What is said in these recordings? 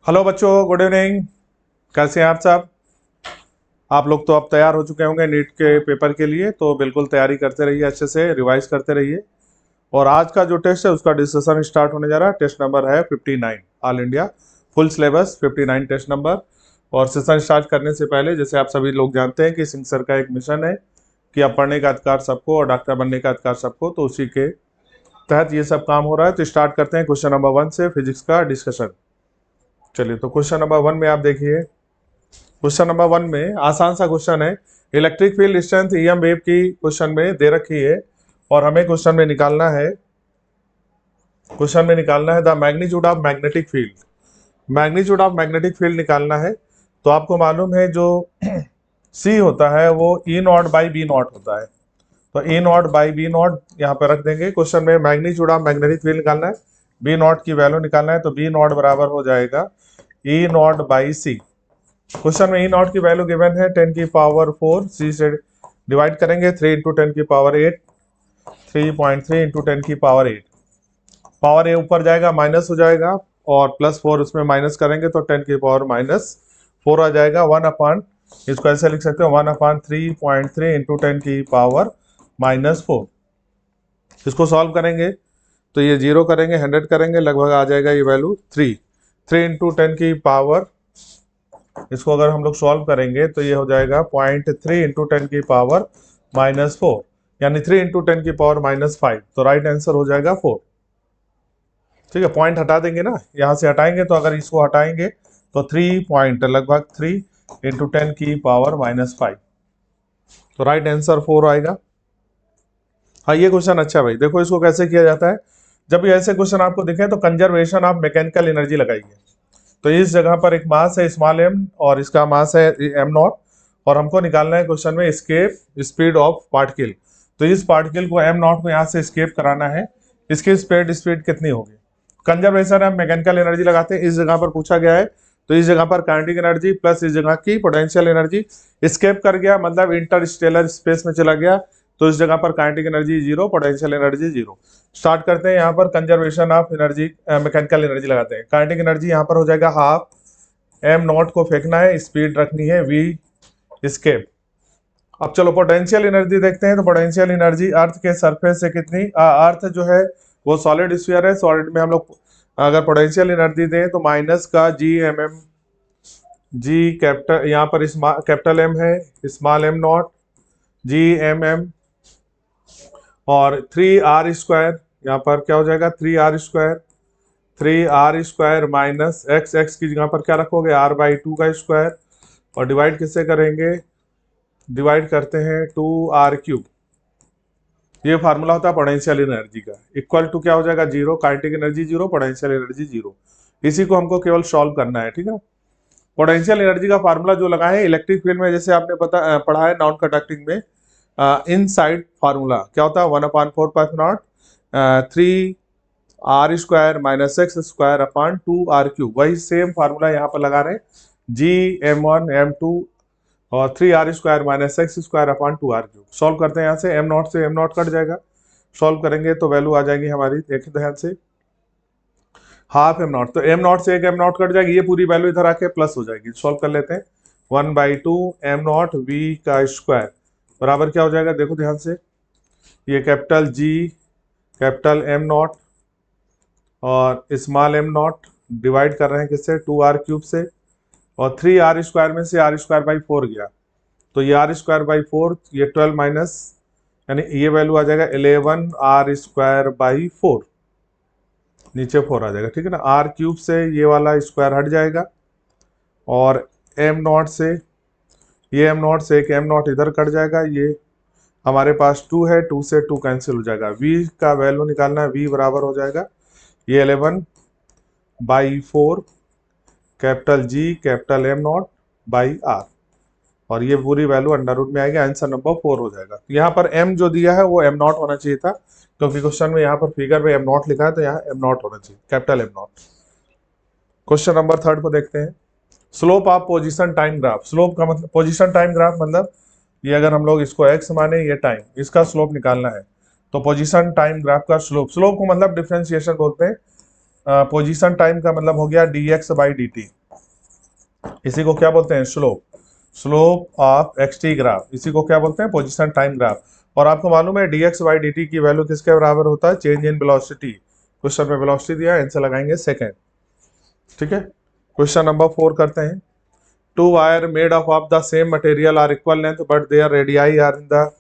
Hello बच्चों, good evening. कैसे हैं आप सब? आप लोग तो अब तैयार हो चुके होंगे नीट के पेपर के लिए, तो बिल्कुल तैयारी करते रहिए, अच्छे से रिवाइज करते रहिए। और आज का जो टेस्ट है उसका डिस्कशन स्टार्ट होने जा रहा है। टेस्ट नंबर है 59, all India full syllabus 59 test number. और सेशन स्टार्ट करने से पहले, जैसे आप सभी लोग जानते हैं कि सिंह सर का एक मिशन है कि अब पढ़ने का अधिकार सबको और डॉक्टर बनने का अधिकार सबको, तो उसी के तहत ये सब काम हो रहा है। तो स्टार्ट करते हैं क्वेश्चन नंबर 1 से फिजिक्स का डिस्कशन। चलिए, तो क्वेश्चन नंबर 1 में आप देखिए। क्वेश्चन नंबर 1 में आसान सा क्वेश्चन है। Electric field strength EM wave की क्वेश्चन में दे रखी है और हमें क्वेश्चन में निकालना है the magnitude of magnetic field. Magnitude of magnetic field निकालना है। तो आपको मालूम है जो सी होता है वो ई नॉट बाई बी नॉट होता है। तो ई नॉट बाई बी नॉट यहाँ पर रख देंगे। क्वेश्चन में मैग्नीट्यूड ऑफ मैग्नेटिक फील्ड निकालना है, बी नॉट की वैल्यू निकालना है। तो बी नॉट बराबर हो जाएगा ई नॉट बाई सी। क्वेश्चन में ई नॉट की वैल्यू गिवन है 10 की पावर 4, सी से डिवाइड करेंगे 3 इंटू 10 की पावर 8, 3.3 इंटू 10 की पावर 8। पावर ए ऊपर जाएगा माइनस हो जाएगा और प्लस 4 उसमें माइनस करेंगे तो 10 की पावर -4 आ जाएगा। 1 अपान, इसको ऐसे लिख सकते हैं 1/3.3 इंटू 10 की पावर -4। इसको सॉल्व करेंगे तो ये जीरो करेंगे, 100 करेंगे, लगभग आ जाएगा ये वैल्यू 3 इंटू 10 की पावर, इसको अगर हम लोग सॉल्व करेंगे तो ये हो जाएगा 0.3 इंटू 10 की पावर -4, यानी 3 इंटू 10 की पावर -5। तो राइट आंसर हो जाएगा 4। ठीक है, पॉइंट हटा देंगे ना, यहाँ से हटाएंगे तो अगर इसको हटाएंगे तो 3 पॉइंट लगभग 3 इंटू 10 की पावर -5। तो राइट आंसर 4 आएगा। हाँ, ये क्वेश्चन अच्छा है भाई। देखो इसको कैसे किया जाता है। जब भी ऐसे क्वेश्चन आपको दिखे तो कंजर्वेशन ऑफ मैकेनिकल एनर्जी लगाइए। तो इस जगह पर एक मास है स्मॉल एम और इसका मास है एम नॉट, और हमको निकालना है क्वेश्चन में एस्केप स्पीड ऑफ पार्टिकल। तो इस पार्टिकल को एम नॉट को यहाँ से एस्केप कराना है, इसकी स्पीड कितनी होगी। कंजर्वेशन ऑफ मैकेनिकल एनर्जी लगाते हैं, इस जगह पर पूछा गया है। तो इस जगह पर काइनेटिक एनर्जी प्लस इस जगह की पोटेंशियल एनर्जी, एस्केप कर गया मतलब इंटरस्टेलर स्पेस में चला गया, तो इस जगह पर kinetic energy 0, potential energy 0। Start करते हैं यहाँ पर conservation of energy, mechanical energy लगाते हैं। काइनेटिक एनर्जी यहाँ पर हो जाएगा हाफ, एम नॉट को फेंकना है, स्पीड रखनी है वी स्केप। अब चलो पोटेंशियल एनर्जी देखते हैं। तो पोटेंशियल एनर्जी अर्थ के सरफेस से कितनी, अर्थ जो है वो सॉलिड स्फीयर है, सॉलिड में हम लोग अगर पोटेंशियल एनर्जी दें तो माइनस का G M M, G capital यहाँ पर कैपिटल एम है, small M not, G M M, और 3r² यहाँ पर क्या हो जाएगा 3r², 3r² माइनस एक्स की जगह पर क्या रखोगे r/2 का स्क्वायर, और डिवाइड किससे करेंगे, डिवाइड करते हैं 2r³। ये फार्मूला होता है पोटेंशियल एनर्जी का। इक्वल टू क्या हो जाएगा 0, काइनेटिक एनर्जी 0, पोटेंशियल एनर्जी 0। इसी को हमको केवल सॉल्व करना है, ठीक है। पोटेंशियल एनर्जी का फार्मूला जो लगा है इलेक्ट्रिक फील्ड में, जैसे आपने पढ़ा है नॉन कंडक्टिंग में, इनसाइड फार्मूला क्या होता है 1/4π0 3r² माइनस x² अपान 2r³। वही सेम फार्मूला यहाँ पर लगा रहे हैं, g m1 m2 और 3r² माइनस x² अपान 2r³। सॉल्व करते हैं, यहाँ से m नॉट से m नॉट कट जाएगा, सॉल्व करेंगे तो वैल्यू आ जाएगी हमारी, देखिए ध्यान से, हाफ एम नॉट। तो एम नॉट से एक एम नॉट कट जाएगी, ये पूरी वैल्यू इधर आके प्लस हो जाएगी। सॉल्व कर लेते हैं, 1/2 एम नॉट वी का स्क्वायर बराबर क्या हो जाएगा, देखो ध्यान से, ये capital G capital M not और स्मॉल एम नॉट डिवाइड कर रहे हैं किससे 2r³ से, और 3r² में से r²/4 गया, तो ये r²/4, ये 12 माइनस, यानी ये वैल्यू आ जाएगा 11r²/4, नीचे 4 आ जाएगा, ठीक है ना। r³ से ये वाला स्क्वायर हट जाएगा और एम नॉट से ये एम नॉट से एक एम नॉट इधर कट जाएगा, ये हमारे पास 2 है, 2 से 2 कैंसिल हो जाएगा। v का वैल्यू निकालना है, v बराबर हो जाएगा ये 11/4 capital G capital M not by R, और ये पूरी वैल्यू अंडर रूट में आएगी, आंसर नंबर 4 हो जाएगा। यहाँ पर m जो दिया है वो m नॉट होना चाहिए था, क्योंकि क्वेश्चन में यहाँ पर फिगर में m नॉट लिखा है, तो यहाँ m नॉट होना चाहिए, capital M not. Question number 3 को देखते हैं। Slope of position time graph. Slope का मतलब, पोजीशन टाइम ग्राफ मतलब ये अगर हम लोग इसको x माने, ये टाइम, इसका स्लोप निकालना है। तो पोजीशन टाइम ग्राफ का स्लोप, स्लोप को मतलब डिफरेंशिएशन बोलते हैं। पोजीशन टाइम का मतलब हो गया dx/dt। इसी को क्या बोलते हैं? Slope. Slope of xt graph, इसी को क्या बोलते हैं? Position time graph. और आपको मालूम है dx/dt की वैल्यू किसके बराबर होता है? Change in velocity. क्वेश्चन में वेलोसिटी दिया, आंसर लगाएंगे सेकंड। ठीक है, क्वेश्चन नंबर 4 करते हैं। Two wire made of the same material are equal length but their radii are in the,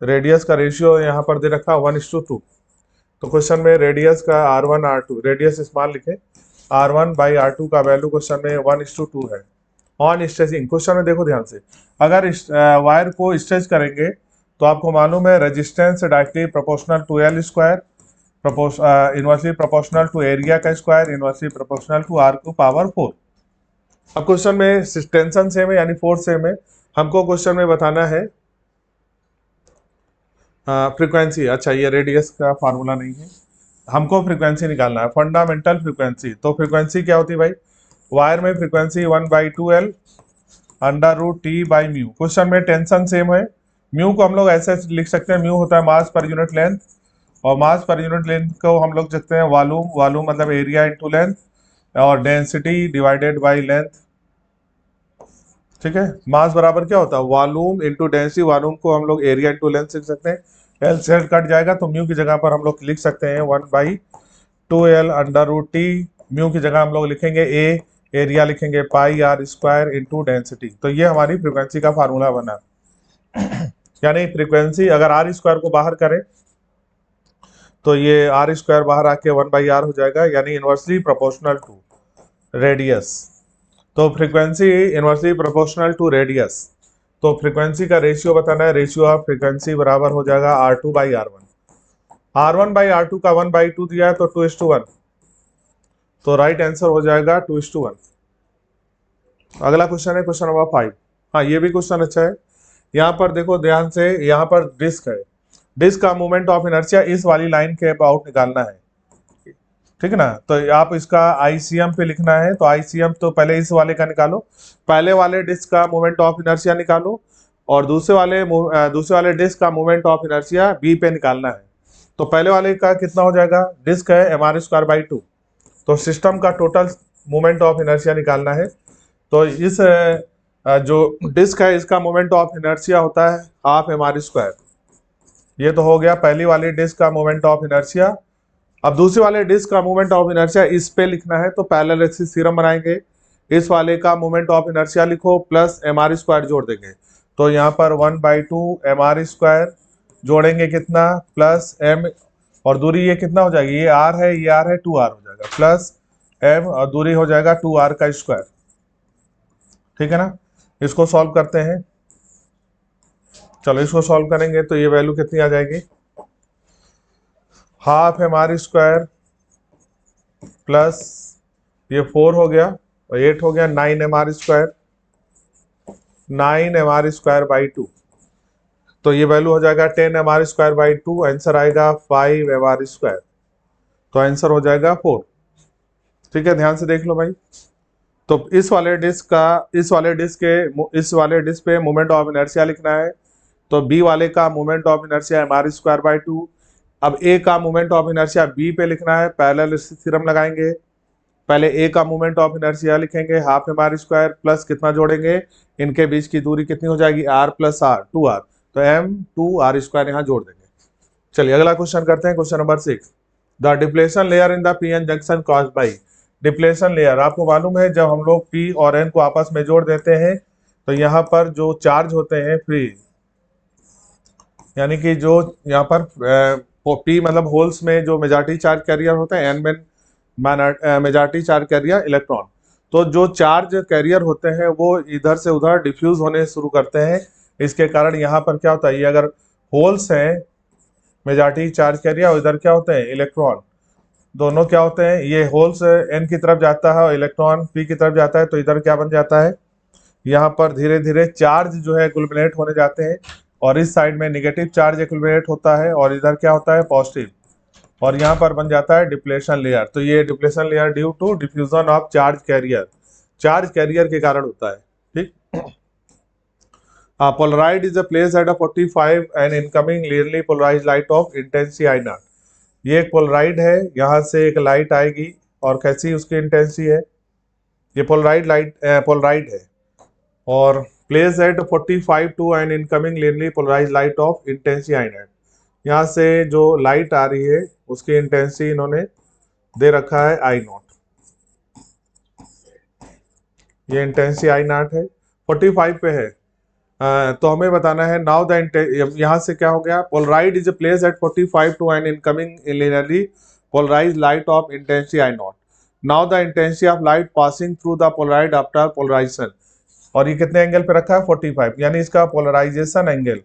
radius का रेशियो यहाँ पर दे रखा 1:2। तो क्वेश्चन में रेडियस का R1 R2, रेडियस स्मॉल लिखे, R1/R2 का वैल्यू क्वेश्चन में 1:2 है। ऑन स्ट्रेचिंग, क्वेश्चन में देखो ध्यान से, अगर वायर को स्ट्रेच करेंगे तो आपको मालूम है resistance directly proportional to L square, inversely proportional to area का square, inversely proportional to R को पावर 4। अब क्वेश्चन में टेंशन सेम है यानी फोर्स सेम है, हमको क्वेश्चन में बताना है फ्रीक्वेंसी। अच्छा, ये रेडियस का फार्मूला नहीं है, हमको फ्रीक्वेंसी निकालना है, फंडामेंटल फ्रीक्वेंसी। तो फ्रीक्वेंसी क्या होती है भाई? वायर में फ्रीक्वेंसी 1/2L √T/μ। क्वेश्चन में टेंशन सेम है, म्यू को हम लोग ऐसे लिख सकते हैं, म्यू होता है मास पर यूनिट लेंथ, और मास पर यूनिट लेंथ को हम लोग लिखते हैं वॉल्यूम, वॉल्यूम मतलब एरिया इंटू लेंथ, और डेंसिटी डिवाइडेड बाई लेंथ। ठीक है, मास बराबर क्या होता है? वॉल्यूम इंटू डेंसिटी, वॉल्यूम को हम लोग एरिया इंटू लेंथ लिख सकते हैं, एल से एल कट जाएगा तो म्यू की जगह पर हम लोग लिख सकते हैं 1/2L √T। म्यू की जगह हम लोग लिखेंगे ए, एरिया लिखेंगे πr² इंटू डेंसिटी। तो ये हमारी फ्रीक्वेंसी का फार्मूला बना। यानी फ्रीक्वेंसी अगर R² को बाहर करें तो ये R² बाहर आके 1/r हो जाएगा, यानी इनवर्सली प्रोपोर्शनल टू रेडियस। तो frequency inversely proportional to radius, तो फ्रीक्वेंसी का रेशियो बताना है, रेशियो ऑफ फ्रीक्वेंसी बराबर हो जाएगा R2/R1। R1/R2 का 1/2 दिया है तो 2:1, तो राइट आंसर हो जाएगा 2:1। अगला क्वेश्चन है क्वेश्चन नंबर 5। हाँ, ये भी क्वेश्चन अच्छा है। यहाँ पर देखो ध्यान से, यहाँ पर डिस्क है, डिस्क का मोमेंट ऑफ इनर्शिया इस वाली लाइन के अबाउट निकालना है। ठीक है ना, तो आप इसका ICM पे लिखना है, तो ICM तो पहले इस वाले का निकालो, पहले वाले डिस्क का मोमेंट ऑफ इनर्शिया निकालो, और दूसरे वाले डिस्क का मोमेंट ऑफ इनर्शिया B पे निकालना है। तो पहले वाले का कितना हो जाएगा? डिस्क है mr²/2, तो सिस्टम का टोटल मोमेंट ऑफ इनर्शिया निकालना है। तो इस जो डिस्क है इसका मोमेंट ऑफ इनर्शिया होता है ½ mr²। ये तो हो गया पहली वाली डिस्क का मोमेंट ऑफ इनर्शिया। अब दूसरे वाले डिस्क का मोमेंट ऑफ इनर्शिया इस पे लिखना है, तो पैरेलल एक्सिस थ्योरम बनाएंगे, इस वाले का मोमेंट ऑफ इनर्शिया लिखो प्लस mr² जोड़ देंगे, तो यहाँ पर 1/2 mr² जोड़ेंगे कितना? प्लस m, और दूरी ये कितना हो जाएगी? ये r है, ये r है, 2r हो जाएगा, प्लस m और दूरी हो जाएगा 2r का स्क्वायर। ठीक है ना, इसको सॉल्व करते हैं। चलो इसको सॉल्व करेंगे तो ये वैल्यू कितनी आ जाएगी? ½ mr² प्लस ये 4 हो गया और 8 हो गया, 9 mr², 9 mr²/2, तो ये वैल्यू हो जाएगा 10 mr²/2, आंसर आएगा 5 mr², तो आंसर हो जाएगा 4। ठीक है, ध्यान से देख लो भाई। तो इस वाले डिस्क पे मोमेंट ऑफ इनर्शिया लिखना है, तो बी वाले का मोमेंट ऑफ इनर्शिया mr²/2। अब ए का मोमेंट ऑफ इनर्शिया बी पे लिखना है, पैरेलल थ्योरम लगाएंगे, पहले ए का मोमेंट ऑफ इनर्शिया लिखेंगे ½ mr² प्लस कितना जोड़ेंगे? इनके बीच की दूरी कितनी हो जाएगी? r + r, 2r, तो m 2r² यहाँ जोड़ देंगे। चलिए अगला क्वेश्चन करते हैं, question number 6। The depletion layer in the PN junction caused by, depletion layer आपको मालूम है जब हम लोग P और N को आपस में जोड़ देते हैं तो यहाँ पर जो चार्ज होते हैं फ्री, यानी कि जो यहाँ पर P मतलब होल्स में जो मेजॉरिटी चार्ज कैरियर होते हैं, N में मेजॉरिटी चार्ज कैरियर इलेक्ट्रॉन, तो जो चार्ज कैरियर होते हैं वो इधर से उधर डिफ्यूज होने शुरू करते हैं। इसके कारण यहाँ पर क्या होता है, ये अगर होल्स हैं मेजॉरिटी चार्ज कैरियर और इधर क्या होते हैं इलेक्ट्रॉन, दोनों क्या होते हैं, ये होल्स N की तरफ जाता है और इलेक्ट्रॉन P की तरफ जाता है, तो इधर क्या बन जाता है, यहाँ पर धीरे धीरे चार्ज जो है एक्युमुलेट होने जाते हैं, और इस साइड में नेगेटिव चार्ज एक्युमुलेट होता है और इधर क्या होता है पॉजिटिव, और यहाँ पर बन जाता है डिप्लेशन लेयर। तो ये depletion layer due to diffusion of charge carrier के कारण होता है। ठीक, polaroid is a place at 45 and incoming clearly polarized light of intensity I0। ये एक पोलराइड है, यहाँ से एक लाइट आएगी और कैसी उसकी इंटेंसिटी है, ये पोलराइड है और place at 45 to an incoming linearly polarize light of intensity I not. यहाँ से जो लाइट आ रही है उसकी इंटेंसिटी इन्होंने दे रखा है आई नॉट, ये इंटेंसिटी आई नॉट है, 45 पे है। तो हमें बताना है नाउ द, यहाँ से क्या हो गया, polaroid is place at 45 to an incoming linearly polarize light of intensity I not. Now the intensity of light passing through the polaroid after polarization, और ये कितने एंगल पे रखा है 45, यानी इसका पोलराइजेशन एंगल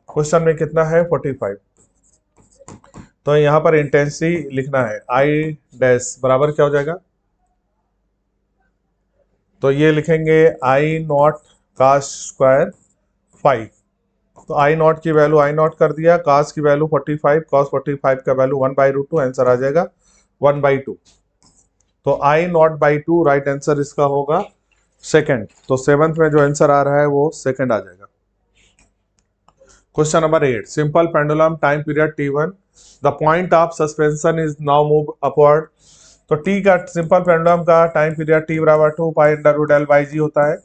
क्वेश्चन में कितना है 45। तो यहाँ पर इंटेंसिटी लिखना है आई डैश बराबर क्या हो जाएगा, तो ये लिखेंगे आई नॉट कास स्क्वायर 5। तो आई नॉट की वैल्यू आई नॉट कर दिया, कास की वैल्यू 45, कॉस 45 का वैल्यू 1/√2, आंसर आ जाएगा 1/2। तो I not by 2 right answer इसका होगा सेकंड। तो 7th में जो आंसर आ रहा है वो सेकंड आ जाएगा। Question number 8, simple pendulum time period T1, the point of suspension is now move upward. तो टी का सिंपल पेंडुलम का टाइम पीरियड T बराबर 2π√L/g होता है।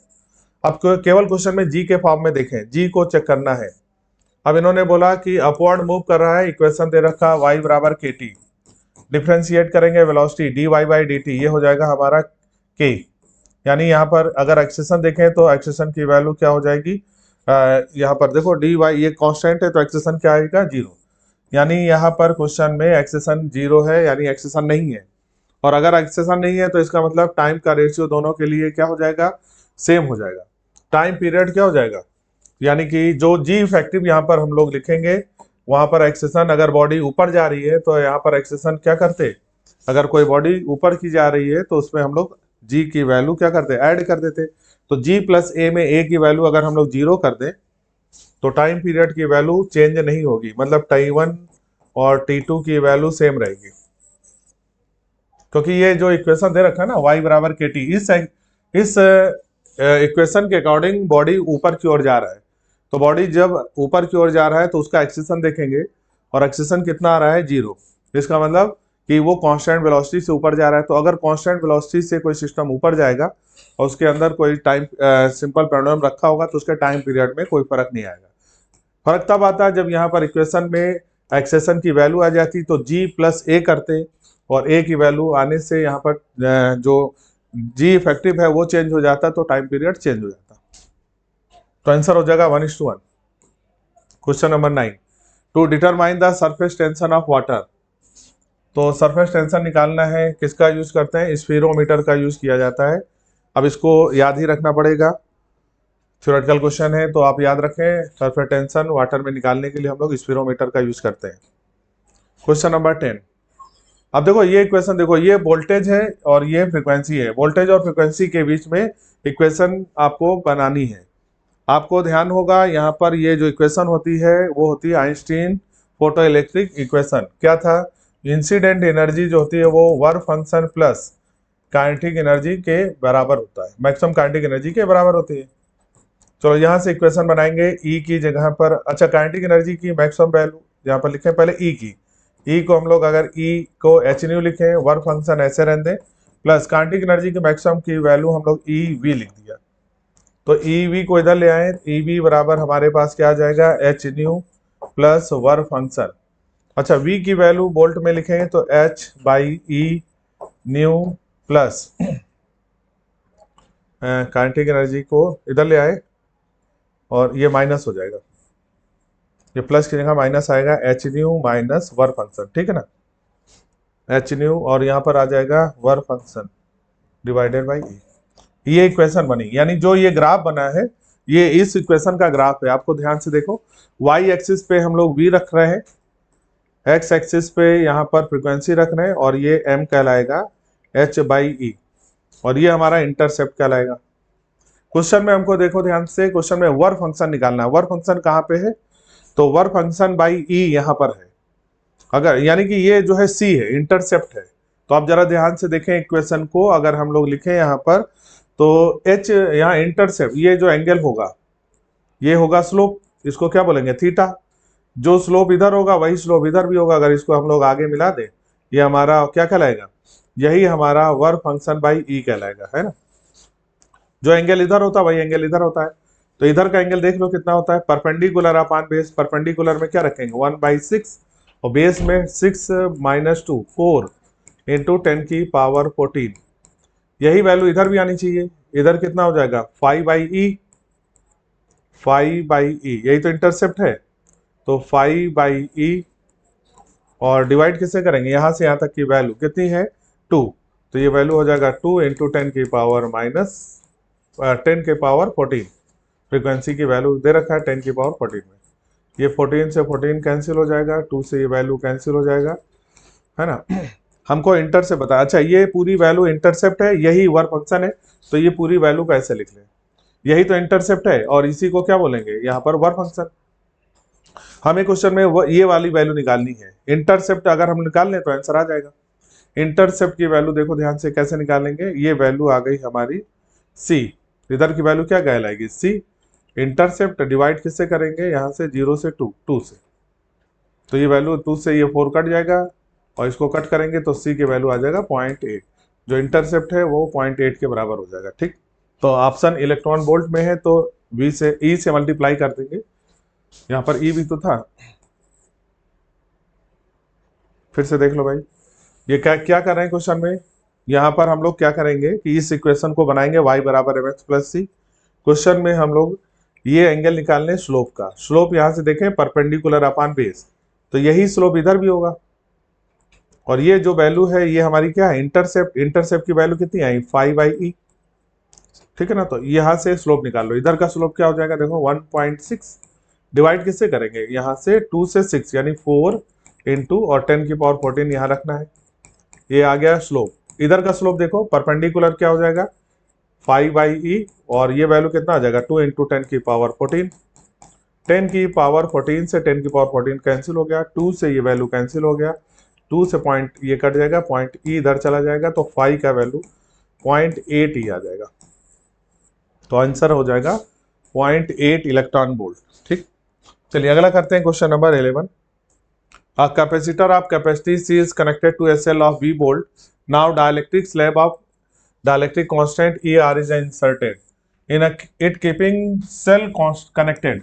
अब केवल क्वेश्चन में जी के फॉर्म में देखें, जी को चेक करना है। अब इन्होंने बोला कि अपवर्ड मूव कर रहा है, इक्वेशन दे रखा y बराबर kt, डिफ्रेंशिएट करेंगे वेलोसिटी dy/dt, ये हो जाएगा हमारा k। यानी यहाँ पर अगर एक्सेशन देखें तो एक्सेशन की वैल्यू क्या हो जाएगी, यहाँ पर देखो dy ये कांस्टेंट है तो एक्सेशन क्या आएगा 0, यानी यहाँ पर क्वेश्चन में एक्सेशन 0 है, यानी एक्सेशन नहीं है। और अगर एक्सेशन नहीं है तो इसका मतलब टाइम का रेशियो दोनों के लिए क्या हो जाएगा, सेम हो जाएगा। टाइम पीरियड क्या हो जाएगा, यानी कि जो जी इफेक्टिव यहाँ पर हम लोग लिखेंगे, वहां पर एक्सेशन अगर बॉडी ऊपर जा रही है तो यहाँ पर एक्सेशन क्या करते, अगर कोई बॉडी ऊपर की जा रही है तो उसमें हम लोग जी की वैल्यू क्या करते, ऐड कर देते। तो जी प्लस ए में ए की वैल्यू अगर हम लोग 0 कर दें तो टाइम पीरियड की वैल्यू चेंज नहीं होगी, मतलब T1 और T2 की वैल्यू सेम रहेगी, क्योंकि ये जो इक्वेशन दे रखा है ना y बराबर kt, इस इक्वेशन के अकॉर्डिंग बॉडी ऊपर की ओर जा रहा है। तो बॉडी जब ऊपर की ओर जा रहा है तो उसका एक्सेशन देखेंगे, और एक्सेशन कितना आ रहा है 0, इसका मतलब कि वो कांस्टेंट वेलोसिटी से ऊपर जा रहा है। तो अगर कांस्टेंट वेलोसिटी से कोई सिस्टम ऊपर जाएगा और उसके अंदर कोई टाइम सिंपल पेंडुलम रखा होगा तो उसके टाइम पीरियड में कोई फर्क नहीं आएगा। फर्क तब आता है जब यहाँ पर इक्वेशन में एक्सेशन की वैल्यू आ जाती, तो जी प्लस ए करते और ए की वैल्यू आने से यहाँ पर जो जी इफेक्टिव है वो चेंज हो जाता, तो टाइम पीरियड चेंज हो जाता। तो आंसर हो जाएगा 1:1। Question number 9, to determine the surface tension of water. तो सरफेस टेंशन निकालना है, किसका यूज करते हैं, स्फीरोमीटर का यूज किया जाता है। अब इसको याद ही रखना पड़ेगा, थ्योरेटिकल क्वेश्चन है तो आप याद रखें, सरफेस टेंशन वाटर में निकालने के लिए हम लोग स्फीरोमीटर का यूज करते हैं। क्वेश्चन नंबर 10, अब देखो ये इक्वेशन देखो, ये वोल्टेज है और ये फ्रीक्वेंसी है। वोल्टेज और फ्रीक्वेंसी के बीच में इक्वेशन आपको बनानी है। आपको ध्यान होगा यहाँ पर ये जो इक्वेशन होती है वो होती है आइंस्टीन फोटो इलेक्ट्रिक इक्वेशन। क्या था, इंसिडेंट एनर्जी जो होती है वो work function plus kinetic energy के बराबर होता है, मैक्सिमम काइनेटिक एनर्जी के बराबर होती है। चलो यहाँ से इक्वेशन बनाएंगे, ई की जगह पर, अच्छा काइनेटिक एनर्जी की मैक्सिमम वैल्यू यहाँ पर लिखें पहले ई की, ई को हम लोग अगर ई को एच न्यू लिखें, वर्क फंक्शन ऐसे रहने दें, प्लस काइनेटिक एनर्जी की मैक्सिमम की वैल्यू हम लोग ई वी लिख दिया। तो ई वी को इधर ले आए, ई वी बराबर हमारे पास क्या आ जाएगा, H new plus work function. अच्छा वी की वैल्यू वोल्ट में लिखेंगे तो H by E new plus kinetic energy को इधर ले आए और ये माइनस हो जाएगा, ये प्लस की जगह माइनस आएगा, H new minus work function, ठीक है ना, एच न्यू और यहाँ पर आ जाएगा work function divided by E. ये इक्वेशन बनी, यानी जो ये ग्राफ बना है ये इस इक्वेशन का ग्राफ है। आपको ध्यान से देखो, वाई एक्सिस पे हम लोग वी रख रहे हैं, एक्स एक्सिस पे यहाँ पर फ्रीक्वेंसी रख रहे हैं, और ये एम कहलाएगा एच बाई ई, और ये हमारा इंटरसेप्ट कहलाएगा। क्वेश्चन में हमको देखो ध्यान से, क्वेश्चन में वर्क फंक्शन निकालना है। वर्क फंक्शन कहाँ पे है, तो वर्क फंक्शन बाई ई यहाँ पर है, अगर यानी कि ये जो है सी है, इंटरसेप्ट है। तो आप जरा ध्यान से देखें इक्वेशन को, अगर हम लोग लिखें यहाँ पर तो एच यहाँ इंटरसेप्ट, ये जो एंगल होगा ये होगा स्लोप, इसको क्या बोलेंगे थीटा। जो स्लोप इधर होगा वही स्लोप इधर भी होगा। अगर इसको हम लोग आगे मिला दें, ये हमारा क्या कहलाएगा, यही हमारा वर्क फंक्शन बाई ई कहलाएगा, है ना। जो एंगल इधर होता है वही एंगल इधर होता है। तो इधर का एंगल देख लो कितना होता है, परपेंडिकुलर अपान बेस। परपेंडिकुलर में क्या रखेंगे, 1/6, और बेस में 6 - 2 4 इंटू 10⁻14। यही वैल्यू इधर भी आनी चाहिए। इधर कितना हो जाएगा, 5/e, 5/e, यही तो इंटरसेप्ट है। तो 5/e और डिवाइड किससे करेंगे, यहां से यहां तक की वैल्यू कितनी है, 2। तो ये वैल्यू हो जाएगा 2 इंटू 10⁻14। फ्रीक्वेंसी की वैल्यू दे रखा है 10⁻14 में। ये 14 से 14 कैंसिल हो जाएगा, 2 से ये वैल्यू कैंसिल हो जाएगा, है ना। हमको इंटर से बता, अच्छा ये पूरी वैल्यू इंटरसेप्ट है, यही वर्क फंक्शन है, तो ये पूरी वैल्यू कैसे लिख लें, यही तो इंटरसेप्ट है और इसी को क्या बोलेंगे यहाँ पर वर्क फंक्शन। हमें क्वेश्चन में ये वाली वैल्यू निकालनी है। इंटरसेप्ट अगर हम निकाल लें तो आंसर आ जाएगा। इंटरसेप्ट की वैल्यू देखो ध्यान से कैसे निकालेंगे, ये वैल्यू आ गई हमारी सी, इधर की वैल्यू क्या कहलाएगी, सी। इंटरसेप्ट डिवाइड किससे करेंगे, यहाँ से 0 से 2 से, तो ये वैल्यू 2 से ये 4 कट जाएगा और इसको कट करेंगे तो सी की वैल्यू आ जाएगा 0.8। जो इंटरसेप्ट है वो 0.8 के बराबर हो जाएगा, ठीक। तो ऑप्शन इलेक्ट्रॉन वोल्ट में है तो वी से ई से मल्टीप्लाई कर देंगे, यहाँ पर ई भी तो था। फिर से देख लो भाई, ये क्या क्या कर रहे हैं क्वेश्चन में, यहाँ पर हम लोग क्या करेंगे कि इस इक्वेशन को बनाएंगे y बराबर mx प्लस सी। क्वेश्चन में हम लोग ये एंगल निकालने स्लोप का, स्लोप यहाँ से देखें परपेंडिकुलर अपान बेस, तो यही स्लोप इधर भी होगा। और ये जो वैल्यू है ये हमारी क्या है, इंटरसेप्ट। इंटरसेप्ट की वैल्यू कितनी आई, 5/e, ठीक है ना। तो यहाँ से स्लोप निकाल लो, इधर का स्लोप क्या हो जाएगा, देखो 1.6 डिवाइड किससे करेंगे, यहाँ से 2 से 6 यानी 4 इंटू और 10⁻14 यहाँ रखना है। ये आ गया स्लोप। इधर का स्लोप देखो परपेंडिकुलर क्या हो जाएगा, 5/e, और ये वैल्यू कितना आ जाएगा, 2 इंटू 10⁻14। 10⁻14 से 10⁻14 कैंसिल हो गया, 2 से ये वैल्यू कैंसिल हो गया, 2 से पॉइंट ये कट जाएगा, पॉइंट ई इधर चला जाएगा, तो 5 का वैल्यू 0.8 ही आ जाएगा। तो आंसर हो जाएगा 0.8 इलेक्ट्रॉन वोल्ट, ठीक। चलिए अगला करते हैं question number 11। A capacitor of capacity C is connected to a cell of V volt. Now dielectric slab of dielectric constant ER is inserted in it keeping cell connected.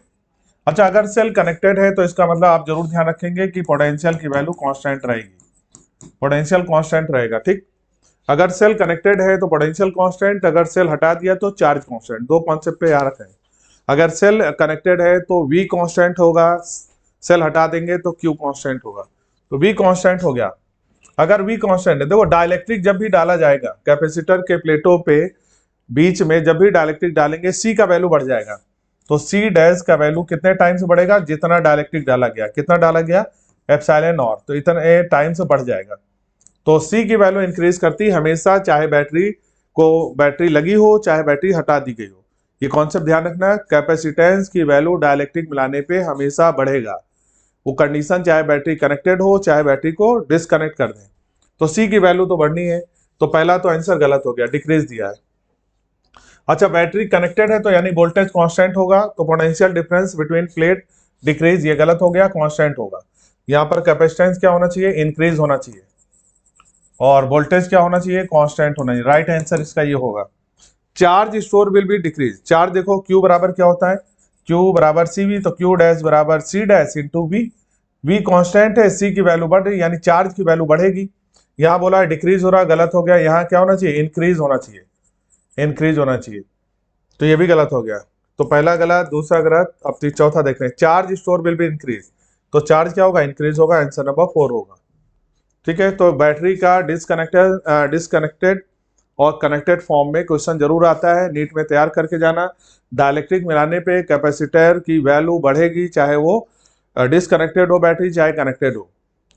अच्छा, अगर cell connected है तो इसका मतलब आप जरूर ध्यान रखेंगे कि पोटेंशियल की वैल्यू कांस्टेंट रहेगी, पोटेंशियल कांस्टेंट रहेगा, ठीक। अगर सेल कनेक्टेड है तो पोटेंशियल कांस्टेंट, अगर सेल हटा दिया तो चार्ज कांस्टेंट। दो कॉन्सेप्ट पे याद रखें। अगर सेल कनेक्टेड है तो V कांस्टेंट होगा, सेल हटा देंगे तो Q कांस्टेंट होगा। तो V कांस्टेंट हो गया। अगर V कांस्टेंट है, देखो डाइलेक्ट्रिक जब भी डाला जाएगा कैपेसिटर के प्लेटों पे बीच में, जब भी डाइलेक्ट्रिक डालेंगे C का वैल्यू बढ़ जाएगा। तो C डैश का वैल्यू कितने टाइम्स बढ़ेगा, जितना डाइलेक्ट्रिक डाला गया, कितना डाला गया, एप्सिलॉन नॉट, तो इतने टाइम्स बढ़ जाएगा। तो C की वैल्यू इंक्रीज करती हमेशा, चाहे बैटरी लगी हो चाहे बैटरी हटा दी गई हो। ये कॉन्सेप्ट ध्यान रखना, कैपेसिटेंस की वैल्यू डाइलेक्ट्रिक मिलाने पे हमेशा बढ़ेगा। वो कंडीशन चाहे बैटरी कनेक्टेड हो चाहे बैटरी को डिसकनेक्ट कर दें, तो C की वैल्यू तो बढ़नी है। तो पहला तो आंसर गलत हो गया, डिक्रीज दिया है। अच्छा, बैटरी कनेक्टेड है तो यानी वोल्टेज कांस्टेंट होगा, तो potential difference between plate decrease, ये गलत हो गया, कांस्टेंट होगा। यहाँ पर कैपेसिटेंस क्या होना चाहिए, इंक्रीज होना चाहिए, और वोल्टेज क्या होना चाहिए, कांस्टेंट होना चाहिए। राइट आंसर इसका ये होगा। Charge store will be decrease. Charge देखो Q बराबर क्या होता है, Q बराबर CV, तो Q डैश बराबर C dash into V। V constant है, C की वैल्यू बढ़ रही, यानी चार्ज की वैल्यू बढ़ेगी। यहाँ बोला है डिक्रीज हो रहा, गलत हो गया। यहाँ क्या होना चाहिए, इंक्रीज होना चाहिए, इंक्रीज होना चाहिए, तो ये भी गलत हो गया। तो पहला गलत, दूसरा गलत, अब चौथा देख रहे हैं। Charge store will be increase, तो चार्ज क्या होगा, इंक्रीज होगा, आंसर नंबर 4 होगा, ठीक है। तो बैटरी का डिसकनेक्टेड और कनेक्टेड फॉर्म में क्वेश्चन जरूर आता है, नीट में तैयार करके जाना। डाइलेक्ट्रिक मिलाने पे कैपेसिटर की वैल्यू बढ़ेगी, चाहे वो डिसकनेक्टेड हो बैटरी चाहे कनेक्टेड हो।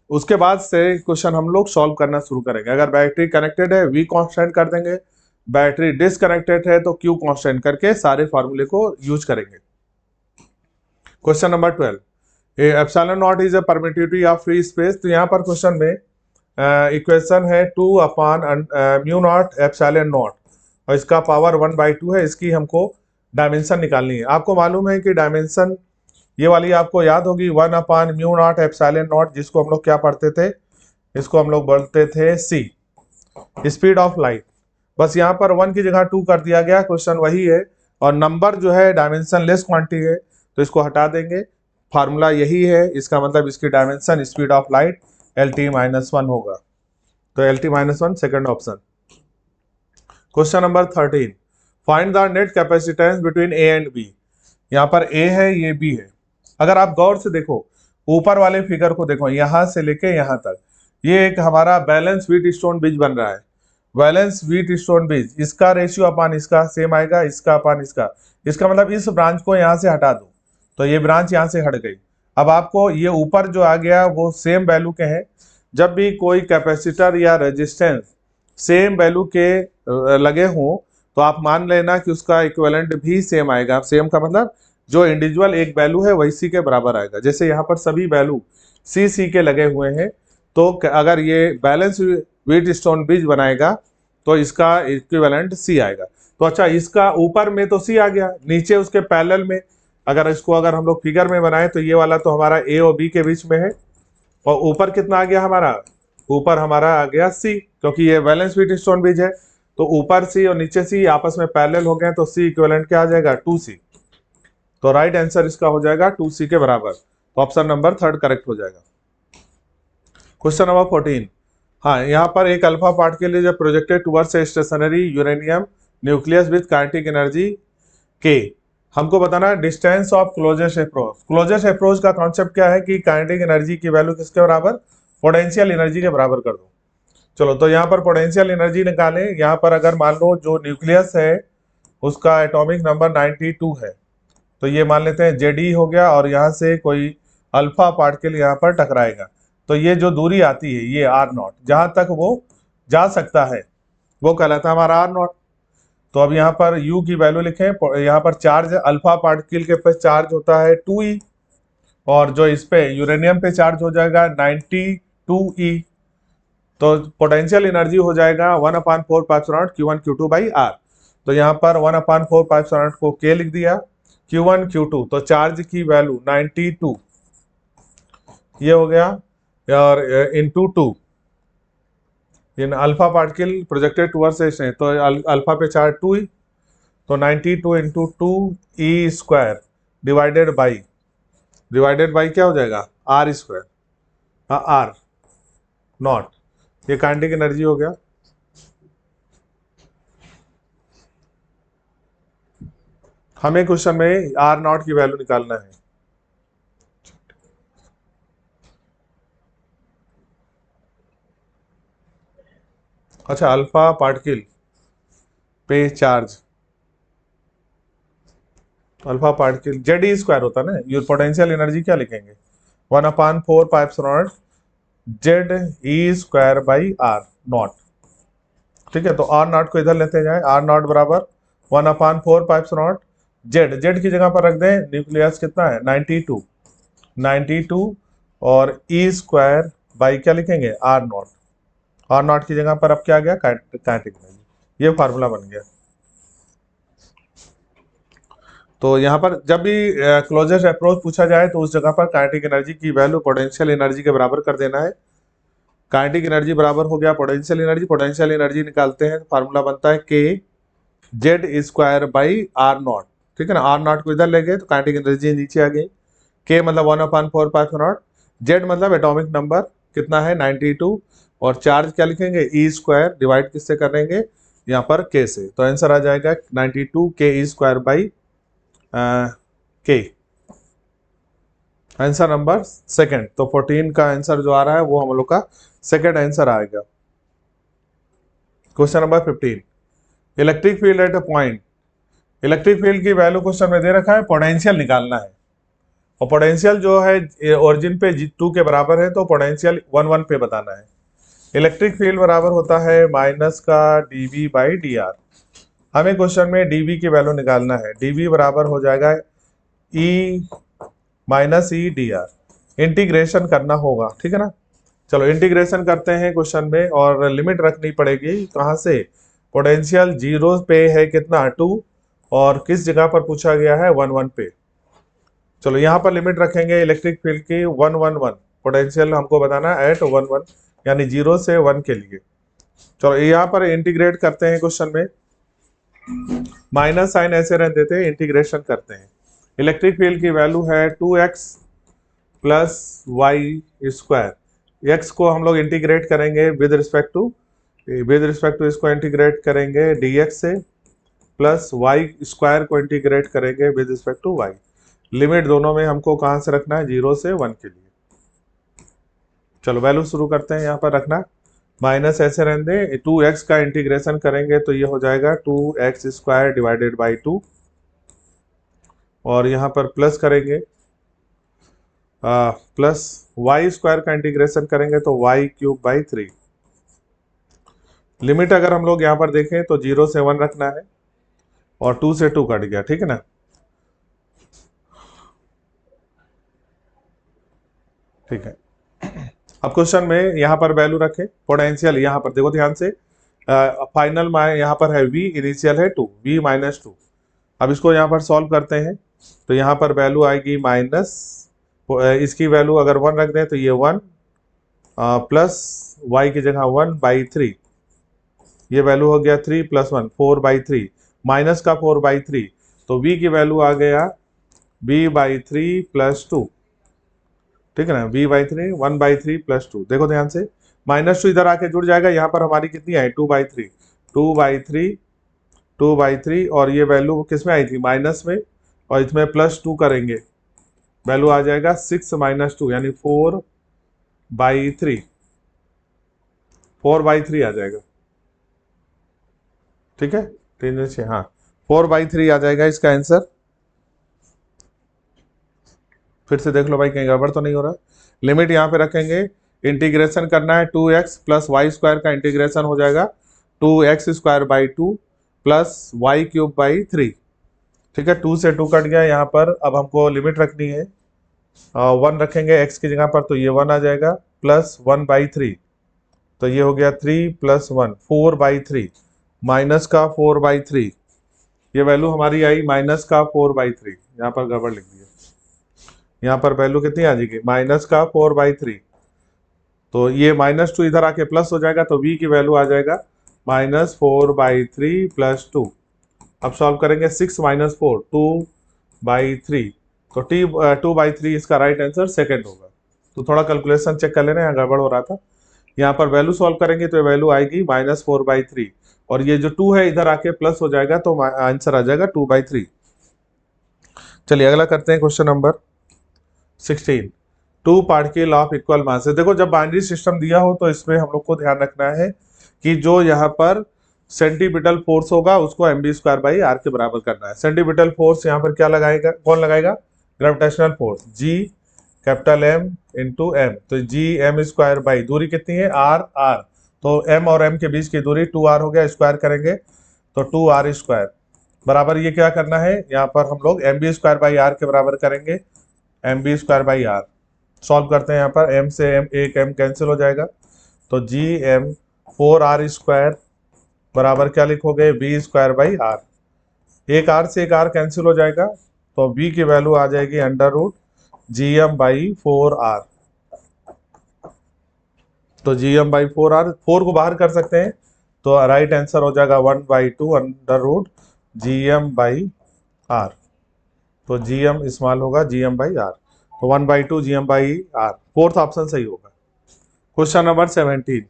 उसके बाद से क्वेश्चन हम लोग सॉल्व करना शुरू करेंगे। अगर बैटरी कनेक्टेड है V कांस्टेंट कर देंगे, बैटरी डिसकनेक्टेड है तो Q कांस्टेंट करके सारे फार्मूले को यूज करेंगे। Question number 12, epsilon not is a permittivity of free space. तो यहाँ पर क्वेश्चन में इक्वेशन है 2/μ0 एप्सिलॉन नॉट, और इसका पावर 1/2 है। इसकी हमको डायमेंशन निकालनी है। आपको मालूम है कि डायमेंशन ये वाली आपको याद होगी 1/μ0 एप्सिलॉन नॉट, जिसको हम लोग क्या पढ़ते थे, इसको हम लोग बोलते थे सी, स्पीड ऑफ लाइट। बस यहाँ पर 1 की जगह 2 कर दिया गया, क्वेश्चन वही है, और नंबर जो है डायमेंशन लेस क्वांटिटी है तो इसको हटा देंगे। फार्मूला यही है, इसका मतलब इसकी dimension speed of light LT-1 होगा, तो LT-1 second option. Question number 13, find the net capacitance between A and B. यहाँ पर ए है, ये बी है। अगर आप गौर से देखो, ऊपर वाले फिगर को देखो, यहां से लेके यहां तक, ये एक हमारा बैलेंस व्हीट स्टोन ब्रिज बन रहा है। बैलेंस व्हीट स्टोन ब्रिज, इसका रेशियो अपान इसका सेम आएगा, इसका अपान इसका। इसका मतलब इस ब्रांच को यहां से हटा दो, तो ये ब्रांच यहां से हट गई। अब आपको ये ऊपर जो आ गया वो सेम वैल्यू के हैं। जब भी कोई कैपेसिटर या रेजिस्टेंस सेम वैल्यू के लगे हों तो आप मान लेना कि उसका इक्विवेलेंट भी सेम आएगा। सेम का मतलब जो इंडिविजुअल एक वैल्यू है वही सी के बराबर आएगा। जैसे यहाँ पर सभी वैल्यू सी के लगे हुए हैं, तो अगर ये बैलेंस व्हीट स्टोन ब्रिज बनाएगा तो इसका इक्विवेलेंट सी आएगा। तो अच्छा, इसका ऊपर में तो सी आ गया, नीचे उसके पैरेलल में अगर हम लोग फिगर में बनाए तो ये वाला तो हमारा ए और बी के बीच में है, और ऊपर कितना आ गया हमारा, ऊपर हमारा आ गया सी, क्योंकि ये बैलेंस व्हीट स्टोन ब्रिज है। तो ऊपर सी और नीचे सी आपस में पैरेलल हो गए, तो सी इक्विवेलेंट क्या आ जाएगा, 2C। तो राइट आंसर इसका हो जाएगा 2C के बराबर। तो ऑप्शन नंबर 3 करेक्ट हो जाएगा। क्वेश्चन नंबर 14, हाँ, यहाँ पर एक अल्फा पार्ट के लिए जब projected towards stationary uranium nucleus with kinetic energy के, हमको बताना है distance of closest approach. Closest approach का कॉन्सेप्ट क्या है कि काइनेटिक एनर्जी की वैल्यू किसके बराबर, पोटेंशियल एनर्जी के बराबर कर दो। चलो, तो यहाँ पर पोटेंशियल एनर्जी निकालें। यहाँ पर अगर मान लो जो न्यूक्लियस है उसका एटॉमिक नंबर 92 है, तो ये मान लेते हैं Ze हो गया, और यहाँ से कोई अल्फा पार्टिकल यहाँ पर टकराएगा, तो ये जो दूरी आती है ये R0, जहाँ तक वो जा सकता है वो कहलाता है हमारा R0। तो अब यहाँ पर U की वैल्यू लिखें। यहाँ पर चार्ज अल्फा पार्टिकल के पे चार्ज होता है 2E, और जो इस पे यूरेनियम पे चार्ज हो जाएगा 92E। तो पोटेंशियल एनर्जी हो जाएगा 1/4 Q1 Q2 बाई R। तो यहाँ पर 1/4 को K लिख दिया, Q1 Q2, तो चार्ज की वैल्यू 92 ये हो गया, और into 2 in alpha particle projected towards station, तो अल्फा पे चार्ज 2E, तो 92 इंटू 2E² डिवाइडेड बाई क्या हो जाएगा, R², R नॉट, ये काइनेटिक एनर्जी हो गया। हमें क्वेश्चन में R0 की वैल्यू निकालना है। अच्छा, अल्फा पार्टिकल पे चार्ज, अल्फा पार्टिकल Ze² होता है ना, ये पोटेंशियल एनर्जी क्या लिखेंगे, 1/4 Ze² बाई R0। ठीक है, तो R0 को इधर लेते जाए, R0 बराबर 1/4 जेड की जगह पर रख दें, न्यूक्लियस कितना है 92, और E² बाई क्या लिखेंगे R0 की जगह पर अब क्या आ गया, काइनेटिक एनर्जी। ये फार्मूला बन गया। तो यहाँ पर जब भी क्लोजेस्ट अप्रोच पूछा जाए तो उस जगह पर काइनेटिक एनर्जी की वैल्यू पोटेंशियल एनर्जी के बराबर कर देना है। काइनेटिक एनर्जी बराबर हो गया पोटेंशियल एनर्जी निकालते हैं, फार्मूला बनता है K Z² बाई R0। ठीक है ना, R0 को इधर ले गए तो काइनेटिक एनर्जी नीचे आ गई। K मतलब 1/4, Z मतलब एटॉमिक नंबर कितना है 92, और चार्ज क्या लिखेंगे E² डिवाइड किससे करेंगे, यहाँ पर K से, तो आंसर आ जाएगा 92 Ke² by K। Answer number second, तो 14 का आंसर जो आ रहा है वो हम लोग का सेकंड आंसर आएगा। Question number 15, electric field at a point. Electric field की वैल्यू क्वेश्चन में दे रखा है, पोटेंशियल निकालना है, और पोटेंशियल जो है ओरिजिन पे 2 के बराबर है, तो पोटेंशियल 1 पे बताना है। इलेक्ट्रिक फील्ड बराबर होता है माइनस का dV बाई dr। हमें क्वेश्चन में dV की वैल्यू निकालना है, dV बराबर हो जाएगा E minus E dr। Integration करना होगा, ठीक है ना। चलो इंटीग्रेशन करते हैं क्वेश्चन में, और लिमिट रखनी पड़ेगी कहाँ से, पोटेंशियल 0 पे है कितना 2, और किस जगह पर पूछा गया है 1 पे। चलो यहाँ पर लिमिट रखेंगे इलेक्ट्रिक फील्ड की 111, पोटेंशियल हमको बताना है एट 11 यानी 0 से 1 के लिए। चलो यहाँ पर इंटीग्रेट करते हैं क्वेश्चन में, माइनस साइन ऐसे रहने देते हैं, इंटीग्रेशन करते हैं। इलेक्ट्रिक फील्ड की वैल्यू है 2x plus Y square. X को हम लोग इंटीग्रेट करेंगे विद रिस्पेक्ट टू इसको इंटीग्रेट करेंगे dx से, प्लस वाई स्क्वायर को इंटीग्रेट करेंगे with respect to Y. Limit दोनों में हमको कहाँ से रखना है, 0 से 1 के लिए। चलो वैल्यू शुरू करते हैं, यहाँ पर रखना माइनस ऐसे रहने दें, 2x का इंटीग्रेशन करेंगे तो ये हो जाएगा 2x स्क्वायर डिवाइडेड बाई 2, और यहाँ पर प्लस करेंगे प्लस वाई स्क्वायर का इंटीग्रेशन करेंगे तो वाई क्यूब बाई 3। लिमिट अगर हम लोग यहाँ पर देखें तो 0 से 1 रखना है और 2 से 2 कट गया, ठीक है ना। ठीक है, अब क्वेश्चन में यहाँ पर वैल्यू रखें, पोटेंशियल यहाँ पर देखो ध्यान से, फाइनल में यहाँ पर है v, इनिशियल है 2, v माइनस 2। अब इसको यहाँ पर सॉल्व करते हैं तो यहाँ पर वैल्यू आएगी माइनस, इसकी वैल्यू अगर 1 रख दें तो ये 1 प्लस y की जगह 1/3, ये वैल्यू हो गया 3 प्लस 1 4/3, माइनस का 4/3, तो v की वैल्यू आ गया b/3 प्लस 2, ठीक है ना, b/3 1/3 प्लस 2। देखो ध्यान से, -2 इधर आके जुड़ जाएगा, यहाँ पर हमारी कितनी आई 2/3, 2/3 और ये वैल्यू किस में आई थी, माइनस में, और इसमें प्लस 2 करेंगे, वैल्यू आ जाएगा 6 - 2 यानी 4/3, 4/3 आ जाएगा, ठीक है, 3 से, हाँ 4/3 आ जाएगा इसका आंसर। फिर से देख लो भाई कहीं गड़बड़ तो नहीं हो रहा। लिमिट यहाँ पे रखेंगे, इंटीग्रेशन करना है 2x प्लस वाई स्क्वायर का इंटीग्रेशन हो जाएगा 2x square by 2 plus Y cube by 3, ठीक है। 2 से 2 कट गया यहाँ पर। अब हमको लिमिट रखनी है, 1 रखेंगे x की जगह पर तो ये 1 आ जाएगा, प्लस 1/3 तो ये हो गया 3 प्लस 1 4/3, माइनस का 4/3, ये वैल्यू हमारी आई माइनस का 4/3, यहाँ पर गड़बड़ लिख दिया, यहाँ पर वैल्यू कितनी आ जाएगी, माइनस का 4/3, तो ये -2 इधर आके प्लस हो जाएगा तो v की वैल्यू आ जाएगा -4/3 प्लस 2। अब सॉल्व करेंगे 6 - 4 2/3, तो 2/3 इसका राइट आंसर सेकंड होगा। तो थोड़ा कैलकुलेशन चेक कर लेना, यहाँ गड़बड़ हो रहा था। यहाँ पर वैल्यू सॉल्व करेंगे तो वैल्यू आएगी -4/3, और ये जो 2 है इधर आके प्लस हो जाएगा तो आंसर आ जाएगा 2/3। चलिए अगला करते हैं question number 16, 2 particle of equal मास। देखो जब बाइनरी सिस्टम दिया हो तो इसमें हम लोग को ध्यान रखना है कि जो यहाँ पर सेंटीपिटल फोर्स होगा उसको mv²/r के बराबर करना है। सेंटीपिटल फोर्स यहाँ पर क्या लगाएगा, कौन लगाएगा, gravitational force G capital M into M, तो Gm², दूरी कितनी है r, तो M और M के बीच की दूरी 2r हो गया, स्क्वायर करेंगे तो 2r² बराबर, ये क्या करना है, यहाँ पर हम लोग mv²/r के बराबर करेंगे, mv²/r। सॉल्व करते हैं, यहाँ पर m से m, एक m कैंसिल हो जाएगा, तो Gm 4r² बराबर क्या लिखोगे, v²/r, एक r से एक r कैंसिल हो जाएगा तो v की वैल्यू आ जाएगी √Gm/4r, तो Gm/4r, 4 को बाहर कर सकते हैं तो राइट आंसर हो जाएगा 1/2 √Gm/r, तो Gm स्मॉल होगा Gm/r, तो 1/2 Gm/r, फोर्थ ऑप्शन सही होगा। Question number 17,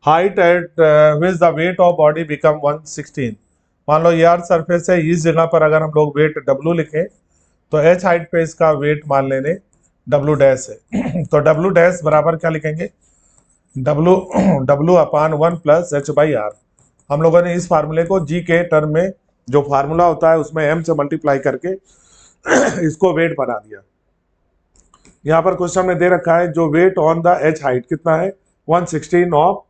height eight which the weight of body become 116। मान लो ये अर्थ सरफेस है, इस जगह पर अगर हम लोग वेट W लिखें तो h हाइट पे इसका वेट मान लेने W डैश है तो W डैश बराबर क्या लिखेंगे, W/1 प्लस h/r। हम लोगों ने इस फार्मूले को G के टर्म में, जो फार्मूला होता है उसमें m से मल्टीप्लाई करके इसको वेट बना दिया। यहाँ पर क्वेश्चन में दे रखा है जो weight on the h height कितना है, 116 of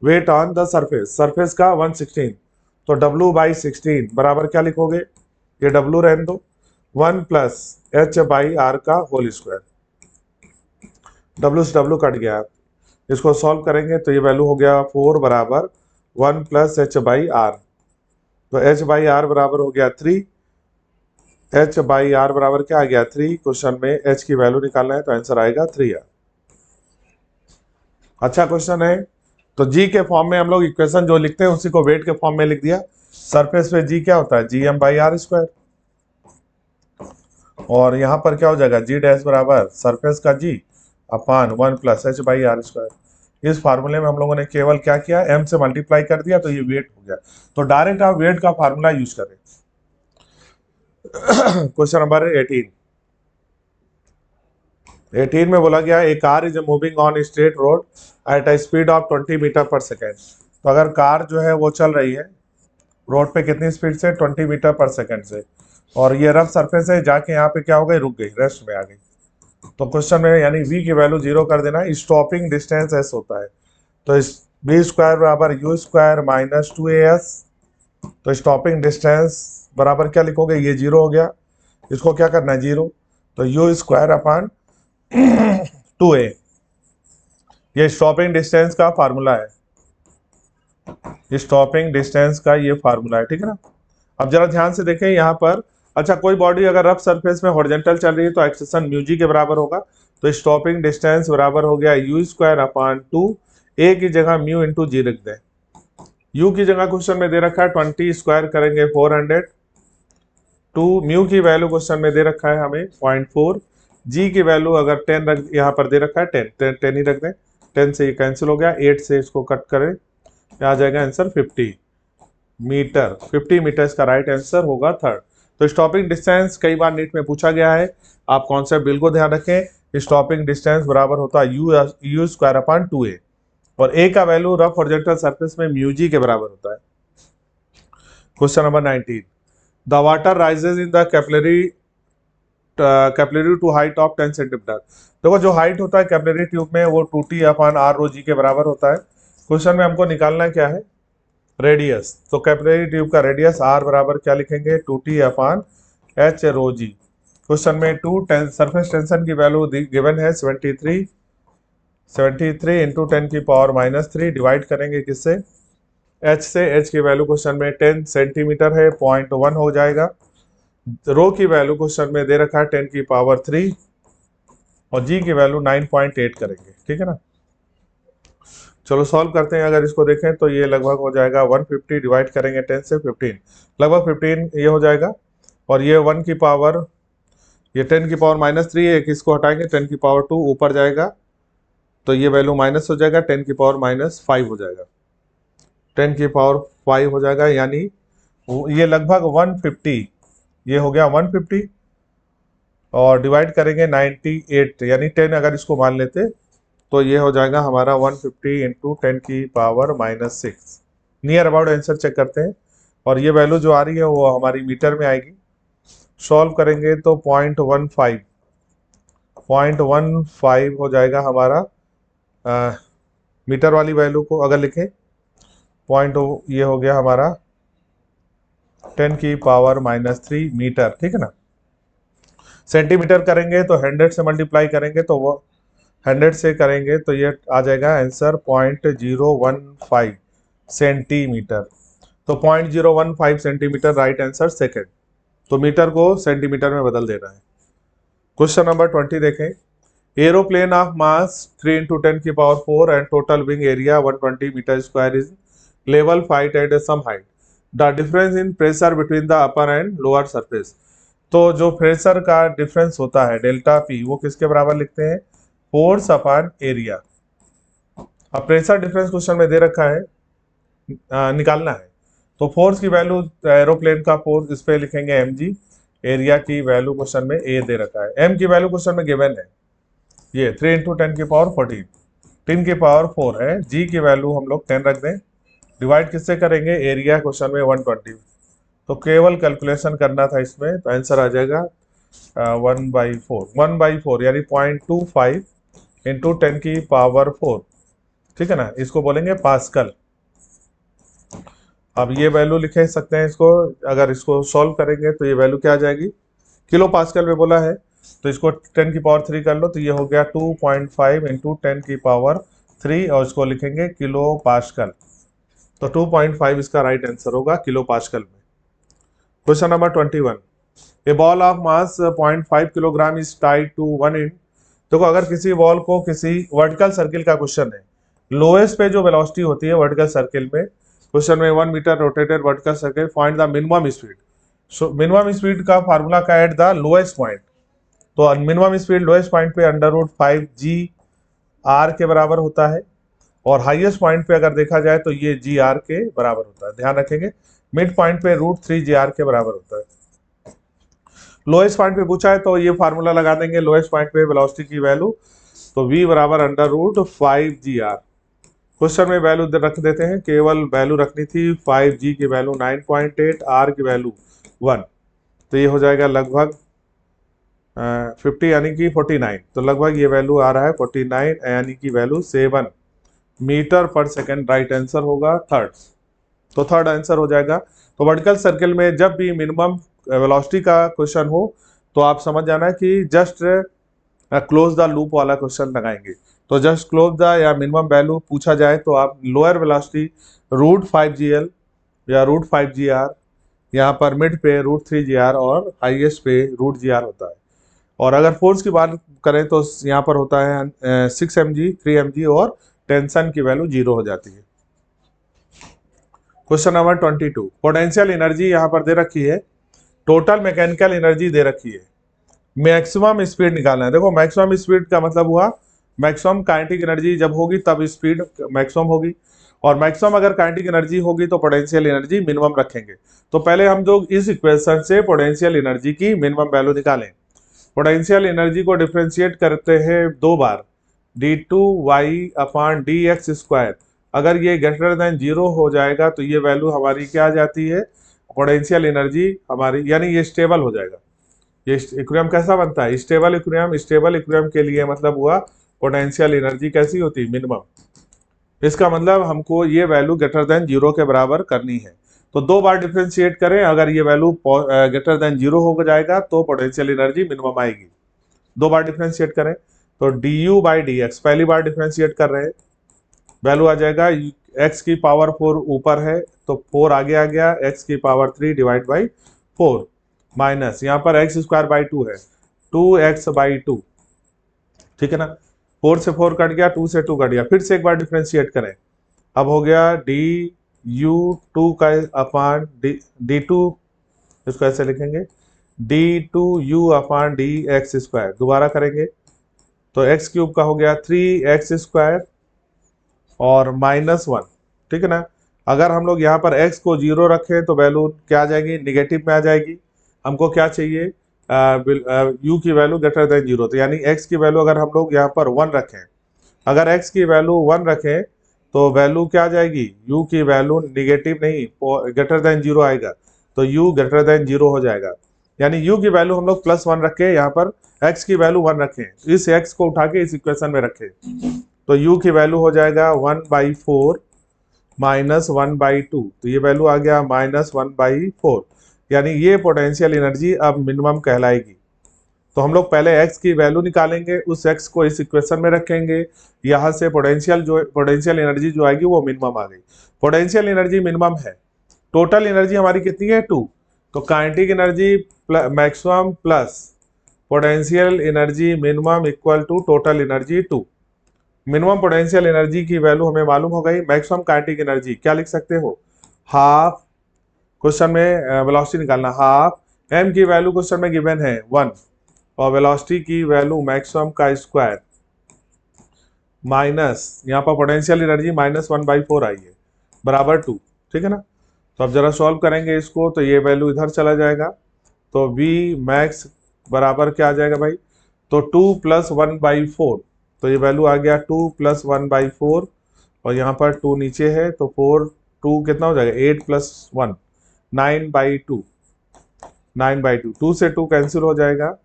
weight on the surface, surface का 116, तो W/16 बराबर क्या लिखोगे, ये W रहने दो, 1 प्लस h/r का होल स्क्वायर, W से W कट गया, इसको सॉल्व करेंगे तो ये वैल्यू हो गया 4 बराबर 1 प्लस h/r, तो h/r बराबर हो गया 3, एच बाई आर बराबर क्या आ गया 3। क्वेश्चन में एच की वैल्यू निकालना है तो आंसर आएगा 3R। अच्छा क्वेश्चन है। तो जी के फॉर्म में हम लोग इक्वेशन जो लिखते हैं उसी को वेट के फॉर्म में लिख दिया। सरफेस पे जी क्या होता है GM/R²। और यहाँ पर क्या हो जाएगा G डैश बराबर सरफेस का G अपान 1 प्लस H/R²। इस फार्मूले में हम लोगों ने केवल क्या किया, m से मल्टीप्लाई कर दिया तो ये वेट हो गया। तो डायरेक्ट आप वेट का फार्मूला यूज करें। क्वेश्चन नंबर 18 में बोला गया a car is moving on straight road at a speed of 20 metre per second. तो अगर कार जो है वो चल रही है रोड पे कितनी स्पीड से, 20 मीटर पर सेकेंड से, और ये रफ सरफेस है, जाके यहाँ पे क्या हो गई, रुक गई, रेस्ट में आ गई। तो क्वेश्चन में यानी v की वैल्यू 0 कर देना। स्टॉपिंग डिस्टेंस s होता है, तो इस v² बराबर u² माइनस 2as। तो स्टॉपिंग डिस्टेंस बराबर क्या लिखोगे, ये 0 हो गया, इसको क्या करना है 0, तो u² अपान 2a। ये स्टॉपिंग डिस्टेंस का फार्मूला है, स्टॉपिंग डिस्टेंस का ये फार्मूला है, ठीक है ना। अब जरा ध्यान से देखें यहाँ पर। अच्छा, कोई बॉडी अगर रफ सरफेस में हॉरिजॉन्टल चल रही है तो एक्सेशन म्यू जी के बराबर होगा। तो स्टॉपिंग डिस्टेंस बराबर हो गया u² अपान 2, a की जगह म्यू इंटू जी रख दें। u की जगह क्वेश्चन में दे रखा है 20 स्क्वायर करेंगे 400। 2 म्यू की वैल्यू क्वेश्चन में दे रखा है हमें 0.4। जी की वैल्यू अगर 10 रख, यहाँ पर दे रखा है 10 ही रख दें। 10 से ये कैंसिल हो गया, 8 से इसको कट करें, आ जाएगा आंसर 50 मीटर। 50 मीटर इसका राइट आंसर होगा थर्ड। तो स्टॉपिंग डिस्टेंस कई बार नीट में पूछा गया है, आप कॉन्सेप्ट बिल्कुल ध्यान रखें। स्टॉपिंग डिस्टेंस बराबर होता है u² अपान 2a, और a का वैल्यू रफ हॉरिजॉन्टल सरफेस में म्यू जी के बराबर होता है। Question number 19, the water rises in the capillary to height of 10 centimeter. देखो जो हाइट होता है कैपिलरी ट्यूब में वो 2t अपान r रो जी के बराबर होता है। क्वेश्चन में हमको निकालना क्या है, रेडियस। तो कैपिलरी ट्यूब का रेडियस r बराबर क्या लिखेंगे 2t अपान h रो जी। क्वेश्चन में सरफेस टेंशन की वैल्यू गिवन है 73 इंटू 10 की पावर माइनस 3, डिवाइड करेंगे किससे, h से। h की वैल्यू क्वेश्चन में 10 सेंटीमीटर है, 0.1 हो जाएगा। रो की वैल्यू क्वेश्चन में दे रखा है 10 की पावर 3, और जी की वैल्यू 9.8 करेंगे, ठीक है ना। चलो सॉल्व करते हैं। अगर इसको देखें तो ये लगभग हो जाएगा 150, डिवाइड करेंगे 10 से 15, लगभग 15 ये हो जाएगा। और ये 1 की पावर, ये 10 की पावर माइनस 3 है, इसको हटाएंगे 10 की पावर 2 ऊपर जाएगा, तो ये वैल्यू माइनस हो जाएगा, 10 की पावर माइनस 5 हो जाएगा, 10 की पावर 5 हो जाएगा, यानी ये लगभग 150, ये हो गया 150, और डिवाइड करेंगे 98, यानी 10 अगर इसको मान लेते तो ये हो जाएगा हमारा 150 इंटू 10 की power minus 6। Near about answer check करते हैं, और ये वैल्यू जो आ रही है वो हमारी मीटर में आएगी। सॉल्व करेंगे तो 0.15 हो जाएगा हमारा। मीटर वाली वैल्यू को अगर लिखें ये हो गया हमारा 10 की पावर माइनस 3 मीटर, ठीक है ना। सेंटीमीटर करेंगे तो 100 से मल्टीप्लाई करेंगे, तो वो 100 से करेंगे तो ये आ जाएगा आंसर 0.015 सेंटीमीटर। तो 0.015 सेंटीमीटर राइट आंसर सेकंड। तो मीटर को सेंटीमीटर में बदल देना है। क्वेश्चन नंबर 20 देखें, एरोप्लेन ऑफ मास 3 इंटू 10 की power 4 and total wing area 120 meter square is level flight at some height, the difference in pressure between the upper and lower surface. तो जो pressure का difference होता है delta P, वो किसके बराबर लिखते हैं, फोर्स अपॉन एरिया। अब प्रेशर डिफरेंस क्वेश्चन में दे रखा है, निकालना है। तो फोर्स की वैल्यू, एरोप्लेन का फोर्स इस पे लिखेंगे mg, एरिया की वैल्यू क्वेश्चन में a दे रखा है, m की वैल्यू क्वेश्चन में गिवन है, ये 3 इंटू 10 की पावर 14, 10 की पावर 4 है। g की वैल्यू हम लोग 10 रख दें, डिवाइड किससे करेंगे, एरिया क्वेश्चन में 120, तो केवल कैलकुलेशन करना था इसमें, तो आंसर आ जाएगा 1/4 यानी 0.25 इंटू 10 की पावर 4, ठीक है ना। इसको बोलेंगे पास्कल। अब ये वैल्यू लिखे सकते हैं इसको, अगर इसको सॉल्व करेंगे तो ये वैल्यू क्या आ जाएगी, किलो पास्कल में बोला है, तो इसको 10 की पावर 3 कर लो, तो ये हो गया 2.5 इंटू 10 की पावर 3, और इसको लिखेंगे किलो पास्कल। तो 2.5 इसका राइट आंसर होगा किलो पास्कल में। Question number 21, a ball of mass 0.5 kilogram is tied to one end. देखो अगर किसी बॉल को किसी वर्टिकल सर्किल का क्वेश्चन है, लोएस्ट पे जो वेलोसिटी होती है वर्टिकल सर्किल में, क्वेश्चन में 1 meter rotated vertical circle, find the minimum speed. So minimum speed का फार्मूला का एट द लोएस्ट पॉइंट, तो मिनिमम स्पीड लोएस्ट पॉइंट पे √5 g r के बराबर होता है, और हाईएस्ट पॉइंट पे अगर देखा जाए तो ये g r के बराबर होता है। ध्यान रखेंगे मिड पॉइंट पे √3 g r के बराबर होता है। लोएस्ट पॉइंट पे पूछा है तो ये फार्मूला लगा देंगे लोएस्ट पॉइंट पे वेलोसिटी की वैल्यू, तो v बराबर √5 g r। क्वेश्चन में वैल्यू रख देते हैं, केवल वैल्यू रखनी थी 5g की वैल्यू 9.8, r की वैल्यू 1, तो ये हो जाएगा लगभग 50 यानी कि 49, तो लगभग ये वैल्यू आ रहा है 49 यानी कि value 7 metre per second. Right answer होगा थर्ड, तो थर्ड आंसर हो जाएगा। तो वर्टिकल सर्किल में जब भी मिनिमम वेलोसिटी का क्वेश्चन हो तो आप समझ जाना कि जस्ट क्लोज द लूप वाला क्वेश्चन लगाएंगे। तो जस्ट क्लोज द या मिनिमम वैल्यू पूछा जाए तो आप लोअर वेलोसिटी √5gl या √5gr, यहाँ पर मिड पे √3gr और हाईएस्ट पे √gr होता है। और अगर फोर्स की बात करें तो यहाँ पर होता है 6 mg, 3 mg और टेंशन की वैल्यू 0 हो जाती है। क्वेश्चन नंबर 22, पोटेंशियल एनर्जी यहाँ पर दे रखी है, टोटल मैकेनिकल एनर्जी दे रखी है, मैक्सिमम स्पीड निकालना है। देखो मैक्सिमम स्पीड का मतलब हुआ मैक्सिमम काइनेटिक एनर्जी जब होगी तब स्पीड मैक्सिमम होगी, और मैक्सिमम अगर काइनेटिक एनर्जी होगी तो पोटेंशियल एनर्जी मिनिमम रखेंगे। तो पहले हम लोग इस इक्वेशन से पोटेंशियल एनर्जी की मिनिमम वैल्यू निकालें। पोटेंशियल एनर्जी को डिफ्रेंशिएट करते हैं 2 बार, d2y/dx²। अगर ये ग्रेटर देन 0 हो जाएगा तो ये वैल्यू हमारी क्या आ जाती है, पोटेंशियल एनर्जी हमारी, यानी ये स्टेबल हो जाएगा। ये इक्विलिब्रियम कैसा बनता है, स्टेबल इक्विलिब्रियम। स्टेबल इक्विलिब्रियम के लिए मतलब हुआ पोटेंशियल एनर्जी कैसी होती है, मिनिमम। इसका मतलब हमको ये वैल्यू ग्रेटर देन 0 के बराबर करनी है। तो 2 बार डिफ्रेंशिएट करें, अगर ये वैल्यू ग्रेटर देन 0 हो जाएगा तो पोटेंशियल एनर्जी मिनिमम आएगी। 2 बार डिफ्रेंशिएट करें तो du/dx, पहली बार डिफ्रेंशिएट कर रहे हैं, वैल्यू आ जाएगा x की पावर 4 ऊपर है तो 4 आगे आ गया, x की पावर 3 डिवाइड बाई 4 माइनस यहाँ पर x²/2 है 2x/2, ठीक है ना। 4 से 4 कट गया, 2 से 2 कट गया, फिर से एक बार डिफ्रेंशिएट करें, अब हो गया du2 का अपान d2, इसको ऐसे लिखेंगे d2u/dx²। दोबारा करेंगे तो x³ का हो गया 3x² और -1, ठीक है ना। अगर हम लोग यहाँ पर x को 0 रखें तो वैल्यू क्या आ जाएगी, निगेटिव में आ जाएगी। हमको क्या चाहिए, u की वैल्यू ग्रेटर देन 0, तो यानी x की वैल्यू अगर हम लोग यहाँ पर 1 रखें, अगर x की वैल्यू 1 रखें तो वैल्यू क्या आ जाएगी, u की वैल्यू निगेटिव नहीं ग्रेटर देन 0 आएगा, तो u ग्रेटर देन 0 हो जाएगा। यानी u की वैल्यू हम लोग +1 रखें, यहाँ पर x की वैल्यू 1 रखें, इस x को उठा के इस इक्वेशन में रखें, तो u की वैल्यू हो जाएगा 1/4 माइनस 1/2, तो ये वैल्यू आ गया -1/4, यानी ये पोटेंशियल एनर्जी अब मिनिमम कहलाएगी। तो हम लोग पहले x की वैल्यू निकालेंगे, उस x को इस इक्वेशन में रखेंगे, यहाँ से पोटेंशियल एनर्जी जो आएगी वो मिनिमम आ गई। पोटेंशियल एनर्जी मिनिमम है, टोटल एनर्जी हमारी कितनी है 2, तो kinetic energy maximum plus potential energy minimum equal to total energy 2। Minimum potential energy की वैल्यू हमें मालूम हो गई, मैक्सिमम काइनेटिक एनर्जी क्या लिख सकते हो, हाफ, क्वेश्चन में वेलोसिटी निकालना, हाफ m की वैल्यू क्वेश्चन में गिवन है 1 और वेलोसिटी की वैल्यू मैक्सिमम का स्क्वायर माइनस यहाँ पर पोटेंशियल एनर्जी -1/4 आई है बराबर 2, ठीक है ना। तो अब जरा सॉल्व करेंगे इसको, तो ये वैल्यू इधर चला जाएगा, तो v मैक्स बराबर क्या आ जाएगा भाई, तो 2 + 1/4, तो ये वैल्यू आ गया 2 + 1/4 और यहाँ पर 2 नीचे है तो 4 2 कितना हो जाएगा 8 + 1 9/2, 9/2, 2 से 2 कैंसिल हो जाएगा,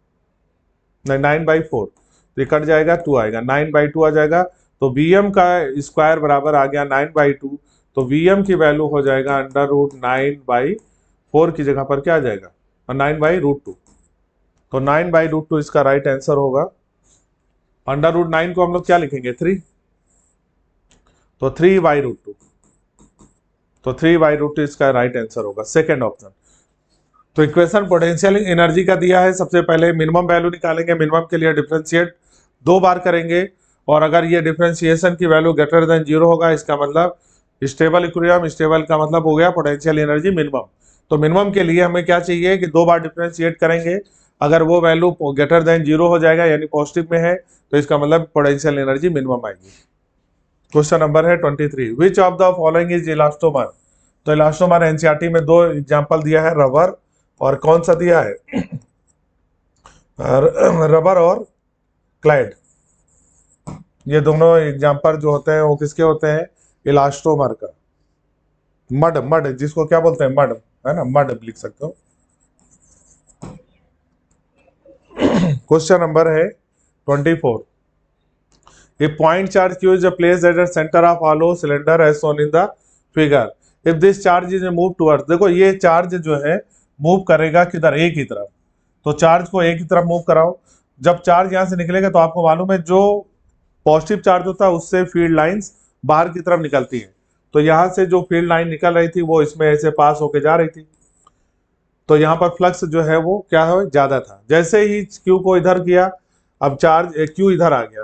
नहीं 9/4, तो ये कट जाएगा 2 आएगा, 9/2 आ जाएगा, तो Vm का स्क्वायर बराबर आ गया 9/2, तो Vm की वैल्यू हो जाएगा √9/4 की जगह पर क्या आ जाएगा, और 9/√2, तो 9/√2 इसका राइट आंसर होगा। √9 को हम लोग क्या लिखेंगे 3, तो 3/√2, तो 3/√2 इसका राइट आंसर होगा, सेकेंड ऑप्शन। तो इक्वेशन पोटेंशियल एनर्जी का दिया है, सबसे पहले मिनिमम वैल्यू निकालेंगे, मिनिमम के लिए डिफरेंशिएट 2 बार करेंगे, और अगर ये डिफरेंशिएशन की वैल्यू ग्रेटर देन 0 होगा इसका मतलब स्टेबल इक्विलिब्रियम, स्टेबल का मतलब हो गया पोटेंशियल एनर्जी मिनिमम। तो मिनिमम के लिए हमें क्या चाहिए कि 2 बार डिफरेंशिएट करेंगे, अगर वो वैल्यू ग्रेटर देन 0 हो जाएगा यानी पॉजिटिव में है तो इसका मतलब पोटेंशियल एनर्जी मिनिमम आएगी। क्वेश्चन नंबर है 23, which of the following is elastomer. तो इलास्टोमर एनसीईआरटी में 2 एग्जाम्पल दिया है, रबर और कौन सा दिया है रबर और क्लाइड। ये दोनों एग्जाम्पल जो होते हैं वो किसके होते हैं, इलास्टोमर का। मड, मड जिसको क्या बोलते हैं, मड है ना, मड लिख सकते हो। क्वेश्चन नंबर है 24, a point charge Q is placed at the center of hollow cylinder as shown in the figure. If this charge is moved towards, देखो ये चार्ज जो है मूव करेगा किधर, ए की तरफ, तो चार्ज को ए की तरफ मूव कराओ। जब चार्ज यहाँ से निकलेगा तो आपको मालूम है जो पॉजिटिव चार्ज होता है उससे फील्ड लाइंस बाहर की तरफ निकलती है, तो यहाँ से जो फील्ड लाइन निकल रही थी वो इसमें ऐसे पास होके जा रही थी, तो यहाँ पर फ्लक्स जो है वो क्या है, ज्यादा था। जैसे ही क्यू को इधर किया, अब चार्ज क्यू इधर आ गया,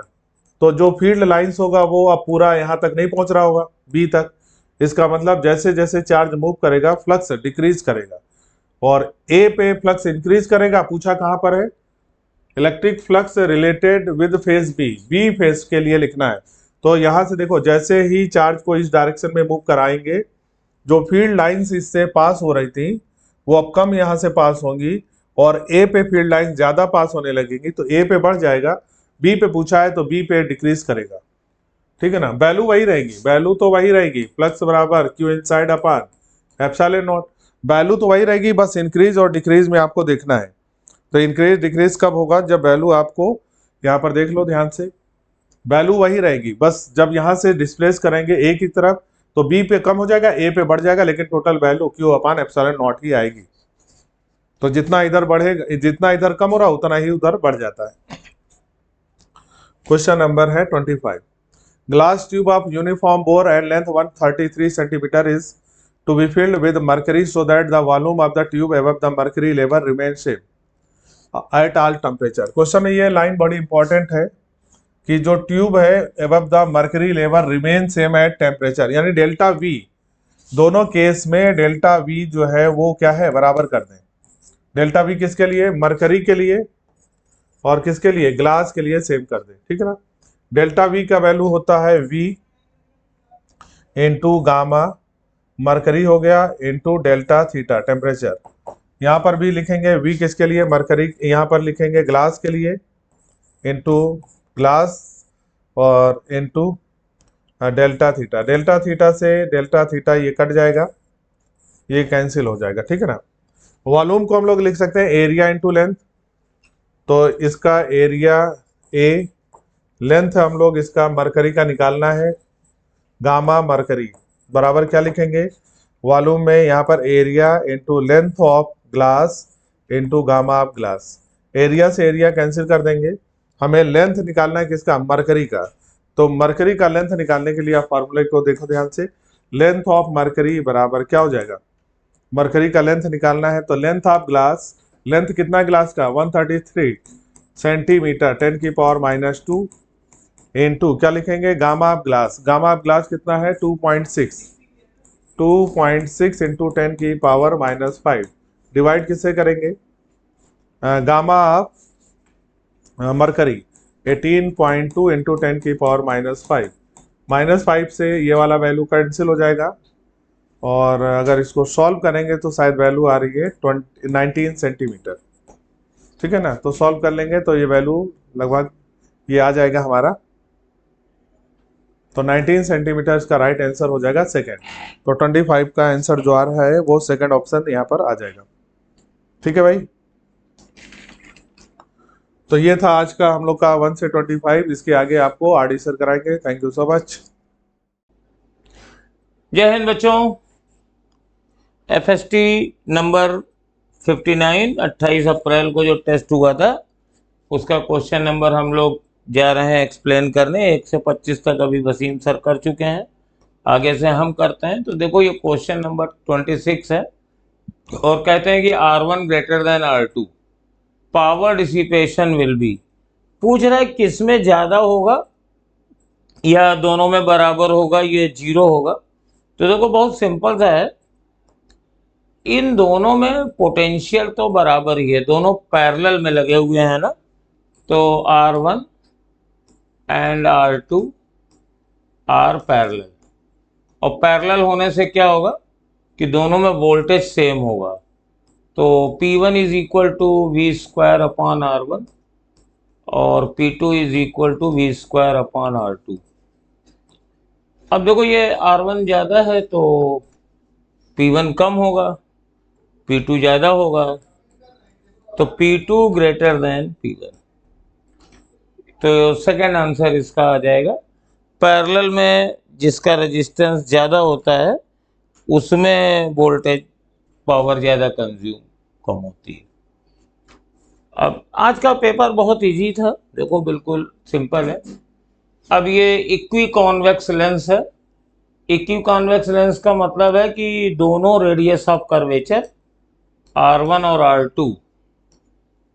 तो जो फील्ड लाइंस होगा वो अब पूरा यहाँ तक नहीं पहुंच रहा होगा, बी तक। इसका मतलब जैसे जैसे चार्ज मूव करेगा फ्लक्स डिक्रीज करेगा, और ए पे फ्लक्स इंक्रीज करेगा। पूछा कहाँ पर है, electric flux related with phase B, B phase के लिए लिखना है। तो यहाँ से देखो जैसे ही चार्ज को इस डायरेक्शन में मूव कराएंगे, जो फील्ड लाइंस इससे पास हो रही थी वो अब कम यहाँ से पास होंगी, और ए पे फील्ड लाइन ज्यादा पास होने लगेंगी, तो ए पे बढ़ जाएगा, बी पे पूछा है तो बी पे डिक्रीज करेगा। ठीक है ना, वैल्यू वही रहेगी, वैल्यू तो वही रहेगी, फ्लक्स बराबर Q inside upon epsilon not, value तो वही रहेगी, बस इंक्रीज और डिक्रीज में आपको देखना है। तो इंक्रीज डिक्रीज कब होगा, जब वैल्यू आपको यहाँ पर देख लो ध्यान से, वैल्यू वही रहेगी, बस जब यहाँ से डिस्प्लेस करेंगे ए की तरफ तो बी पे कम हो जाएगा, ए पे बढ़ जाएगा, लेकिन total value Q upon epsilon not ही आएगी। तो जितना इधर बढ़ेगा, जितना इधर कम हो रहा उतना ही उधर बढ़ जाता है। क्वेश्चन नंबर है 25, glass tube of uniform bore and length 133 centimeter is to be filled with mercury so that the volume of the tube above the mercury level remain same at all temperature. Question में ये line बड़ी important है कि जो tube है above the mercury level remain same at temperature, यानी delta we, दोनों case में डेल्टा वी जो है वो क्या है, बराबर कर दें। डेल्टा वी किसके लिए, मर्करी के लिए, और किसके लिए, ग्लास के लिए सेम कर दें। ठीक है ना, डेल्टा वी का वैल्यू होता है वी इंटू गामा मरकरी हो गया इंटू डेल्टा थीटा टेम्परेचर। यहाँ पर भी लिखेंगे वी किसके लिए, मरकरी, यहाँ पर लिखेंगे ग्लास के लिए इंटू ग्लास और into delta theta. Delta theta से डेल्टा थीटा ये कट जाएगा, ये कैंसिल हो जाएगा। ठीक है ना, वॉल्यूम को हम लोग लिख सकते हैं एरिया इंटू लेंथ, तो इसका एरिया ए, लेंथ हम लोग इसका मरकरी का निकालना है, गामा मरकरी बराबर क्या लिखेंगे, वॉल्यूम में यहाँ पर area into length of glass into gamma of glass. Area से एरिया कैंसिल कर देंगे, हमें लेंथ निकालना है किसका, मरकरी का। तो मरकरी का लेंथ निकालने के लिए आप फार्मूले को देखो ध्यान से, लेंथ ऑफ मरकरी बराबर क्या हो जाएगा, मरकरी का लेंथ निकालना है तो लेंथ ऑफ ग्लास, लेंथ कितना ग्लास का 133 सेंटीमीटर 10 की पावर -2 इंटू क्या लिखेंगे, gamma of glass, gamma of glass कितना है 2.6 इंटू 10 की पावर -5, डिवाइड किससे करेंगे, गामा ऑफ मरकरी 18.2 इंटू 10 की पावर -5 से ये वाला वैल्यू कैंसिल हो जाएगा, और अगर इसको सॉल्व करेंगे तो शायद वैल्यू आ रही है 19 सेंटीमीटर। ठीक है ना, तो सॉल्व कर लेंगे तो ये वैल्यू लगभग ये आ जाएगा हमारा, तो 19 सेंटीमीटर का राइट आंसर हो जाएगा सेकंड। तो 25 का आंसर जो आ रहा है वो सेकंड ऑप्शन यहाँ पर आ जाएगा। ठीक है भाई, तो ये था आज का हम लोग का 1 से 25, इसके आगे आपको आरडी सर कराएंगे। Thank you so much. जय हिंद बच्चों। एफएसटी नंबर 59 28 अप्रैल को जो टेस्ट हुआ था उसका क्वेश्चन नंबर हम लोग जा रहे हैं एक्सप्लेन करने। 1 से 25 तक अभी वसीम सर कर चुके हैं, आगे से हम करते हैं। तो देखो ये क्वेश्चन नंबर 26 है, और कहते हैं कि R1 greater than R2, power dissipation will be. पूछ रहा है किस में ज़्यादा होगा या दोनों में बराबर होगा, ये जीरो होगा। तो देखो बहुत सिंपल सा है, इन दोनों में पोटेंशियल तो बराबर ही है, दोनों पैरेलल में लगे हुए हैं ना। तो R1 and R2 are parallel, और पैरेलल होने से क्या होगा कि दोनों में वोल्टेज सेम होगा। तो P1 is equal to V square upon R1 और P2 is equal to V square upon R2। अब देखो ये R1 ज़्यादा है तो P1 कम होगा, P2 ज़्यादा होगा तो P2 ग्रेटर देन P1। तो सेकेंड आंसर इसका आ जाएगा, पैरेलल में जिसका रेजिस्टेंस ज़्यादा होता है उसमें वोल्टेज पावर ज़्यादा कंज्यूम कम होती है। अब आज का पेपर बहुत इजी था, देखो बिल्कुल सिंपल है। अब ये इक्वी कॉन्वेक्स लेंस है। इक्वी कॉन्वेक्स लेंस का मतलब है कि दोनों रेडियस ऑफ कर्वेचर R1 और R2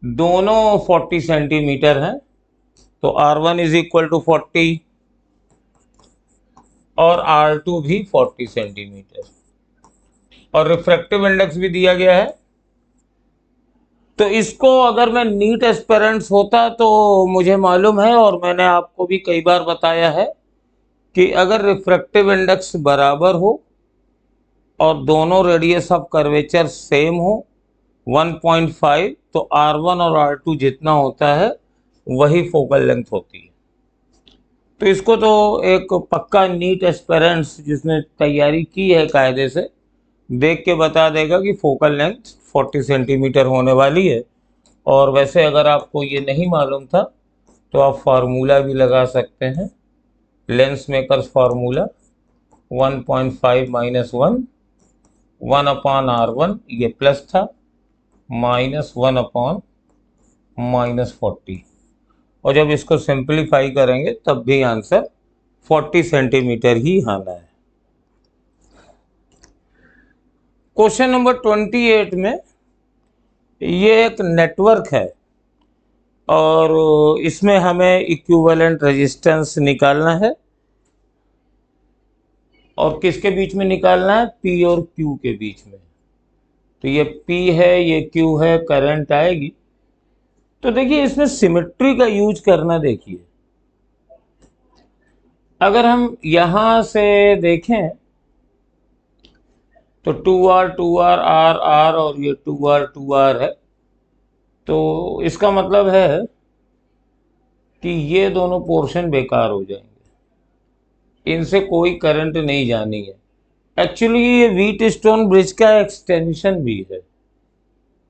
दोनों 40 सेंटीमीटर हैं। तो R1 इज इक्वल टू 40 और R2 भी 40 सेंटीमीटर, और रिफ्रैक्टिव इंडेक्स भी दिया गया है। तो इसको अगर मैं नीट एस्पिरेंट्स होता तो मुझे मालूम है, और मैंने आपको भी कई बार बताया है कि अगर रिफ्रैक्टिव इंडेक्स बराबर हो और दोनों रेडियस ऑफ कर्वेचर सेम हो 1.5, तो R1 और R2 जितना होता है वही फोकल लेंथ होती है। तो इसको तो एक पक्का नीट एस्पिरेंट्स जिसने तैयारी की है कायदे से देख के बता देगा कि फोकल लेंथ 40 सेंटीमीटर होने वाली है। और वैसे अगर आपको ये नहीं मालूम था तो आप फार्मूला भी लगा सकते हैं, lens makers formula 1.5 minus 1 upon R1, ये प्लस था, माइनस 1 अपॉन माइनस 40, और जब इसको सिंप्लीफाई करेंगे तब भी आंसर 40 सेंटीमीटर ही आना है। क्वेश्चन नंबर 28 में ये एक नेटवर्क है और इसमें हमें इक्विवेलेंट रेजिस्टेंस निकालना है, और किसके बीच में निकालना है, P और Q के बीच में। तो ये P है, ये Q है, करंट आएगी। तो देखिए इसमें सिमेट्री का यूज करना, देखिए अगर हम यहां से देखें तो 2R 2R R R और ये 2R 2R है, तो इसका मतलब है कि ये दोनों पोर्शन बेकार हो जाएंगे, इनसे कोई करंट नहीं जानी है। एक्चुअली ये व्हीट स्टोन ब्रिज का एक्सटेंशन भी है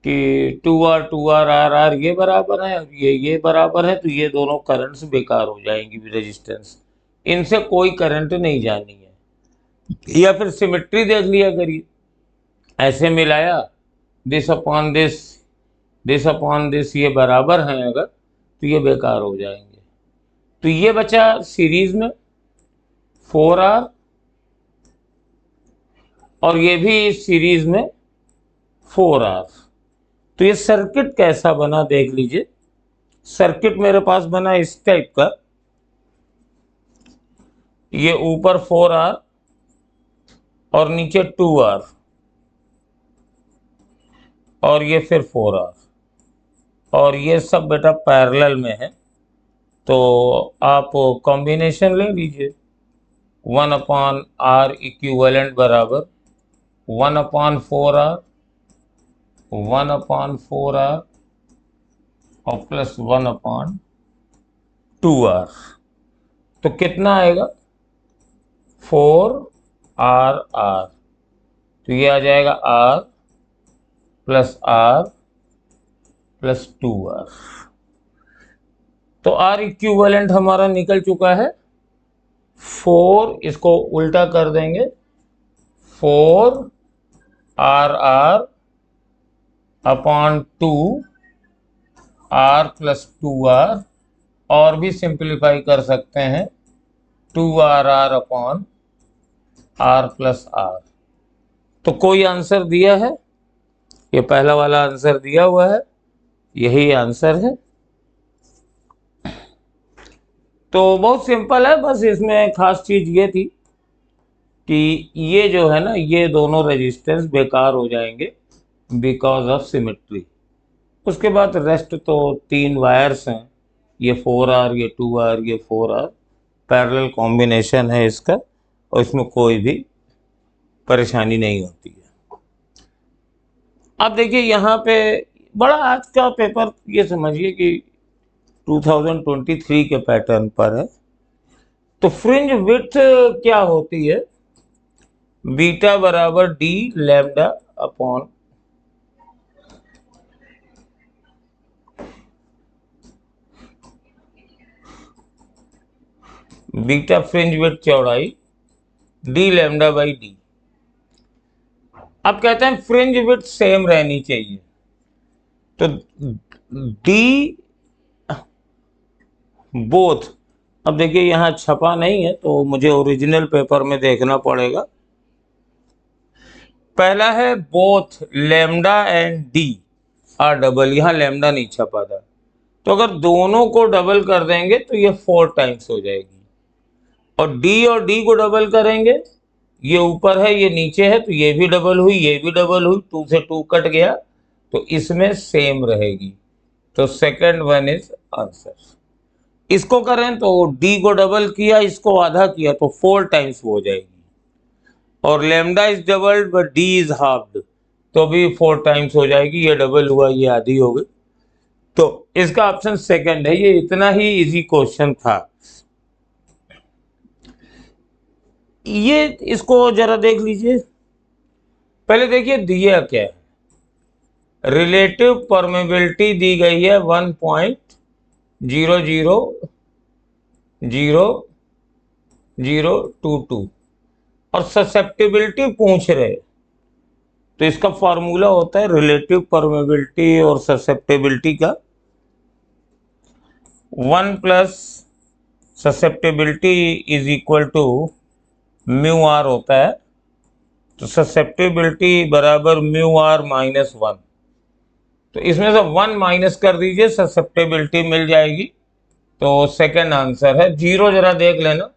कि 2R 2R R R ये बराबर है और ये बराबर है, तो ये दोनों करंट्स बेकार हो जाएंगी रेजिस्टेंस, इनसे कोई करंट नहीं जानी है। या फिर सिमेट्री देख लिया करिए, ऐसे मिलाया this upon this, this upon this, ये बराबर हैं अगर तो ये बेकार हो जाएंगे। तो ये बचा सीरीज में 4R और ये भी सीरीज में 4R। तो ये सर्किट कैसा बना देख लीजिए। सर्किट मेरे पास बना इस टाइप का, ये ऊपर 4R और नीचे 2R और ये फिर 4R, और ये सब बेटा पैरेलल में है। तो आप कॉम्बिनेशन ले लीजिए, 1 अपॉन R इक्विवेलेंट बराबर 1 अपॉन 4R, 1 अपॉन 4R और प्लस 1 अपॉन 2R। तो कितना आएगा, 4RR। तो ये आ जाएगा R plus R plus 2R। तो R इक्विवेलेंट हमारा निकल चुका है 4, इसको उल्टा कर देंगे 4RR upon 2R plus 2R, और भी सिंप्लीफाई कर सकते हैं 2RR upon R plus R। तो कोई आंसर दिया है, ये पहला वाला आंसर दिया हुआ है, यही आंसर है। तो बहुत सिंपल है, बस इसमें खास चीज ये थी कि ये जो है ना, ये दोनों रेजिस्टेंस बेकार हो जाएंगे बिकॉज ऑफ सिमेट्री। उसके बाद रेस्ट तो 3 वायर्स हैं, ये 4R, ये 2R, ये 4R, पैरेलल कॉम्बिनेशन है इसका, और इसमें कोई भी परेशानी नहीं होती है। अब देखिए यहाँ पे बड़ा आज का पेपर ये समझिए कि 2023 के पैटर्न पर है। तो फ्रिंज विड्थ क्या होती है, बीटा बराबर D lambda upon beta fringe width चौड़ाई डी लैम्डा बाई डी। अब कहते हैं फ्रिंज विड्थ सेम रहनी चाहिए, तो डी बोथ। अब देखिए यहाँ छपा नहीं है तो मुझे ओरिजिनल पेपर में देखना पड़ेगा। पहला है both lambda and D R double, यहाँ लैम्डा नहीं छपा था, तो अगर दोनों को डबल कर देंगे तो ये 4 टाइम्स हो जाएगी, और डी को डबल करेंगे, ये ऊपर है ये नीचे है, तो ये भी डबल हुई ये भी डबल हुई, 2 से 2 कट गया, तो इसमें सेम रहेगी। तो सेकंड वन इज आंसर। इसको करें तो डी को डबल किया, इसको आधा किया, तो 4 टाइम्स हो जाएगी, और lambda is doubled but D is halved, तो भी 4 टाइम्स हो जाएगी, ये डबल हुआ ये आधी हो गई। तो इसका ऑप्शन सेकंड है। ये इतना ही इजी क्वेश्चन था। ये इसको जरा देख लीजिए। पहले देखिए दिया क्या है, रिलेटिव परमेबिलिटी दी गई है 1.000022 और ससेप्टिबिलिटी पूछ रहे, तो इसका फॉर्मूला होता है रिलेटिव परमेबिलिटी और ससेप्टिबिलिटी का 1 plus susceptibility is equal to mu R होता है, तो ससेप्टिबिलिटी बराबर म्यू आर माइनस 1, तो इसमें से 1 माइनस कर दीजिए, ससेप्टिबिलिटी मिल जाएगी। तो सेकंड आंसर है। जीरो जरा देख लेना,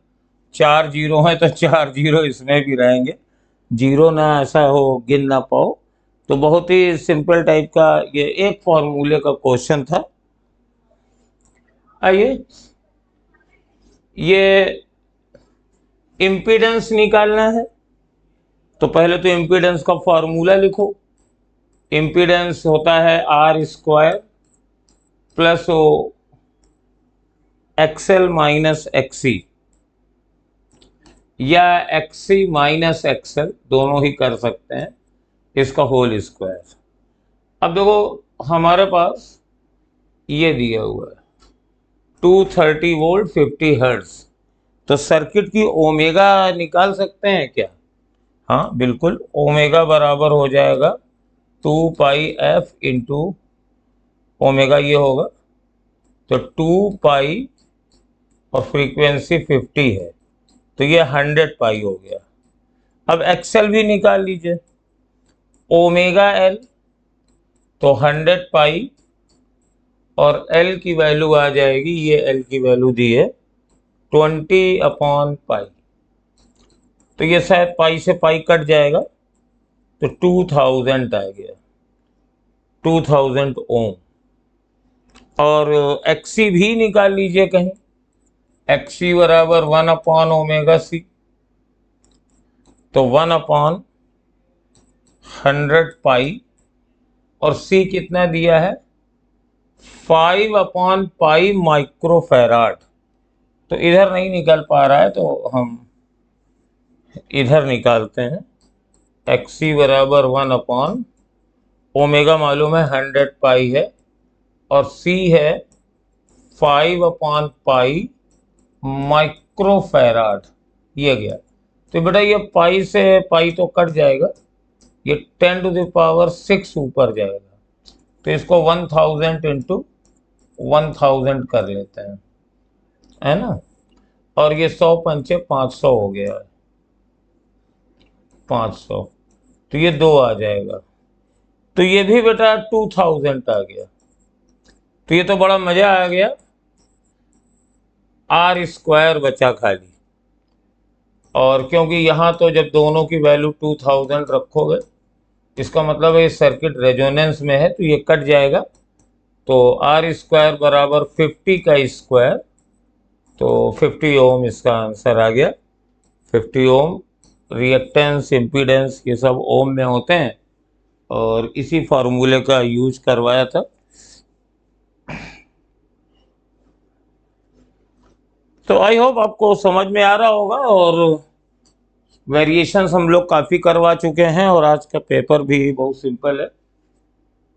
4 जीरो है तो 4 जीरो इसमें भी रहेंगे, जीरो ना ऐसा हो गिन ना पाओ। तो बहुत ही सिंपल टाइप का ये एक फॉर्मूले का क्वेश्चन था। आइए, ये इम्पीडेंस निकालना है, तो पहले तो इम्पीडेंस का फॉर्मूला लिखो। इम्पीडेंस होता है R square plus O XL minus XC, या एक्सी माइनस एक्सएल, दोनों ही कर सकते हैं, इसका होल स्क्वायर। अब देखो हमारे पास ये दिया हुआ है 230 वोल्ट 50 हर्ट्ज, तो सर्किट की ओमेगा निकाल सकते हैं क्या? हाँ बिल्कुल, ओमेगा बराबर हो जाएगा 2 पाई एफ इंटू ओमेगा, ये होगा तो 2 पाई और फ्रीक्वेंसी 50 है, तो ये 100 पाई हो गया। अब एक्सएल भी निकाल लीजिए, ओमेगा एल तो 100 पाई और एल की वैल्यू आ जाएगी, ये एल की वैल्यू दी है 20 अपॉन पाई, तो ये शायद पाई से पाई कट जाएगा, तो 2000 आ गया, 2000 ओम। और एक्सी भी निकाल लीजिए कहीं, एक्सी बराबर 1 अपॉन ओमेगा सी, तो 1 अपॉन 100 पाई, और सी कितना दिया है 5 अपॉन पाई माइक्रोफैराड, तो इधर नहीं निकल पा रहा है तो हम इधर निकालते हैं। एक्सी बराबर 1 अपॉन ओमेगा मालूम है 100 पाई है, और सी है 5 अपॉन पाई माइक्रोफैराड, ये गया। तो बेटा ये पाई से पाई तो कट जाएगा, ये 10 टू द पावर 6 ऊपर जाएगा, तो इसको 1000 इंटू 1000 कर लेते हैं, है ना, और ये 100 पंचे 500 हो गया है, 500, तो ये 2 आ जाएगा। तो ये भी बेटा 2000 आ गया। तो ये तो बड़ा मजा आ गया, आर स्क्वायर बचा खाली। और क्योंकि यहाँ तो जब दोनों की वैल्यू 2000 रखोगे, इसका मतलब ये सर्किट रेजोनेंस में है, तो ये कट जाएगा। तो आर स्क्वायर बराबर 50 का स्क्वायर, तो 50 ओम इसका आंसर आ गया। 50 ओम, रिएक्टेंस, इम्पीडेंस, ये सब ओम में होते हैं, और इसी फार्मूले का यूज करवाया था। तो आई होप आपको समझ में आ रहा होगा, और वेरिएशंस हम लोग काफ़ी करवा चुके हैं, और आज का पेपर भी बहुत सिंपल है।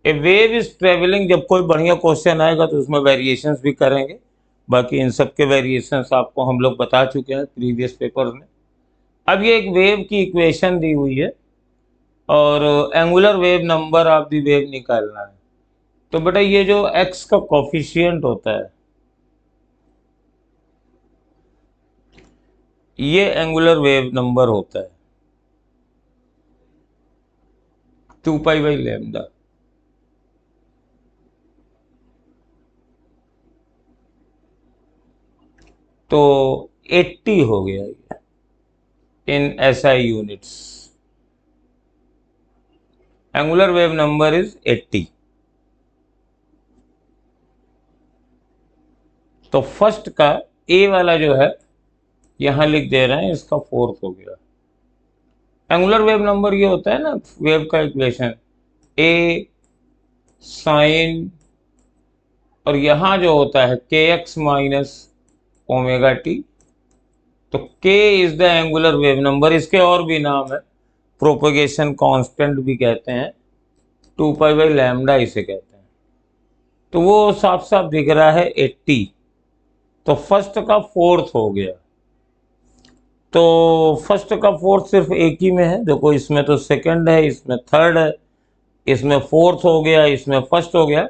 ए वेव इज ट्रेवलिंग, जब कोई बढ़िया क्वेश्चन आएगा तो उसमें वेरिएशंस भी करेंगे। बाकी इन सब के वेरिएशंस आपको हम लोग बता चुके हैं प्रीवियस पेपर में। अब ये एक वेव की इक्वेशन दी हुई है, और angular wave number of the wave निकालना है। तो बेटा ये जो एक्स का कोफिशिएंट होता है, ये एंगुलर वेव नंबर होता है 2π/λ। तो 80 हो गया ये इन SI units. Angular wave number is 80। तो फर्स्ट का ए वाला जो है यहां लिख दे रहे हैं, इसका फोर्थ हो गया। एंगुलर वेव नंबर ये होता है ना, वेव का इक्वेशन ए साइन, और यहां जो होता है kx माइनस ओमेगा टी। तो k is the angular wave number, इसके और भी नाम है, प्रोपगेशन कांस्टेंट भी कहते हैं, 2π/λ इसे कहते हैं। तो वो साफ साफ दिख रहा है 80। तो फर्स्ट का फोर्थ हो गया। तो फर्स्ट का फोर्थ सिर्फ एक ही में है, देखो इसमें तो सेकंड है, इसमें थर्ड है, इसमें फोर्थ हो गया, इसमें फर्स्ट हो गया।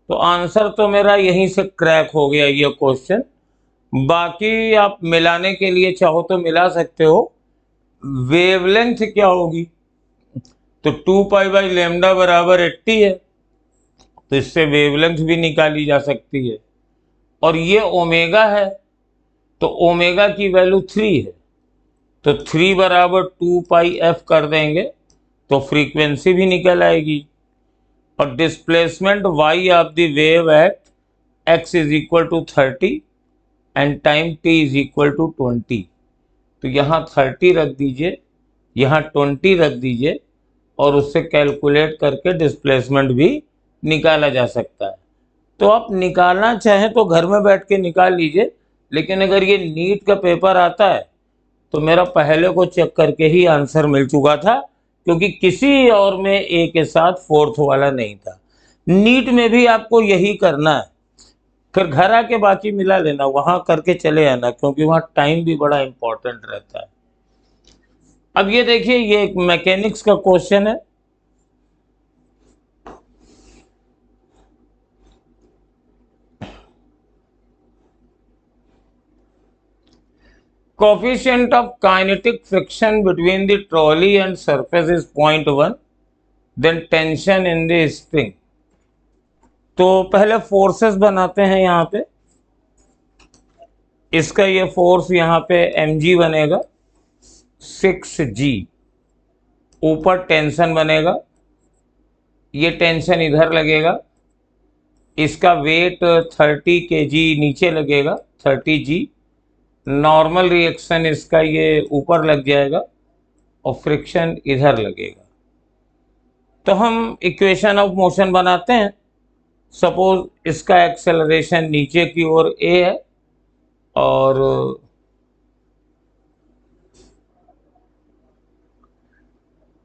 तो आंसर तो मेरा यहीं से क्रैक हो गया ये क्वेश्चन। बाकी आप मिलाने के लिए चाहो तो मिला सकते हो। वेवलेंथ क्या होगी, तो 2π/λ बराबर 80 है, तो इससे वेवलेंथ भी निकाली जा सकती है। और ये ओमेगा है, तो ओमेगा की वैल्यू 3 है, तो 3 बराबर 2πf कर देंगे, तो फ्रीक्वेंसी भी निकल आएगी। और displacement y of the wave at x is equal to 30 and time t is equal to 20। तो यहाँ 30 रख दीजिए, यहाँ 20 रख दीजिए, और उससे कैलकुलेट करके डिस्प्लेसमेंट भी निकाला जा सकता है। तो आप निकालना चाहें तो घर में बैठ के निकाल लीजिए, लेकिन अगर ये नीट का पेपर आता है तो मेरा पहले को चेक करके ही आंसर मिल चुका था, क्योंकि किसी और में ए के साथ फोर्थ वाला नहीं था। नीट में भी आपको यही करना है, फिर घर आके बाकी मिला लेना, वहां करके चले आना, क्योंकि वहां टाइम भी बड़ा इंपॉर्टेंट रहता है। अब ये देखिए, ये एक मैकेनिक्स का क्वेश्चन है। Coefficient of kinetic friction between the trolley and surface is 0.1, then tension in the spring। तो पहले फोर्सेस बनाते हैं यहाँ पे। इसका ये फोर्स यहाँ पे mg बनेगा 6g, ऊपर टेंशन बनेगा, ये टेंशन इधर लगेगा, इसका वेट 30 kg नीचे लगेगा, 30g। नॉर्मल रिएक्शन इसका ये ऊपर लग जाएगा, और फ्रिक्शन इधर लगेगा। तो हम इक्वेशन ऑफ मोशन बनाते हैं। सपोज इसका एक्सेलरेशन नीचे की ओर a है,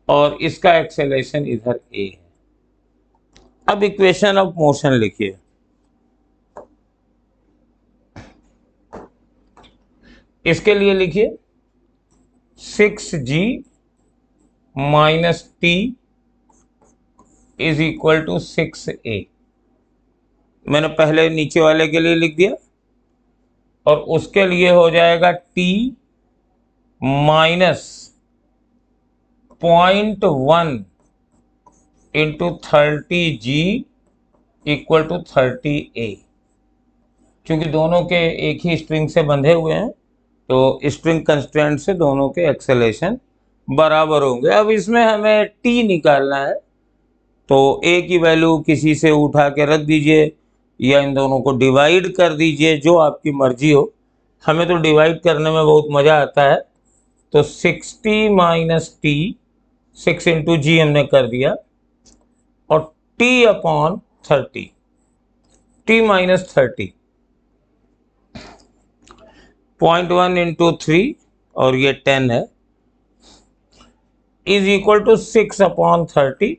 और इसका एक्सेलरेशन इधर a है। अब इक्वेशन ऑफ मोशन लिखिए। इसके लिए लिखिए 6g minus T is equal to 6a। मैंने पहले नीचे वाले के लिए लिख दिया, और उसके लिए हो जाएगा t minus 0.1 into 30G equal to 30A। क्योंकि दोनों के एक ही स्ट्रिंग से बंधे हुए हैं तो स्ट्रिंग कंस्ट्रेंट से दोनों के एक्सेलेरेशन बराबर होंगे। अब इसमें हमें टी निकालना है, तो ए की वैल्यू किसी से उठा के रख दीजिए या इन दोनों को डिवाइड कर दीजिए, जो आपकी मर्जी हो। हमें तो डिवाइड करने में बहुत मज़ा आता है। तो 60 माइनस टी, 6 इंटू जी हमने कर दिया, और T upon 30, T minus 30, 0.1 into 3 और ये 10 है, इज इक्वल टू 6 अपॉन 30,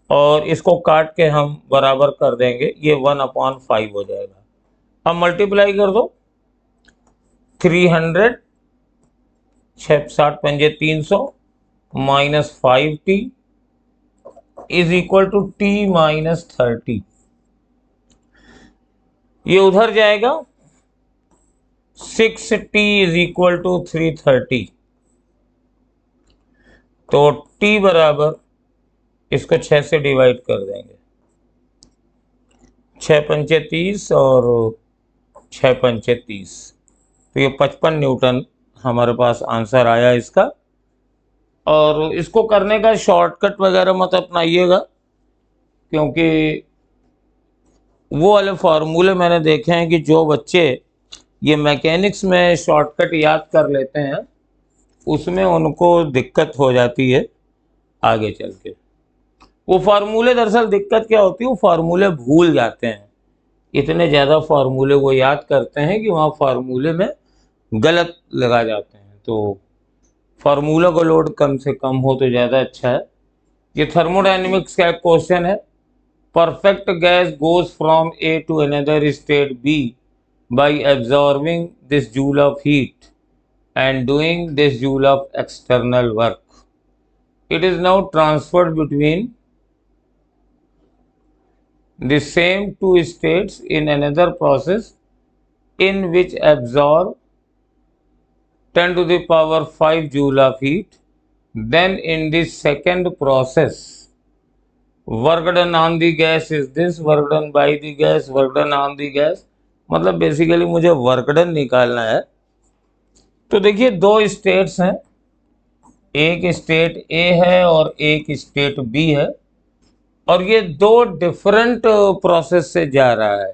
और इसको काट के हम बराबर कर देंगे, ये 1/5 हो जाएगा। अब मल्टीप्लाई कर दो, 300, 6×7=300 minus 5t is equal to T minus 30। ये उधर जाएगा, 6t इज इक्वल टू 330। तो t बराबर, इसको 6 से डिवाइड कर देंगे, 6×5=30 और 6×5=30, तो ये 55 न्यूटन हमारे पास आंसर आया इसका। और इसको करने का शॉर्टकट वगैरह मत अपनाइएगा, क्योंकि वो वाले फार्मूले मैंने देखे हैं कि जो बच्चे ये मैकेनिक्स में शॉर्टकट याद कर लेते हैं, उसमें उनको दिक्कत हो जाती है आगे चल के। वो फार्मूले, दरअसल दिक्कत क्या होती है, वो फार्मूले भूल जाते हैं। इतने ज़्यादा फार्मूले वो याद करते हैं कि वहाँ फार्मूले में गलत लगा जाते हैं। तो फार्मूला का लोड कम से कम हो तो ज़्यादा अच्छा है। ये थर्मोडायनेमिक्स का एक क्वेश्चन है। Perfect gas goes from A to another state B by absorbing this joule of heat and doing this joule of external work. It is now transferred between the same two states in another process in which absorb 10 to the power 5 joule of heat. Then in the second process, work done on the gas is this, work done by the gas, work done on the gas। मतलब basically मुझे work done निकालना है। तो देखिए, दो states हैं, एक state A है और एक स्टेट बी है, और ये दो डिफरेंट प्रोसेस से जा रहा है।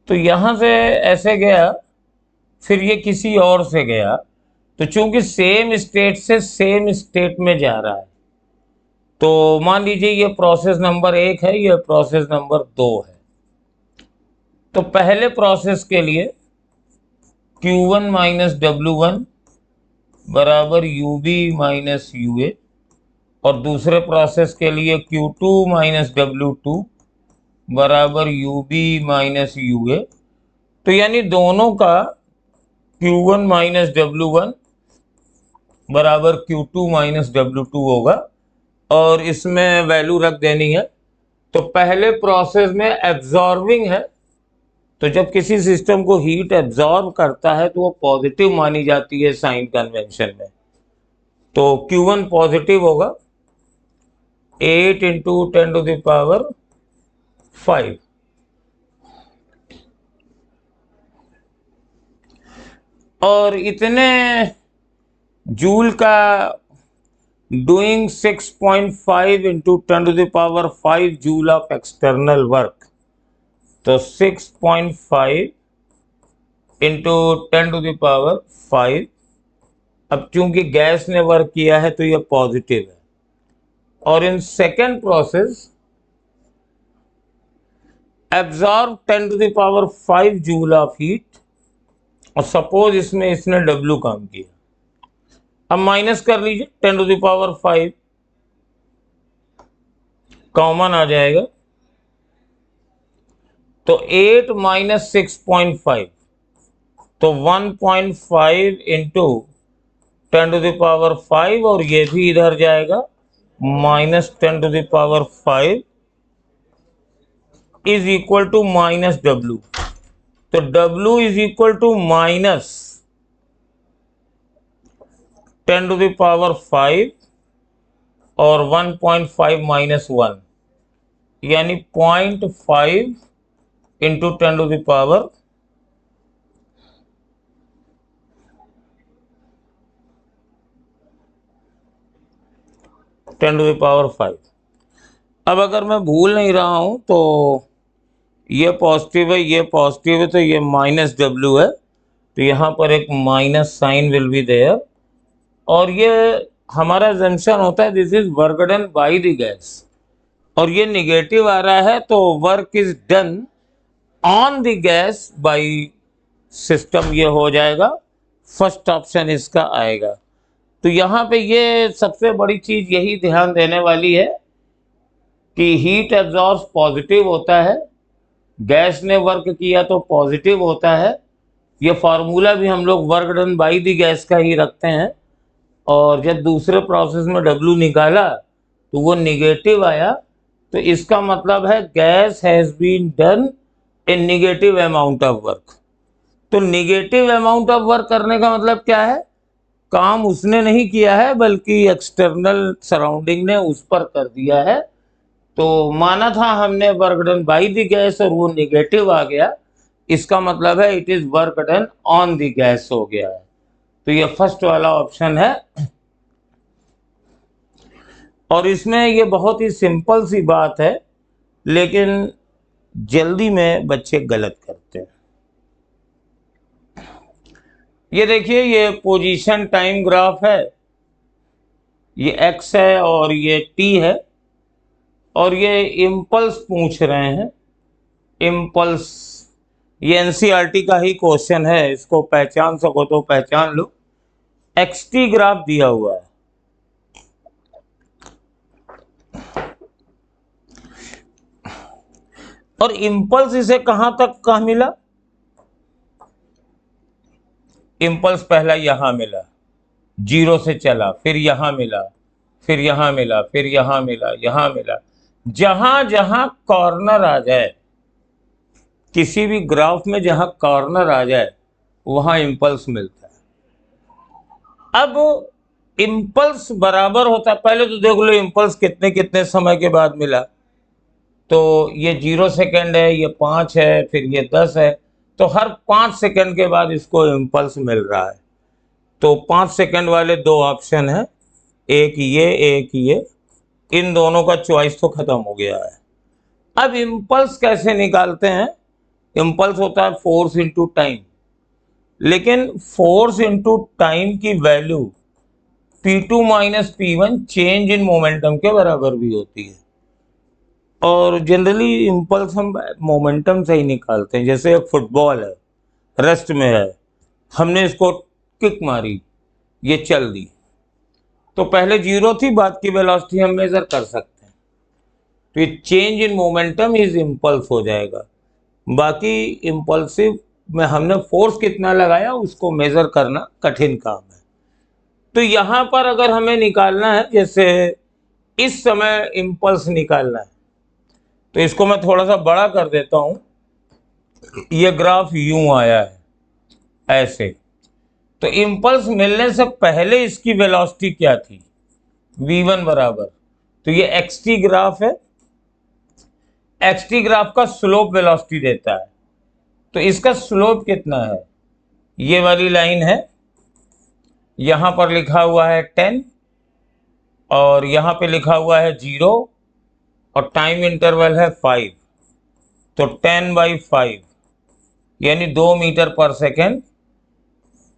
तो यहां से ऐसे गया, फिर ये किसी और से गया, तो चूंकि सेम स्टेट से सेम स्टेट में जा रहा है, तो मान लीजिए ये प्रोसेस नंबर 1 है, ये प्रोसेस नंबर 2 है। तो पहले प्रोसेस के लिए Q1 माइनस W1 बराबर UB माइनस UA, और दूसरे प्रोसेस के लिए Q2 माइनस W2 बराबर UB माइनस UA। तो यानी दोनों का Q1 माइनस W1 बराबर Q2 माइनस W2 होगा, और इसमें वैल्यू रख देनी है। तो पहले प्रोसेस में एब्जॉर्बिंग है, तो जब किसी सिस्टम को हीट एब्जॉर्ब करता है तो वो पॉजिटिव मानी जाती है साइन कन्वेंशन में। तो Q1 पॉजिटिव होगा, 8 इंटू 10 टू द पावर 5। और इतने जूल का doing 6.5 into 10 to the power 5 joule of external work. तो 6.5 इंटू 10 टू द पावर 5। अब चूंकि गैस ने वर्क किया है तो ये पॉजिटिव है। और in second process absorb 10 to the power 5 joule of heat, और सपोज इसमें इसने W काम किया। अब माइनस कर लीजिए, 10 टू द पावर 5 कॉमन आ जाएगा, तो 8 माइनस 6.5, तो 1.5 इंटू 10 टू द पावर 5, और ये भी इधर जाएगा, minus 10 to the power 5 is equal to minus W। तो W is equal to minus 10⁵ और 1.5 माइनस 1 यानी 0.5 इंटू 10⁵ (10⁵). अब अगर मैं भूल नहीं रहा हूं तो ये पॉजिटिव है, ये पॉजिटिव है, तो ये -w है, तो यहाँ पर एक minus sign will be there, और ये हमारा अजम्पशन होता है this is work done by the gas, और ये निगेटिव आ रहा है तो work is done on the gas by system, ये हो जाएगा, फर्स्ट ऑप्शन इसका आएगा। तो यहाँ पे ये सबसे बड़ी चीज यही ध्यान देने वाली है कि हीट एब्जॉर्ब पॉजिटिव होता है, गैस ने वर्क किया तो पॉजिटिव होता है। ये फार्मूला भी हम लोग work done by the gas का ही रखते हैं, और जब दूसरे प्रोसेस में W निकाला तो वो निगेटिव आया, तो इसका मतलब है gas has been done a negative amount of work. तो निगेटिव अमाउंट ऑफ वर्क करने का मतलब क्या है, काम उसने नहीं किया है बल्कि एक्सटर्नल सराउंडिंग ने उस पर कर दिया है। तो माना था हमने work done by the gas और वो निगेटिव आ गया, इसका मतलब है it is work done on the gas हो गया है। तो ये फर्स्ट वाला ऑप्शन है, और इसमें ये बहुत ही सिंपल सी बात है, लेकिन जल्दी में बच्चे गलत करते हैं। ये देखिए, ये पोजीशन टाइम ग्राफ है, ये x है और ये t है, और ये इम्पल्स पूछ रहे हैं, इम्पल्स, ये एनसीईआरटी का ही क्वेश्चन है, इसको पहचान सको तो पहचान लो। xt ग्राफ दिया हुआ है, और इम्पल्स इसे कहां तक मिला, इम्पल्स पहला यहां मिला, 0 से चला, फिर यहां मिला, फिर यहां मिला, फिर यहां मिला, यहां मिला, जहां जहां कॉर्नर आ जाए, किसी भी ग्राफ में जहां कॉर्नर आ जाए वहां इम्पल्स मिलता है। अब इम्पल्स बराबर होता है, पहले तो देख लो इम्पल्स कितने कितने समय के बाद मिला, तो ये 0 सेकेंड है, ये 5 है, फिर ये 10 है, तो हर 5 सेकेंड के बाद इसको इम्पल्स मिल रहा है। तो 5 सेकेंड वाले दो ऑप्शन है, एक ये एक ये, इन दोनों का चॉइस तो खत्म हो गया है। अब इम्पल्स कैसे निकालते हैं, इम्पल्स होता है फोर्स इनटू टाइम, लेकिन फोर्स इनटू टाइम की value P2 minus P1 change in momentum के बराबर भी होती है, और जनरली इम्पल्स हम मोमेंटम से ही निकालते हैं। जैसे एक फुटबॉल है, रेस्ट में है, हमने इसको किक मारी, ये चल दी, तो पहले 0 थी, बाद की वेलोसिटी हम मेजर कर सकते हैं, तो ये change in momentum is impulse हो जाएगा। बाकी इम्पल्सिव में हमने फोर्स कितना लगाया उसको मेजर करना कठिन काम है। तो यहाँ पर अगर हमें निकालना है, जैसे इस समय इम्पल्स निकालना है, तो इसको मैं थोड़ा सा बड़ा कर देता हूं, ये ग्राफ यूं आया है ऐसे, तो इम्पल्स मिलने से पहले इसकी वेलोसिटी क्या थी, v1 बराबर, तो ये xt ग्राफ है, xt ग्राफ का स्लोप वेलोसिटी देता है, तो इसका स्लोप कितना है, ये वाली लाइन है, यहां पर लिखा हुआ है 10 और यहां पे लिखा हुआ है 0 और टाइम इंटरवल है 5, तो 10/5 यानी 2 metre per second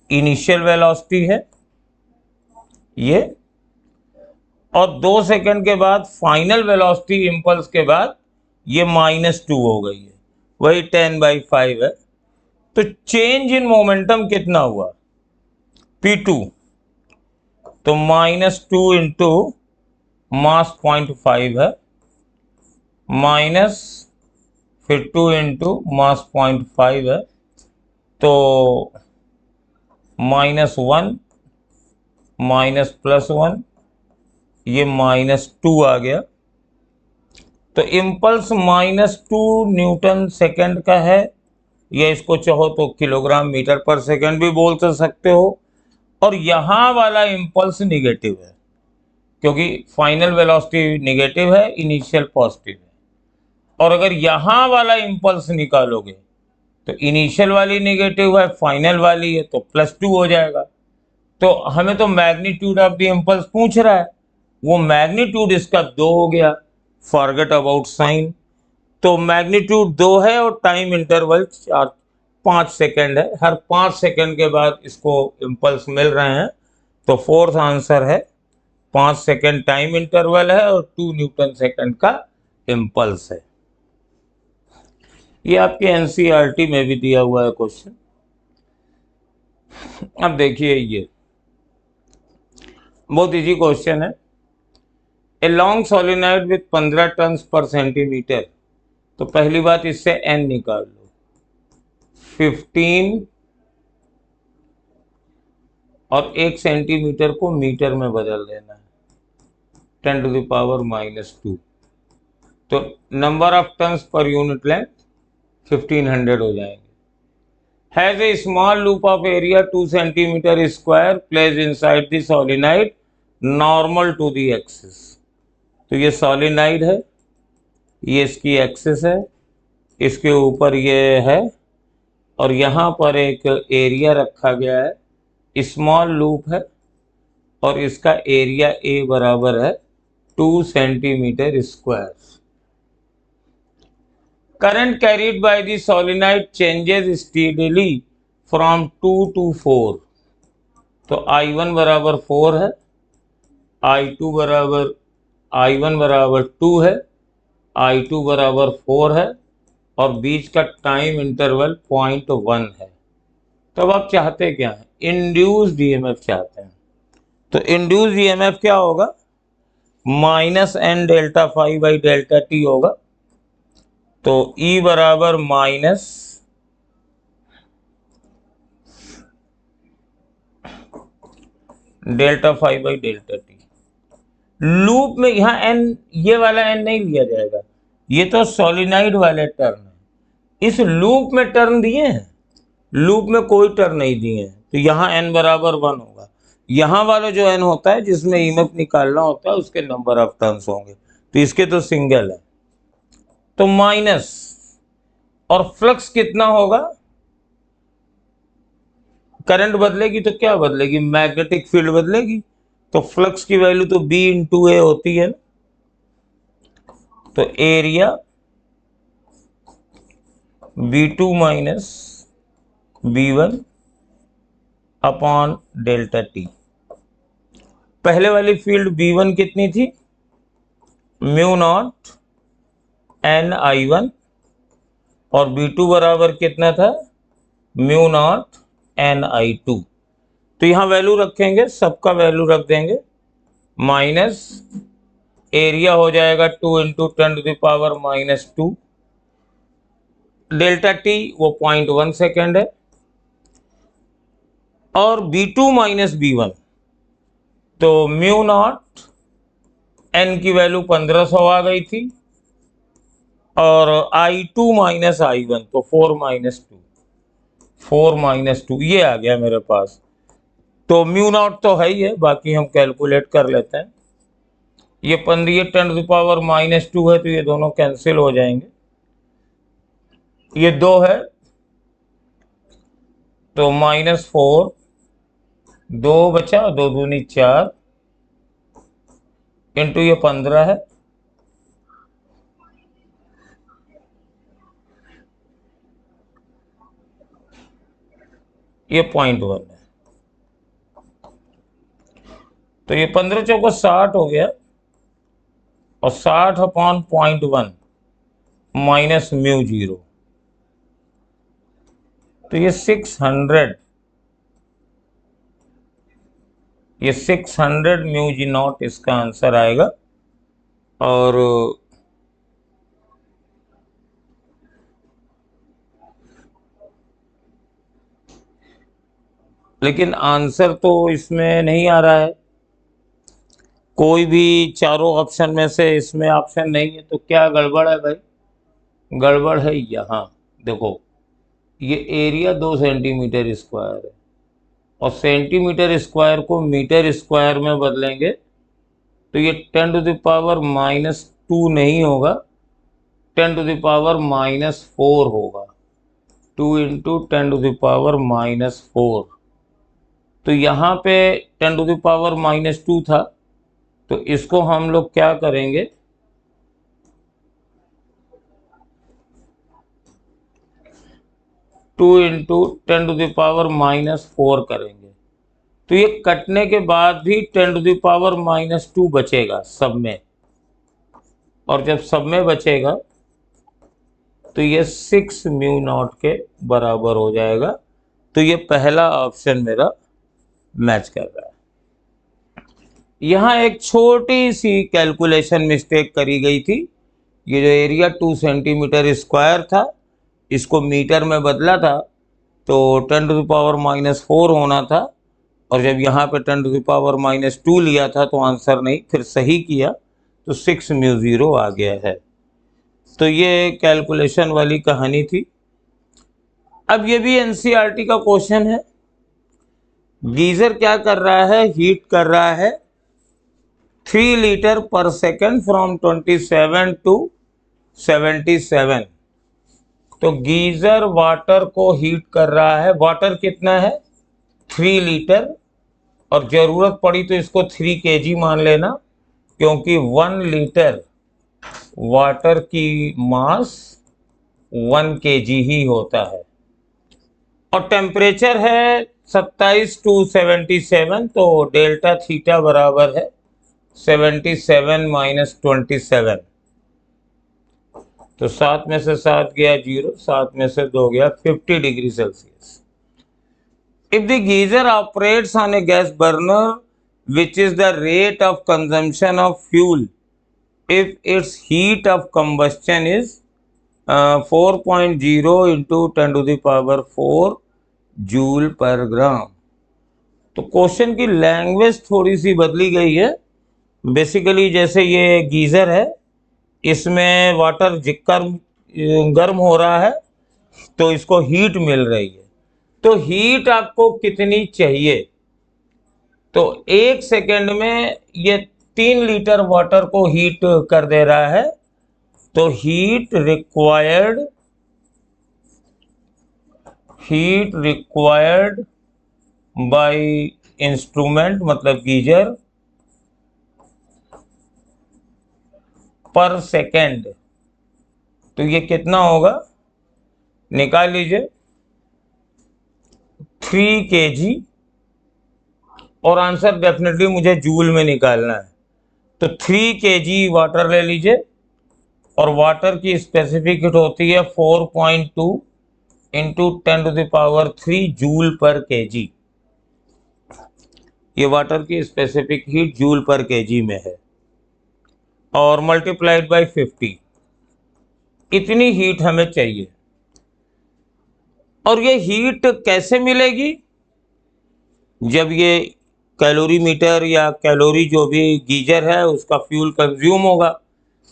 initial velocity है ये, और 2 सेकेंड के बाद फाइनल वेलोसिटी इम्पल्स के बाद ये -2 हो गई है, वही 10/5 है। तो चेंज इन मोमेंटम कितना हुआ, P2, तो -2 इंटू मास 0.5 है, माइनस फिर 2 इंटू मास 0.5 है, तो -1 माइनस +1, ये -2 आ गया, तो इम्पल्स -2 न्यूटन सेकंड का है, या इसको चाहो तो किलोग्राम मीटर पर सेकंड भी बोल सकते हो, और यहाँ वाला इम्पल्स निगेटिव है, क्योंकि फाइनल वेलोसिटी निगेटिव है, इनिशियल पॉजिटिव है। और अगर यहाँ वाला इम्पल्स निकालोगे तो इनिशियल वाली निगेटिव है, फाइनल वाली है तो +2 हो जाएगा। तो हमें तो मैग्नीट्यूड ऑफ द इम्पल्स पूछ रहा है, वो मैग्नीट्यूड इसका 2 हो गया, फॉरगेट अबाउट साइन। तो मैग्नीट्यूड 2 है और टाइम इंटरवल 5 सेकेंड है, हर 5 सेकेंड के बाद इसको इम्पल्स मिल रहे हैं। तो फोर्थ आंसर है 5 सेकेंड टाइम इंटरवल है और 2 न्यूटन सेकेंड का इम्पल्स है। ये आपके एनसीईआरटी में भी दिया हुआ है क्वेश्चन। अब देखिए, ये बहुत इजी क्वेश्चन है। A long solenoid with 15 turn per centimeter, तो पहली बात इससे n निकाल लो, 15 और 1 सेंटीमीटर को मीटर में बदल देना है, 10⁻⁻²। तो number of turns per unit length 1500 हो जाएंगे। Has a small loop of area 2 centimetre square placed inside the solenoid normal to the axis. तो ये सोलिनॉइड है, ये इसकी एक्सिस है, इसके ऊपर ये है, और यहाँ पर एक एरिया रखा गया है, स्मॉल लूप है, और इसका एरिया ए बराबर है 2 centimetre square. Current carried by the solenoid changes steadily from 2 to 4। तो I1 बराबर 4 है, I1 बराबर 2 है, I2 बराबर 4 है, और बीच का टाइम इंटरवल 0.1 है। तो अब आप चाहते क्या हैं? इंड्यूस्ड ईएमएफ चाहते हैं। तो इंड्यूस्ड ईएमएफ क्या होगा? -n delta phi by delta T होगा। तो E बराबर माइनस delta phi by delta T. Loop में यहाँ n, ये वाला n नहीं लिया जाएगा, ये तो सोलिनॉइड वाले टर्न है। इस लूप में टर्न दिए हैं, लूप में कोई टर्न नहीं दिए हैं, तो यहाँ n बराबर 1 होगा। यहाँ वाला जो n होता है जिसमें ईएमएफ निकालना होता है, उसके नंबर ऑफ टर्न्स होंगे, तो इसके तो सिंगल है, तो माइनस। और फ्लक्स कितना होगा? करंट बदलेगी तो क्या बदलेगी? मैग्नेटिक फील्ड बदलेगी। तो फ्लक्स की वैल्यू तो B × A होती है ना। तो area B2 minus B1 upon delta T. पहले वाली फील्ड B1 कितनी थी? μ0 n I1, और B2 बराबर कितना था? μ0 n I2। तो यहां वैल्यू रखेंगे, सबका वैल्यू रख देंगे, माइनस एरिया हो जाएगा 2 × 10⁻⁻²। डेल्टा टी वो 0.1 सेकेंड है, और B2 माइनस B1, तो μ0 n की वैल्यू 1500 आ गई थी, और I2 माइनस I1 तो 4 - 2 ये आ गया मेरे पास। तो μ0 तो है ही है, बाकी हम कैलकुलेट कर लेते हैं। ये 10⁻⁻² है, तो ये दोनों कैंसिल हो जाएंगे। ये 2 है, तो -4, 2 बचा, 2 दूनी 4, इंटू ये 15 है, ये 0.1 है। तो ये 15 चौको 60 हो गया, और 60 अपॉन 0.1 माइनस μ0, तो ये 600 μ0 इसका आंसर आएगा। और लेकिन आंसर तो इसमें नहीं आ रहा है, कोई भी चारों ऑप्शन में से इसमें ऑप्शन नहीं है, तो क्या गड़बड़ है भाई? गड़बड़ है यहाँ। देखो, ये एरिया 2 सेंटीमीटर स्क्वायर है, और सेंटीमीटर स्क्वायर को मीटर स्क्वायर में बदलेंगे तो ये 10⁻⁻² नहीं होगा, 10⁻⁻4 होगा। 2 × 10⁻⁻4। तो यहाँ पे 10⁻⁻2 था, तो इसको हम लोग क्या करेंगे, टू इंटू 10⁻⁻4 करेंगे। तो ये कटने के बाद भी 10⁻⁻2 बचेगा सब में, और जब सब में बचेगा तो ये 6 म्यू नॉट के बराबर हो जाएगा। तो ये पहला ऑप्शन मेरा मैच कर रहा है। यहाँ एक छोटी सी कैलकुलेशन मिस्टेक करी गई थी। ये जो एरिया 2 सेंटीमीटर स्क्वायर था, इसको मीटर में बदला था तो 10⁻⁻4 होना था, और जब यहाँ पे 10⁻⁻2 लिया था तो आंसर नहीं, फिर सही किया तो 6 म्यू 0 आ गया है। तो ये कैलकुलेशन वाली कहानी थी। अब ये भी एनसीईआरटी का क्वेश्चन है। गीजर क्या कर रहा है, हीट कर रहा है 3 लीटर पर सेकेंड फ्रॉम 27 टू 77। तो गीजर वाटर को हीट कर रहा है। वाटर कितना है, 3 लीटर, और जरूरत पड़ी तो इसको 3 kg मान लेना, क्योंकि 1 लीटर वाटर की मास 1 kg ही होता है। और टेम्परेचर है 27 टू 77, तो डेल्टा थीटा बराबर है 77 - 27। तो 7 में से 7 गया 0, 7 में से 2 गया 50 degree Celsius. If the geyser operates on a gas burner, which is the rate of consumption of fuel if its heat of combustion is 4.0 × 10⁴ joule पर ग्राम। तो क्वेश्चन की लैंग्वेज थोड़ी सी बदली गई है। बेसिकली जैसे ये गीजर है, इसमें वाटर गर्म हो रहा है तो इसको हीट मिल रही है। तो हीट आपको कितनी चाहिए, तो 1 सेकेंड में ये 3 लीटर वाटर को हीट कर दे रहा है। तो हीट रिक्वायर्ड बाय इंस्ट्रूमेंट, मतलब गीजर, पर सेकेंड। तो ये कितना होगा, निकाल लीजिए, 3 kg, और आंसर डेफिनेटली मुझे जूल में निकालना है। तो 3 kg वाटर ले लीजिए, और वाटर की स्पेसिफिक हीट होती है 4.2 × 10⁻³ जूल पर kg। ये वाटर की स्पेसिफिक हीट जूल पर kg में है, और मल्टीप्लाइड बाय 50। इतनी हीट हमें चाहिए। और ये हीट कैसे मिलेगी, जब ये कैलोरी मीटर या कैलोरी जो भी गीजर है उसका फ्यूल कंज्यूम होगा।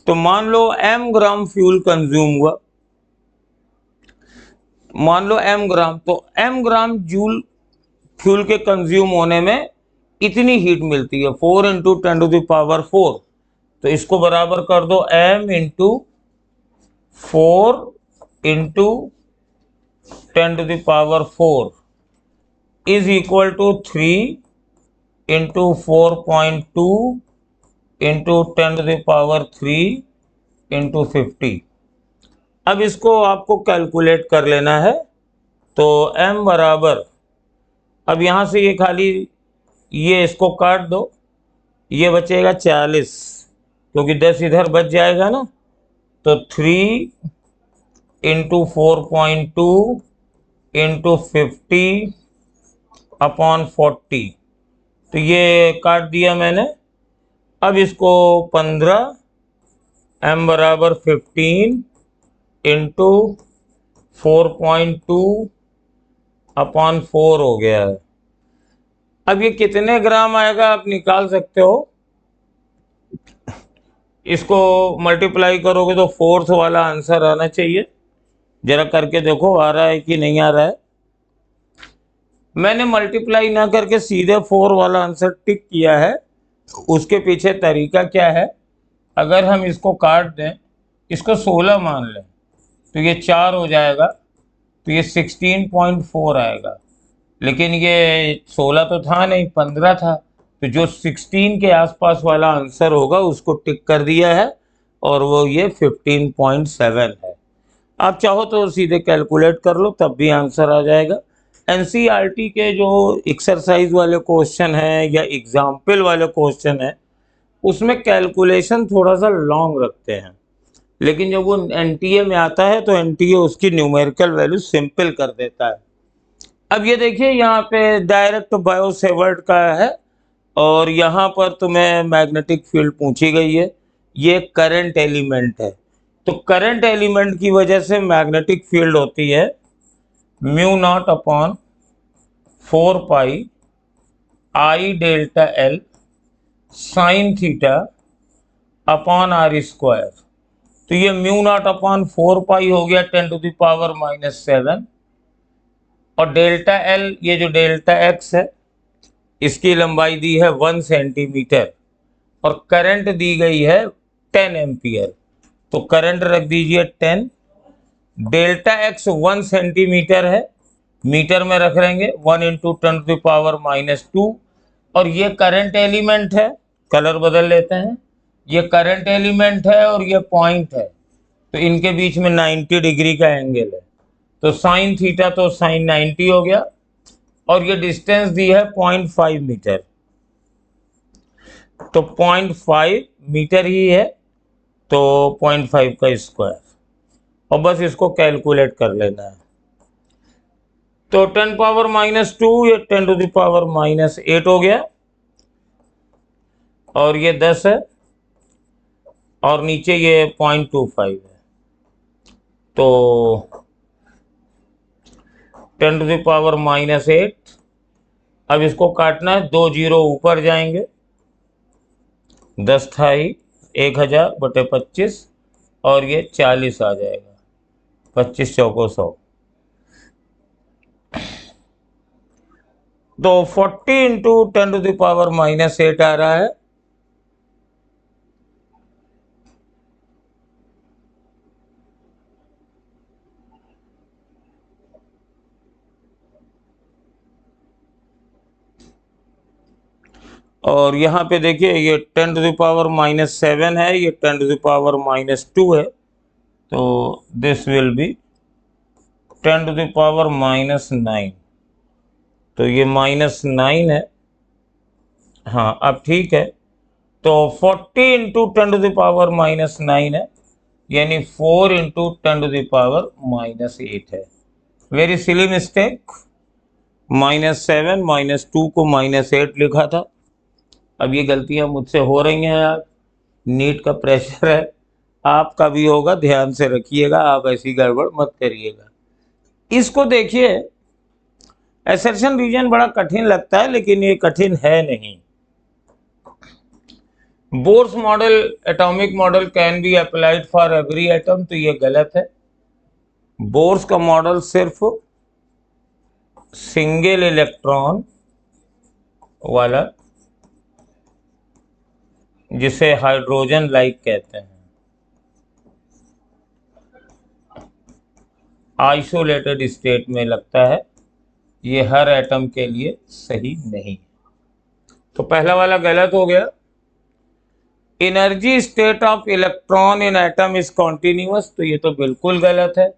तो मान लो m ग्राम फ्यूल कंज्यूम हुआ, मान लो m ग्राम, तो m ग्राम जूल फ्यूल के कंज्यूम होने में इतनी हीट मिलती है, 4 × 10⁴। तो इसको बराबर कर दो, m × 4 × 10⁴ इज इक्वल टू 3 × 4.2 × 10⁻³ × 50। अब इसको आपको कैलकुलेट कर लेना है। तो m बराबर, अब यहाँ से ये खाली ये इसको काट दो, ये बचेगा 40, क्योंकि 10 इधर बच जाएगा ना। तो 3 × 4.2 × 50/40, तो ये काट दिया मैंने। अब इसको 15, m बराबर 15 × 4.2/4 हो गया है। अब ये कितने ग्राम आएगा आप निकाल सकते हो। इसको मल्टीप्लाई करोगे तो 4th वाला आंसर आना चाहिए। जरा करके देखो आ रहा है कि नहीं आ रहा है। मैंने मल्टीप्लाई ना करके सीधे 4 वाला आंसर टिक किया है। उसके पीछे तरीका क्या है, अगर हम इसको काट दें, इसको 16 मान लें तो ये 4 हो जाएगा, तो ये 16.4 आएगा। लेकिन ये 16 तो था नहीं, 15 था, तो जो 16 के आसपास वाला आंसर होगा उसको टिक कर दिया है और वो ये 15.7 है। आप चाहो तो सीधे कैलकुलेट कर लो, तब भी आंसर आ जाएगा। एनसीईआरटी के जो एक्सरसाइज वाले क्वेश्चन हैं या एग्जाम्पल वाले क्वेश्चन हैं, उसमें कैलकुलेशन थोड़ा सा लॉन्ग रखते हैं, लेकिन जब वो एनटीए में आता है तो एनटीए उसकी न्यूमेरिकल वैल्यू सिंपल कर देता है। अब ये देखिए यहाँ पे डायरेक्ट बायो सेवर्ट का है और यहाँ पर तुम्हें मैग्नेटिक फील्ड पूछी गई है, ये करंट एलिमेंट है। तो करंट एलिमेंट की वजह से मैग्नेटिक फील्ड होती है mu not upon 4 pi I delta L sine theta upon R square. तो ये म्यू नॉट अपॉन 4 पाई हो गया 10⁻⁻7, और डेल्टा एल, ये जो डेल्टा एक्स है, इसकी लंबाई दी है 1 सेंटीमीटर और करंट दी गई है 10 एम्पियर। तो करंट रख दीजिए 10, डेल्टा एक्स 1 सेंटीमीटर है, मीटर में रख लेंगे 1 इंटू 10⁻⁻2, और ये करंट एलिमेंट है, कलर बदल लेते हैं, ये करंट एलिमेंट है और ये पॉइंट है, तो इनके बीच में 90 डिग्री का एंगल है, तो साइन थीटा तो साइन 90 हो गया, और ये डिस्टेंस दी है 0.5 मीटर, तो 0.5 मीटर ही है, तो 0.5 का स्क्वायर, और बस इसको कैलकुलेट कर लेना है। तो 10⁻⁻2 ये 10⁻⁻8 हो गया, और ये 10 है, और नीचे ये 0.25 है, तो 10⁻⁻8। अब इसको काटना है, 2 जीरो ऊपर जाएंगे, 10 था ही, 1000/25, और ये 40 आ जाएगा, 25 चौको 100, तो 40 इंटू 10⁻⁻8 आ रहा है। और यहाँ पे देखिए ये 10⁻⁻7 है, ये 10⁻⁻2 है, तो दिस विल बी 10⁻⁻9, तो ये -9 है। हाँ अब ठीक है, तो 40 इंटू 10⁻⁻9 है, यानी 4 इंटू 10⁻8 है। वेरी सिली मिस्टेक, -7 -2 को -8 लिखा था। अब ये गलतियां मुझसे हो रही हैं यार, नीट का प्रेशर है, आपका भी होगा, ध्यान से रखिएगा, आप ऐसी गड़बड़ मत करिएगा। इसको देखिए, एसर्शन रीजन बड़ा कठिन लगता है, लेकिन ये कठिन है नहीं। Bohr's model, atomic model can be applied for every atom, तो ये गलत है। बोर्स का मॉडल सिर्फ सिंगल इलेक्ट्रॉन वाला, जिसे हाइड्रोजन लाइक कहते हैं, आइसोलेटेड स्टेट में लगता है, ये हर एटम के लिए सही नहीं। तो पहला वाला गलत हो गया। Energy state of electron in atom is continuous, तो ये तो बिल्कुल गलत है।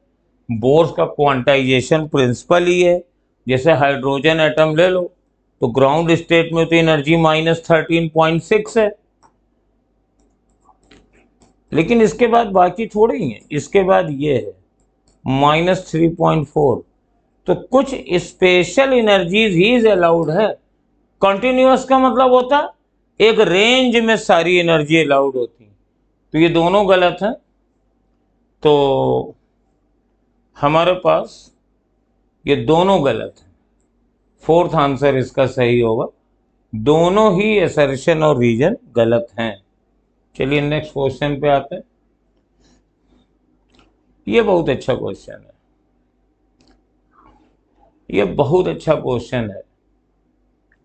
बोर्स का क्वांटाइजेशन प्रिंसिपल ही है। जैसे हाइड्रोजन एटम ले लो, तो ग्राउंड स्टेट में तो एनर्जी -13.6 है, लेकिन इसके बाद बाकी थोड़ी ही है, इसके बाद ये है -3.4, तो कुछ special energies he is allowed है। कंटिन्यूअस का मतलब होता एक रेंज में सारी एनर्जी अलाउड होती, तो ये दोनों गलत हैं। तो हमारे पास ये दोनों गलत हैं, फोर्थ आंसर इसका सही होगा। दोनों ही असर्शन और रीजन गलत हैं। चलिए नेक्स्ट क्वेश्चन पे आते हैं। ये बहुत अच्छा क्वेश्चन है। ये बहुत अच्छा क्वेश्चन है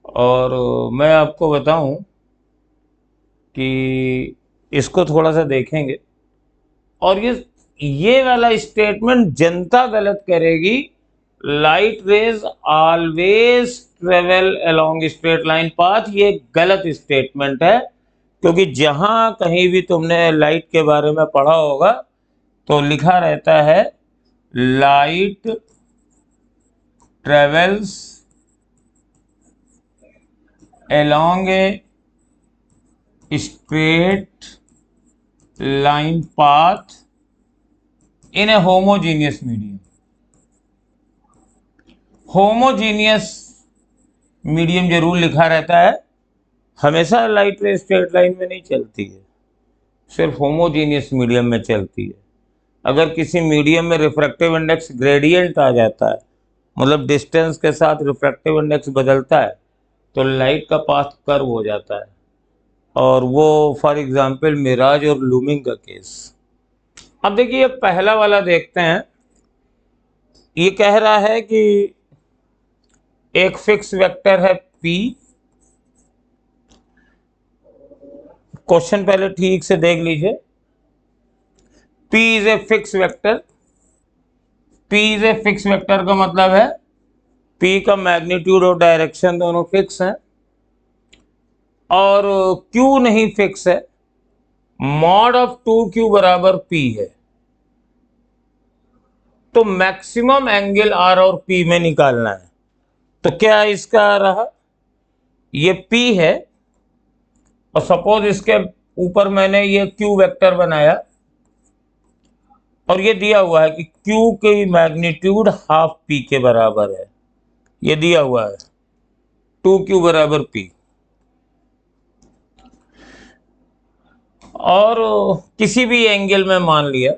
और मैं आपको बताऊं कि इसको थोड़ा सा देखेंगे और ये वाला स्टेटमेंट जनता गलत करेगी। Light rays always travel along straight line path, ये गलत स्टेटमेंट है, क्योंकि जहां कहीं भी तुमने लाइट के बारे में पढ़ा होगा तो लिखा रहता है light travels along a straight line path in a homogeneous medium। Homogeneous medium जरूर लिखा रहता है, हमेशा लाइट रे स्ट्रेट लाइन में नहीं चलती है, सिर्फ होमोजीनियस मीडियम में चलती है। अगर किसी मीडियम में रिफ्रैक्टिव इंडेक्स ग्रेडियंट आ जाता है, मतलब डिस्टेंस के साथ रिफ्रैक्टिव इंडेक्स बदलता है, तो लाइट का पाथ कर्व हो जाता है, और वो फॉर एग्जांपल मिराज और लूमिंग का केस। अब देखिए पहला वाला देखते हैं। ये कह रहा है कि एक फिक्स वेक्टर है P। क्वेश्चन पहले ठीक से देख लीजिए। P is a fix vector. P is a fix vector का मतलब है P का मैग्नीट्यूड और डायरेक्शन दोनों फिक्स हैं, और Q नहीं फिक्स है। मॉड ऑफ 2Q बराबर P है, तो मैक्सिमम एंगल R और P में निकालना है। तो क्या इसका रहा, ये P है और सपोज इसके ऊपर मैंने ये Q वेक्टर बनाया और ये दिया हुआ है कि Q की मैग्नीट्यूड हाफ P के बराबर है, ये दिया हुआ है 2Q बराबर P। और किसी भी एंगल में मान लिया,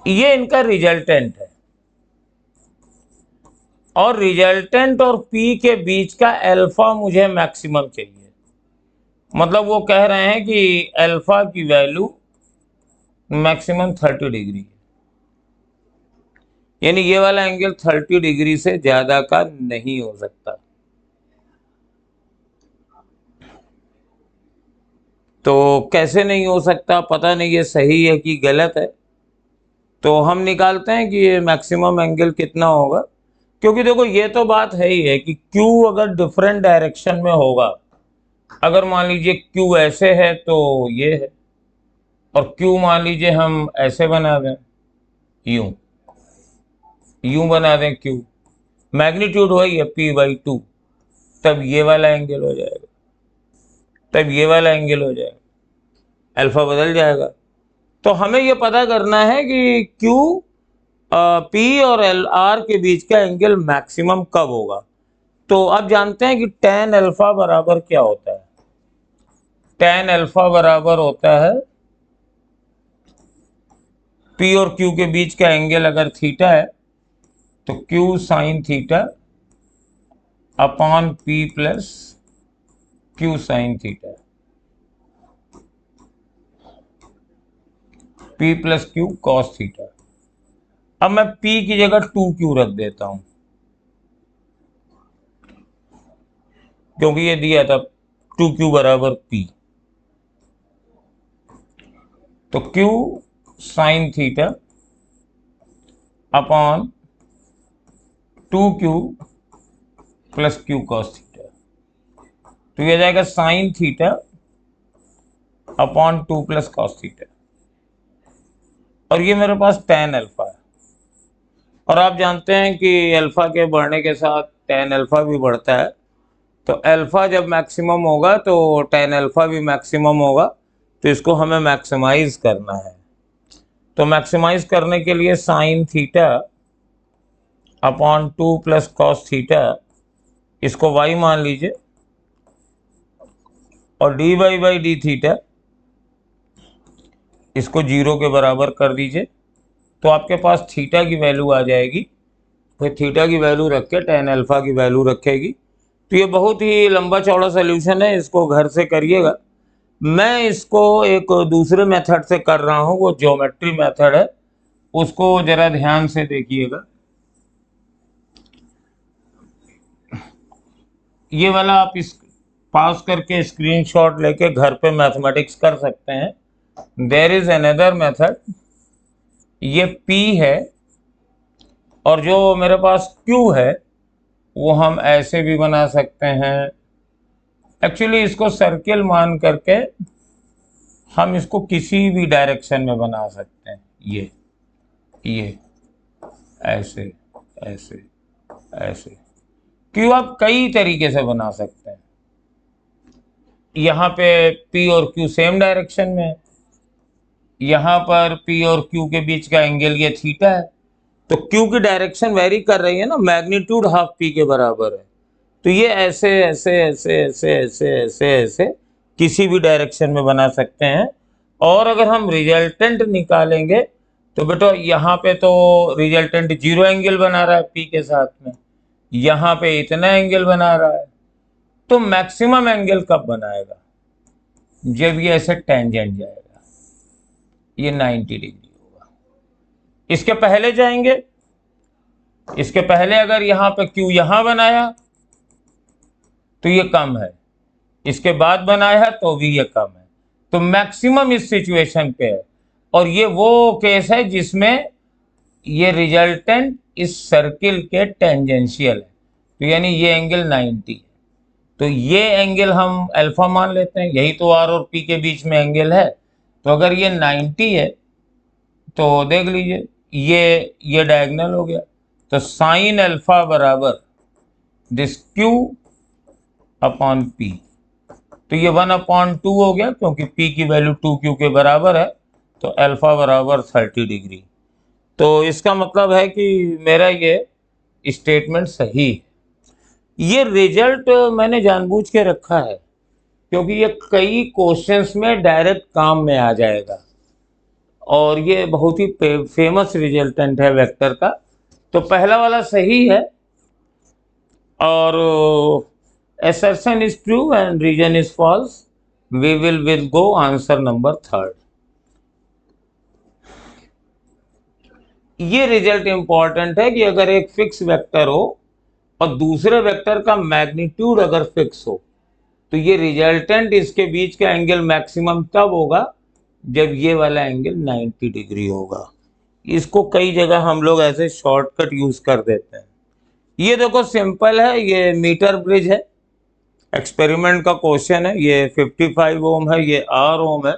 ये इनका रिजल्टेंट है, और रिजल्टेंट और P के बीच का अल्फा मुझे मैक्सिमम चाहिए। मतलब वो कह रहे हैं कि अल्फा की वैल्यू मैक्सिमम 30 डिग्री है, यानी ये वाला एंगल 30 डिग्री से ज्यादा का नहीं हो सकता। तो कैसे नहीं हो सकता, पता नहीं ये सही है कि गलत है। तो हम निकालते हैं कि ये मैक्सिमम एंगल कितना होगा, क्योंकि देखो ये तो बात है ही है कि Q अगर डिफरेंट डायरेक्शन में होगा, अगर मान लीजिए Q ऐसे है तो ये है, और Q मान लीजिए हम ऐसे बना दें, यूं बना दें Q, मैग्नीट्यूड वही है P/2, तब ये वाला एंगल हो जाएगा, तब ये वाला एंगल हो जाएगा, अल्फा बदल जाएगा। तो हमें ये पता करना है कि Q P और R के बीच का एंगल मैक्सिमम कब होगा। तो अब जानते हैं कि tan अल्फा बराबर क्या होता है। tan अल्फा बराबर होता है P और Q के बीच का एंगल अगर थीटा है तो Q sign theta upon P plus Q sine theta, P plus Q cos theta. अब मैं P की जगह 2Q रख देता हूं, क्योंकि ये दिया था 2Q बराबर P। तो Q sign theta upon 2Q plus Q cos theta, तो ये जाएगा sign theta upon 2 plus cos theta, और ये मेरे पास tan अल्फा है। और आप जानते हैं कि अल्फा के बढ़ने के साथ tan अल्फा भी बढ़ता है, तो अल्फा जब मैक्सिमम होगा तो tan अल्फा भी मैक्सिमम होगा, तो इसको हमें मैक्सिमाइज करना है। तो मैक्सिमाइज करने के लिए sign theta upon 2 plus cos theta, इसको y मान लीजिए, और dy बाई डी थीटा इसको 0 के बराबर कर दीजिए, तो आपके पास थीटा की वैल्यू आ जाएगी। फिर थीटा की वैल्यू रख के tan अल्फा की वैल्यू रखेगी। तो ये बहुत ही लंबा चौड़ा सोल्यूशन है, इसको घर से करिएगा। मैं इसको एक दूसरे मेथड से कर रहा हूँ, वो ज्योमेट्री मेथड है, उसको जरा ध्यान से देखिएगा। ये वाला आप इस पास करके स्क्रीनशॉट लेके घर पे मैथमेटिक्स कर सकते हैं। देयर इज अनदर मेथड, ये P है और जो मेरे पास Q है वो हम ऐसे भी बना सकते हैं। एक्चुअली इसको सर्किल मान करके हम इसको किसी भी डायरेक्शन में बना सकते हैं। ये ऐसे ऐसे ऐसे Q आप कई तरीके से बना सकते हैं। यहाँ पे P और Q सेम डायरेक्शन में है, यहाँ पर P और Q के बीच का एंगल ये थीटा है, तो Q की डायरेक्शन वेरी कर रही है ना, मैग्नीट्यूड हाफ P के बराबर है। तो ये ऐसे ऐसे ऐसे ऐसे ऐसे ऐसे ऐसे किसी भी डायरेक्शन में बना सकते हैं। और अगर हम रिजल्टेंट निकालेंगे तो बेटा यहाँ पे तो रिजल्टेंट 0 एंगल बना रहा है P के साथ में, यहाँ पे इतना एंगल बना रहा है, तो मैक्सिमम एंगल कब बनाएगा? जब ये ऐसे टेंजेंट जाएगा, ये 90 डिग्री होगा। इसके पहले जाएंगे, इसके पहले अगर यहाँ पे Q यहाँ बनाया तो ये कम है, इसके बाद बनाया तो भी ये कम है, तो मैक्सिमम इस सिचुएशन पे है। और ये वो केस है जिसमें ये रिजल्टेंट इस सर्किल के टेंजेंशियल है, तो यानी ये एंगल 90 है, तो ये एंगल हम अल्फा मान लेते हैं, यही तो R और P के बीच में एंगल है। तो अगर ये 90 है तो देख लीजिए ये डायगोनल हो गया, तो साइन अल्फा बराबर दिस Q अपॉन P, तो ये 1/2 हो गया, क्योंकि P की वैल्यू 2Q के बराबर है, तो अल्फा बराबर 30 डिग्री। तो इसका मतलब है कि मेरा ये स्टेटमेंट सही है। ये रिजल्ट मैंने जानबूझ के रखा है क्योंकि ये कई क्वेश्चंस में डायरेक्ट काम में आ जाएगा, और ये बहुत ही फेमस रिजल्टेंट है वेक्टर का। तो पहला वाला सही है, और assertion is true and reason is false. We will go answer number 3rd. ये रिजल्ट इंपॉर्टेंट है कि अगर एक फिक्स वेक्टर हो और दूसरे वेक्टर का मैग्नीट्यूड अगर फिक्स हो, तो ये रिजल्टेंट इसके बीच का एंगल मैक्सिमम तब होगा जब ये वाला एंगल 90 डिग्री होगा। इसको कई जगह हम लोग ऐसे शॉर्टकट यूज कर देते हैं। ये देखो सिंपल है, ये मीटर ब्रिज है, एक्सपेरिमेंट का क्वेश्चन है, ये 55 ओम है, ये R ओम है,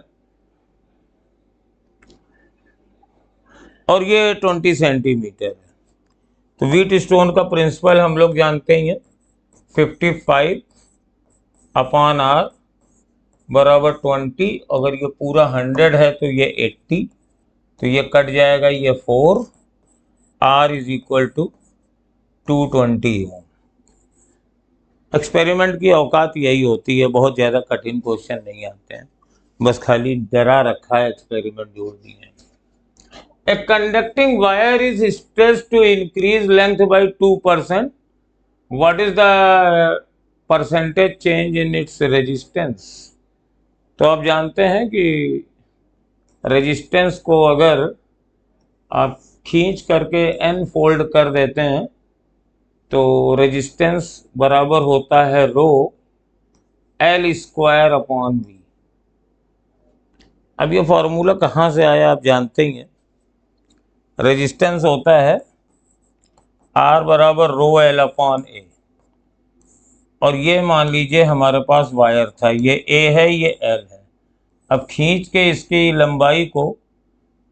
और ये 20 सेंटीमीटर है। तो व्हीट स्टोन का प्रिंसिपल हम लोग जानते ही हैं, 55 अपॉन R बराबर 20, अगर ये पूरा 100 है तो ये 80, तो ये कट जाएगा, ये 4, R is equal to 220 ohm. Experiment की औकात यही होती है, बहुत ज़्यादा कठिन क्वेश्चन नहीं आते हैं, बस खाली डरा रखा है, एक्सपेरिमेंट जोड़ दिए हैं। A conducting wire is stretched to increase length by 2%, what is the percentage change in its resistance? तो आप जानते हैं कि रेजिस्टेंस को अगर आप खींच करके n फोल्ड कर देते हैं तो रेजिस्टेंस बराबर होता है रो L स्क्वायर अपॉन V। अब ये फॉर्मूला कहाँ से आया आप जानते ही हैं, रेजिस्टेंस होता है R बराबर रो L अपॉन A, और ये मान लीजिए हमारे पास वायर था, ये A है, ये L है। अब खींच के इसकी लंबाई को,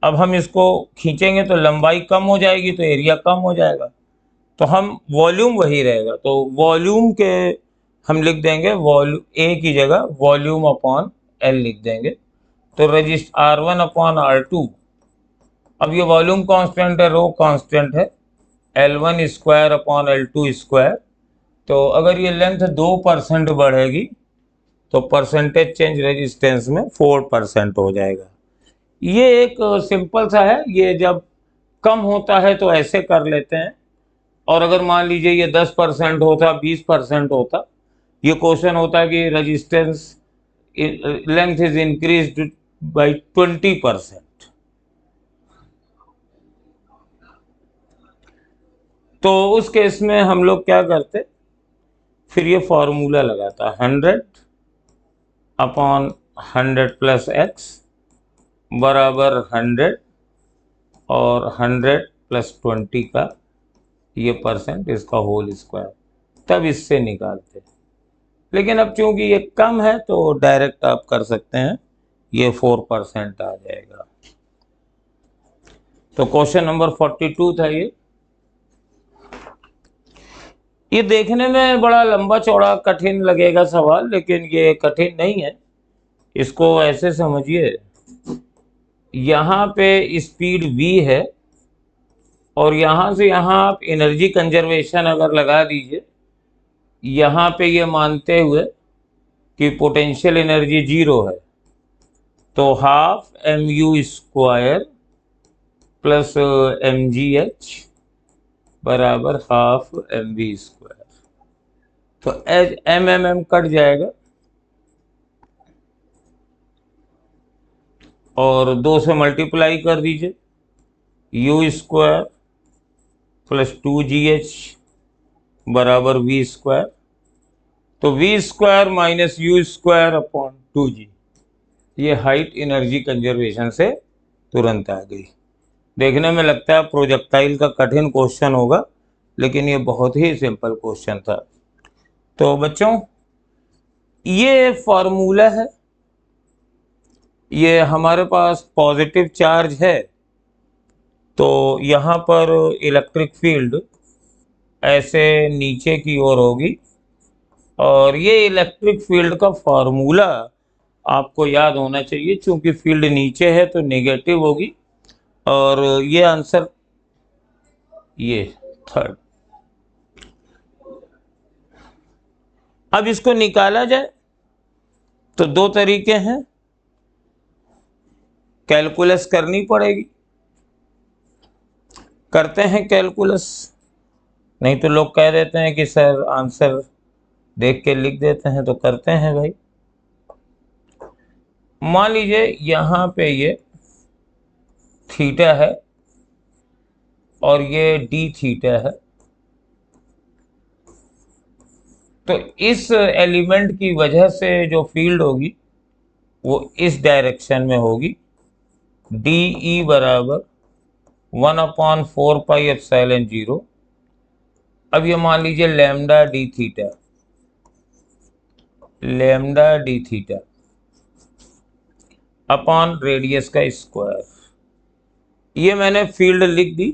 अब हम इसको खींचेंगे तो लंबाई कम हो जाएगी तो एरिया कम हो जाएगा, तो हम वॉल्यूम वही रहेगा, तो वॉल्यूम के हम लिख देंगे वॉल्यूम A की जगह वॉल्यूम अपॉन L लिख देंगे, तो रजिस्ट R1 अपॉन R2, अब ये वॉल्यूम कांस्टेंट है, रो कांस्टेंट है, L1 square upon L2 square, तो अगर ये लेंथ 2% बढ़ेगी तो परसेंटेज चेंज रेजिस्टेंस में 4% हो जाएगा। ये एक सिंपल सा है, ये जब कम होता है तो ऐसे कर लेते हैं, और अगर मान लीजिए ये 10% होता, 20% होता, ये क्वेश्चन होता है कि resistance length is increased by 20%, तो उस केस में हम लोग क्या करते, फिर ये फॉर्मूला लगाता 100 अपॉन 100 प्लस एक्स बराबर 100 और 100 प्लस 20 का ये परसेंट, इसका होल स्क्वायर, तब इससे निकालते। लेकिन अब चूंकि ये कम है तो डायरेक्ट आप कर सकते हैं, ये 4% आ जाएगा। तो क्वेश्चन नंबर 42 था ये देखने में बड़ा लंबा चौड़ा कठिन लगेगा सवाल, लेकिन ये कठिन नहीं है। इसको ऐसे समझिए, यहाँ पे स्पीड v है और यहाँ से यहाँ आप एनर्जी कंजर्वेशन अगर लगा दीजिए, यहाँ पे ये मानते हुए कि पोटेंशियल एनर्जी 0 है, तो half mu square plus mgh बराबर हाफ mv स्क्वायर। तो m कट जाएगा और 2 से मल्टीप्लाई कर दीजिए, u स्क्वायर प्लस 2gh बराबर v स्क्वायर। तो v square minus u square upon 2g, ये हाइट एनर्जी कंजर्वेशन से तुरंत आ गई। देखने में लगता है प्रोजेक्टाइल का कठिन क्वेश्चन होगा, लेकिन ये बहुत ही सिंपल क्वेश्चन था। तो बच्चों, ये फॉर्मूला है, ये हमारे पास पॉजिटिव चार्ज है, तो यहाँ पर इलेक्ट्रिक फील्ड ऐसे नीचे की ओर होगी, और ये इलेक्ट्रिक फील्ड का फॉर्मूला आपको याद होना चाहिए। चूंकि फील्ड नीचे है तो नेगेटिव होगी, और ये आंसर ये थर्ड। अब इसको निकाला जाए तो 2 तरीके हैं, कैलकुलस करनी पड़ेगी। करते हैं कैलकुलस, नहीं तो लोग कह देते हैं कि सर आंसर देख के लिख देते हैं, तो करते हैं भाई। मान लीजिए यहाँ पे ये थीटा है और ये डी थीटा है, तो इस एलिमेंट की वजह से जो फील्ड होगी वो इस डायरेक्शन में होगी, डी ई बराबर 1/4 पाई एप्सिलॉन 0। अब ये मान लीजिए lambda D theta upon radius का स्क्वायर। ये मैंने फील्ड लिख दी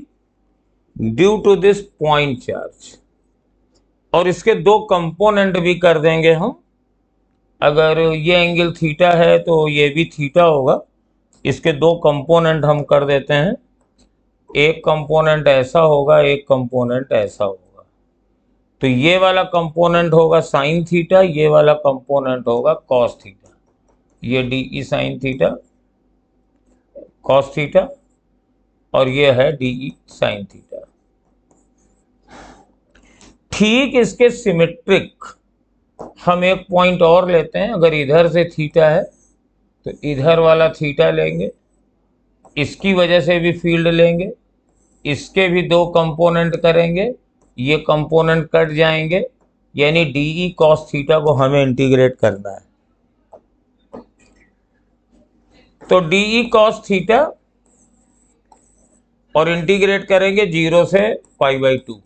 due to this point charge, और इसके 2 कंपोनेंट भी कर देंगे हम। अगर ये एंगल थीटा है तो ये भी थीटा होगा, इसके 2 कंपोनेंट हम कर देते हैं, एक कंपोनेंट ऐसा होगा, एक कंपोनेंट ऐसा होगा। तो ये वाला कंपोनेंट होगा साइन थीटा, ये वाला कंपोनेंट होगा कॉस थीटा। ये D E sine theta cos theta और ये है डी ई साइन थीटा। ठीक इसके सिमेट्रिक हम एक पॉइंट और लेते हैं। अगर इधर से थीटा है तो इधर वाला थीटा लेंगे, इसकी वजह से भी फील्ड लेंगे, इसके भी 2 कंपोनेंट करेंगे, ये कंपोनेंट कट जाएंगे, यानी डी ई कॉस थीटा को हमें इंटीग्रेट करना है। तो डी ई कॉस थीटा और इंटीग्रेट करेंगे 0 से π/2,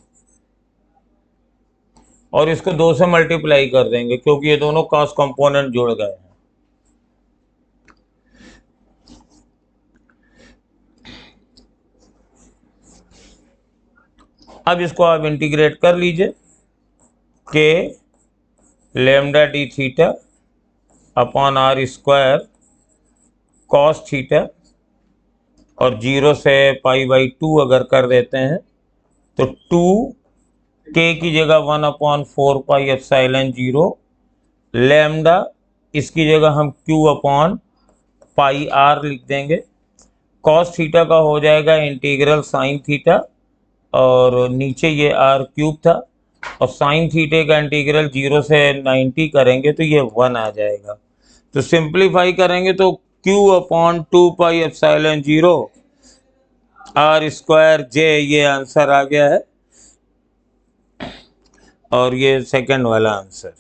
और इसको 2 से मल्टीप्लाई कर देंगे क्योंकि ये दोनों कॉस कंपोनेंट जुड़ गए हैं। अब इसको आप इंटीग्रेट कर लीजिए, K lambda D theta upon R square cos theta, और 0 से π/2 अगर कर देते हैं तो 2 के की जगह 1/4 पाई एप्सिलॉन 0 लैम्डा, इसकी जगह हम q अपॉन पाई आर लिख देंगे। कॉस थीटा का हो जाएगा इंटीग्रल साइन थीटा, और नीचे ये आर क्यूब था, और साइन थीटे का इंटीग्रल 0 से 90 करेंगे तो ये 1 आ जाएगा। तो सिंप्लीफाई करेंगे तो q upon 2 pi epsilon 0 R square J, ये आंसर आ गया है। और ये सेकंड वाला आंसर।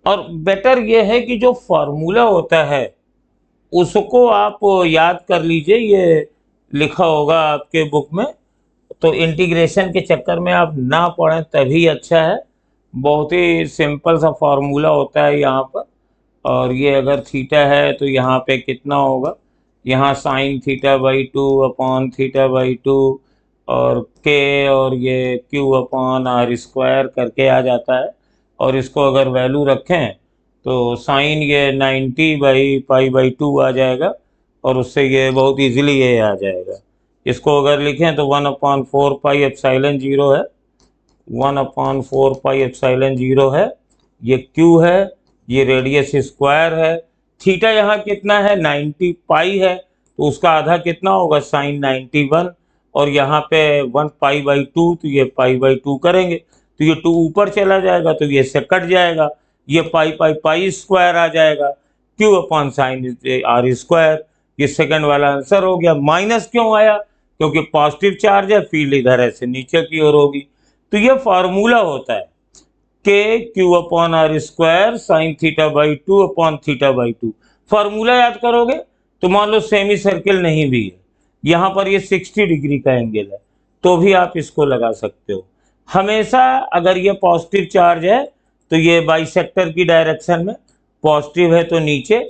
और बेटर ये है कि जो फॉर्मूला होता है उसको आप याद कर लीजिए, ये लिखा होगा आपके बुक में, तो इंटीग्रेशन के चक्कर में आप ना पढ़ें तभी अच्छा है। बहुत ही सिंपल सा फॉर्मूला होता है यहाँ पर। और ये अगर थीटा है तो यहाँ पे कितना होगा, यहाँ sign theta by 2 upon theta by 2 और के और ये क्यू अपॉन आर स्क्वायर करके आ जाता है। और इसको अगर वैल्यू रखें तो साइन ये 90 बाई पाई बाई 2 आ जाएगा, और उससे ये बहुत इजीली ये आ जाएगा। इसको अगर लिखें तो 1/4 पाई एप्सिलॉन 0 है, 1/4 पाई एप्सिलॉन 0 है। ये क्यू है, ये रेडियस स्क्वायर है। थीटा यहाँ कितना है, 90 पाई है, तो उसका आधा कितना होगा, साइन 91। और यहाँ पे 1 पाई बाई 2, तो ये पाई बाई 2 करेंगे तो ये 2 ऊपर चला जाएगा तो ये से कट जाएगा, ये पाई पाई पाई स्क्वायर आ जाएगा, Q upon sine R square. ये सेकंड वाला आंसर हो गया। माइनस क्यों आया, क्योंकि पॉजिटिव चार्ज है, फील्ड इधर ऐसे नीचे की ओर होगी। तो ये फार्मूला होता है के Q upon R square sine theta by 2 upon theta by 2। Formula याद करोगे तो मान लो सेमी सर्किल नहीं भी है, यहाँ पर ये 60 डिग्री का एंगल है, तो भी आप इसको लगा सकते हो। हमेशा अगर ये पॉजिटिव चार्ज है तो ये बाइसेक्टर की डायरेक्शन में, पॉजिटिव है तो नीचे,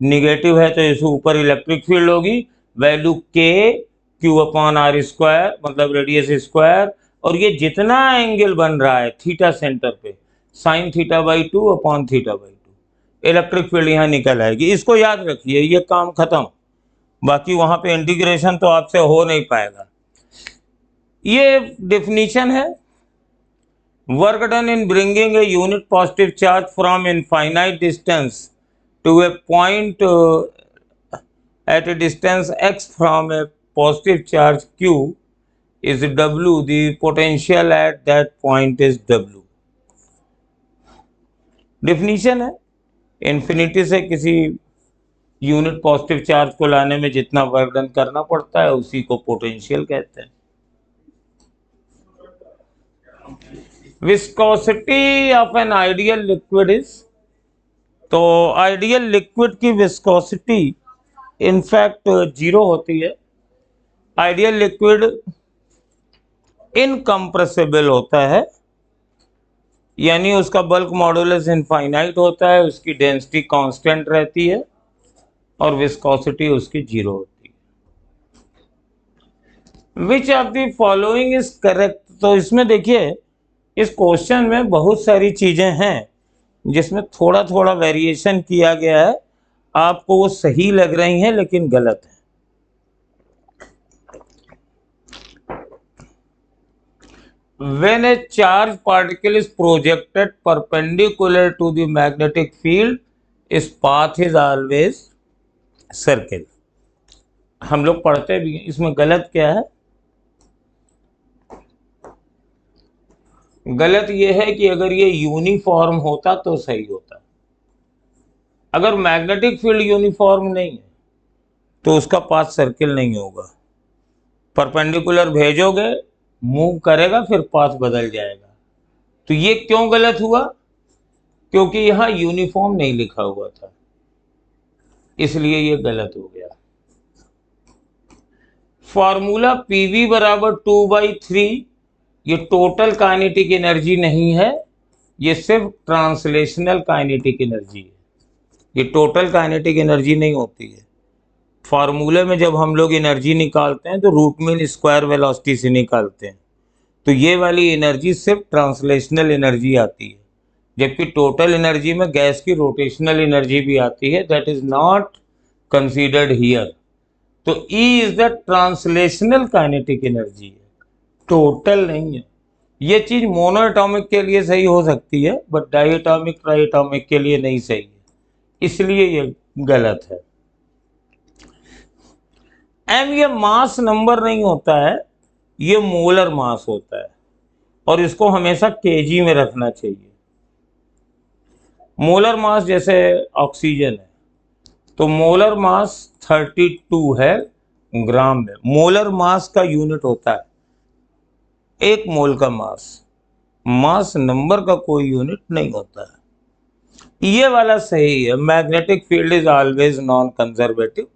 निगेटिव है तो इस ऊपर इलेक्ट्रिक फील्ड होगी। वैल्यू के क्यू अपॉन आर स्क्वायर मतलब रेडियस स्क्वायर, और ये जितना एंगल बन रहा है थीटा सेंटर पे, sign theta by 2 upon theta by 2, electric field यहाँ निकल आएगी। इसको याद रखिए, ये काम खत्म। बाकी वहां पे इंटीग्रेशन तो आपसे हो नहीं पाएगा। ये डेफिनेशन है, work done in bringing a unit positive charge from infinite distance to a point at a distance x from a positive charge q is W, the potential at that point is W। Definition है, infinity से किसी unit positive charge को लाने में जितना work done करना पड़ता है उसी को पोटेंशियल कहते हैं। Viscosity of an ideal liquid is, तो आइडियल लिक्विड की विस्कोसिटी इनफैक्ट 0 होती है। आइडियल लिक्विड इनकम्प्रेसिबल होता है, यानी उसका बल्क मॉडुलस इनफाइनाइट होता है, उसकी डेंसिटी कांस्टेंट रहती है और विस्कोसिटी उसकी 0 होती है। Which of the following is correct, तो इसमें देखिए इस क्वेश्चन में बहुत सारी चीजें हैं जिसमें थोड़ा थोड़ा वेरिएशन किया गया है, आपको वो सही लग रही हैं लेकिन गलत है। When a charged particle is projected perpendicular to the magnetic field, its path is always circle। हम लोग पढ़ते भी हैं, इसमें गलत क्या है, गलत ये है कि अगर ये यूनिफॉर्म होता तो सही होता। अगर मैग्नेटिक फील्ड यूनिफॉर्म नहीं है तो उसका पाथ सर्किल नहीं होगा। परपेंडिकुलर भेजोगे, मूव करेगा, फिर पाथ बदल जाएगा। तो ये क्यों गलत हुआ, क्योंकि यहाँ यूनिफॉर्म नहीं लिखा हुआ था, इसलिए ये गलत हो गया। फॉर्मूला PV बराबर 2/3, ये टोटल काइनेटिक एनर्जी नहीं है, ये सिर्फ ट्रांसलेशनल काइनेटिक एनर्जी है, ये टोटल काइनेटिक एनर्जी नहीं होती है। फार्मूले में जब हम लोग एनर्जी निकालते हैं तो रूट मीन स्क्वायर वेलोसिटी से निकालते हैं, तो ये वाली एनर्जी सिर्फ ट्रांसलेशनल एनर्जी आती है, जबकि टोटल एनर्जी में गैस की रोटेशनल एनर्जी भी आती है, that is not considered here. तो E is the translational kinetic energy है, टोटल नहीं है। ये चीज मोनो एटॉमिक के लिए सही हो सकती है but diatomic triatomic के लिए नहीं सही है, इसलिए ये गलत है। M ये मास नंबर नहीं होता है, ये मोलर मास होता है, और इसको हमेशा केजी में रखना चाहिए। मोलर मास जैसे ऑक्सीजन है तो मोलर मास 32 है, ग्राम में। मोलर मास का यूनिट होता है 1 मोल का मास, मास नंबर का कोई यूनिट नहीं होता है। ये वाला सही है, magnetic field is always non conservative.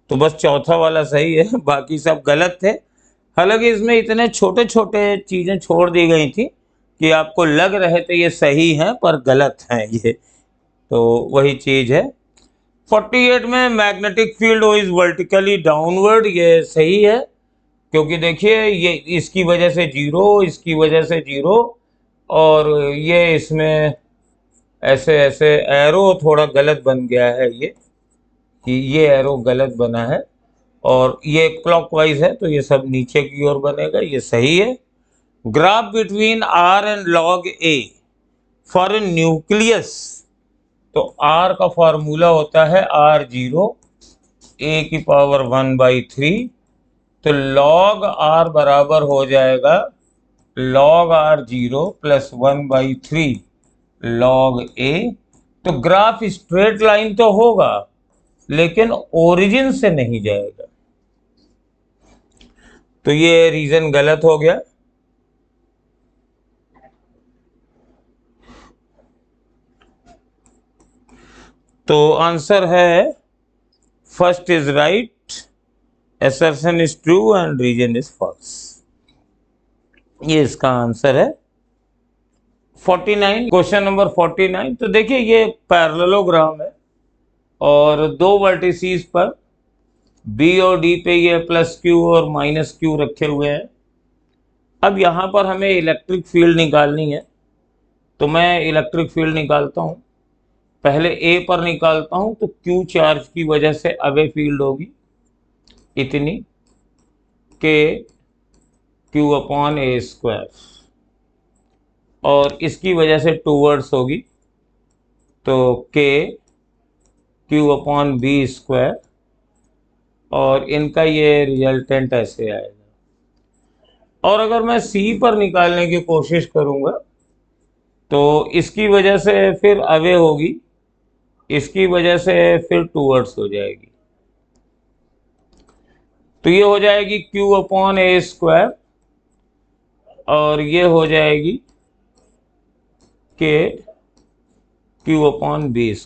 तो बस चौथा वाला सही है, बाकी सब गलत थे। हालांकि इसमें इतने छोटे छोटे चीजें छोड़ दी गई थी कि आपको लग रहे थे ये सही हैं पर गलत हैं ये, तो वही चीज है। 48 में magnetic field is vertically downward, ये सही है, क्योंकि देखिए ये इसकी वजह से 0, इसकी वजह से 0, और ये इसमें ऐसे ऐसे एरो थोड़ा गलत बन गया है, ये एरो गलत बना है, और ये क्लॉकवाइज है तो ये सब नीचे की ओर बनेगा, ये सही है। Graph between R and log A for nucleus, तो आर का फॉर्मूला होता है R0 a की पावर 1/3, तो लॉग आर बराबर हो जाएगा log R0 plus 1/3 log a। तो ग्राफ स्ट्रेट लाइन तो होगा लेकिन ओरिजिन से नहीं जाएगा, तो ये रीजन गलत हो गया। तो आंसर है first is right, assertion is true and reason is false. ये इसका आंसर है 49। क्वेश्चन नंबर 49, तो देखिए ये पैरेललोग्राम है और दो वर्टिसीज पर B और D पे ये +Q और -Q रखे हुए हैं। अब यहाँ पर हमें इलेक्ट्रिक फील्ड निकालनी है, तो मैं इलेक्ट्रिक फील्ड निकालता हूँ। पहले A पर निकालता हूँ, तो Q चार्ज की वजह से अवे फील्ड होगी इतनी के Q/A², और इसकी वजह से टूवर्ड्स होगी तो K Q/B², और इनका ये रिजल्टेंट ऐसे आएगा। और अगर मैं C पर निकालने की कोशिश करूंगा तो इसकी वजह से फिर अवे होगी, इसकी वजह से फिर टूवर्ड्स हो जाएगी, तो ये हो जाएगी Q/A², और ये हो जाएगी K Q/B²।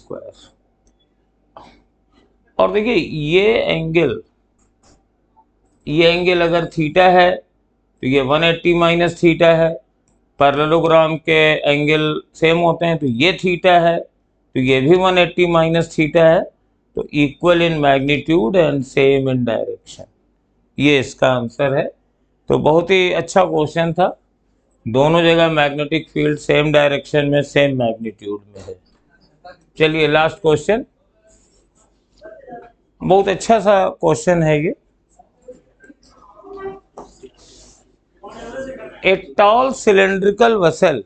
और देखिए ये एंगल अगर थीटा है तो ये 180 माइनस थीटा है। पैरेललोग्राम के एंगल सेम होते हैं, तो ये थीटा है तो ये भी 180 माइनस थीटा है, तो equal in magnitude and same in direction, ये इसका आंसर है। तो बहुत ही अच्छा क्वेश्चन था, दोनों जगह मैग्नेटिक फील्ड सेम डायरेक्शन में सेम मैग्नीट्यूड में है। चलिए लास्ट क्वेश्चन, बहुत अच्छा सा क्वेश्चन है ये। A tall cylindrical vessel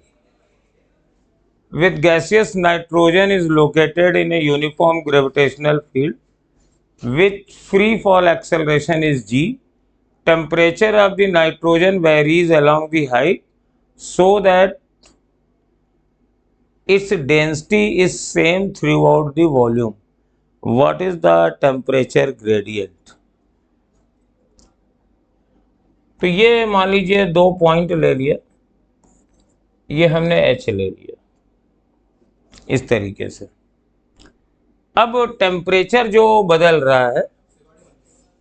with gaseous nitrogen is located in a uniform gravitational field which free fall acceleration is g. Temperature of the nitrogen varies along the height so that its density is same throughout the volume. What is the temperature gradient? तो ये मान लीजिए 2 point ले लिया, ये हमने H ले लिया इस तरीके से। अब टेम्परेचर जो बदल रहा है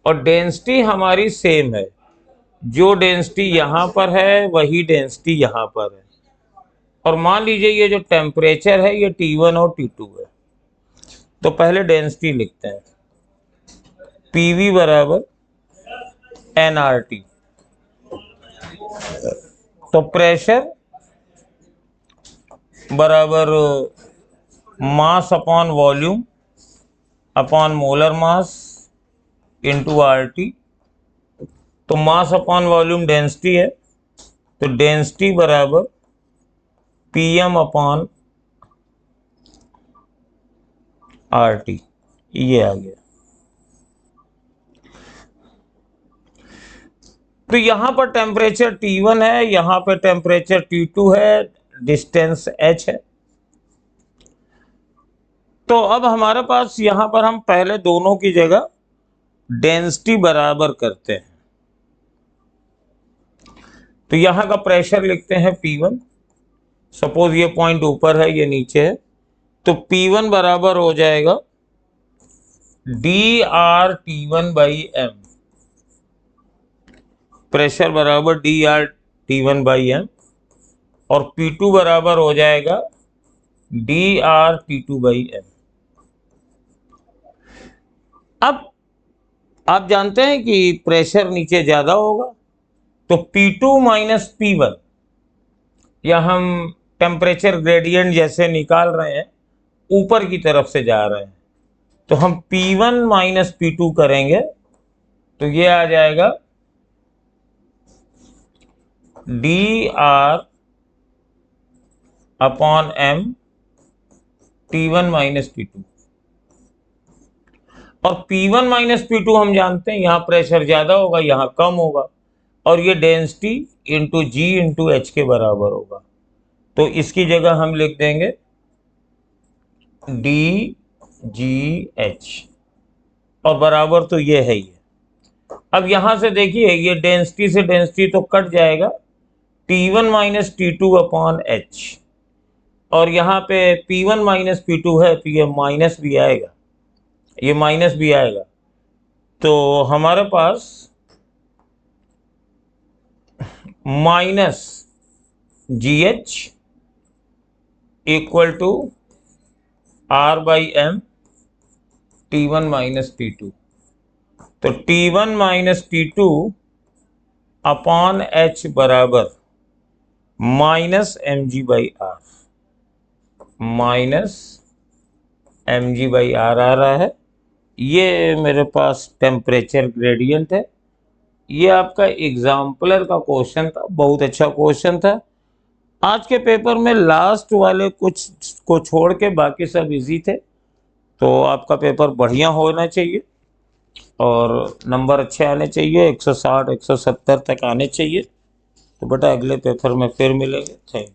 और डेंसिटी हमारी सेम है, जो डेंसिटी यहाँ पर है वही डेंसिटी यहाँ पर है। और मान लीजिए ये जो टेम्परेचर है ये T1 और T2 है, तो पहले डेंसिटी लिखते हैं, PV बराबर nRT। तो प्रेशर बराबर mass upon volume upon molar mass into RT। तो मास अपॉन वॉल्यूम डेंसिटी है, तो डेंसिटी बराबर PM अपॉन RT, ये आ गया। तो यहां पर टेम्परेचर T1 है, यहां पर टेम्परेचर T2 है, डिस्टेंस H है। तो अब हमारे पास यहां पर हम पहले दोनों की जगह डेंसिटी बराबर करते हैं। तो यहां का प्रेशर लिखते हैं P1। सपोज ये पॉइंट ऊपर है, ये नीचे है, तो P1 बराबर हो जाएगा dRT1/m। प्रेशर बराबर dRT1/m और P2 बराबर हो जाएगा dRT2/m। अब आप जानते हैं कि प्रेशर नीचे ज्यादा होगा, तो P2 माइनस P1, या हम टेम्परेचर ग्रेडियंट जैसे निकाल रहे हैं, ऊपर की तरफ से जा रहे हैं, तो हम P1 माइनस P2 करेंगे तो ये आ जाएगा dR/m T1 माइनस T2। और P1 माइनस P2 हम जानते हैं यहां प्रेशर ज्यादा होगा, यहां कम होगा, और ये density into G into H के बराबर होगा। तो इसकी जगह हम लिख देंगे DGH, और बराबर तो ये है ही। अब यहां से देखिए, ये डेंसिटी से डेंसिटी तो कट जाएगा, T1 माइनस T2/H, और यहाँ पे P1 माइनस P2 है तो ये माइनस भी आएगा, ये माइनस भी आएगा। तो हमारे पास minus GH equal to R/m T1 minus T2। तो T1 माइनस T2/H बराबर माइनस mg/r, माइनस mg/r आ रहा है। ये मेरे पास टेम्परेचर ग्रेडियंट है। ये आपका एग्जाम्पलर का क्वेश्चन था, बहुत अच्छा क्वेश्चन था। आज के पेपर में लास्ट वाले कुछ को छोड़ के बाकी सब इजी थे, तो आपका पेपर बढ़िया होना चाहिए और नंबर अच्छे आने चाहिए, 160 170 तक आने चाहिए। तो बेटा अगले पेपर में फिर मिलेंगे। Thank you.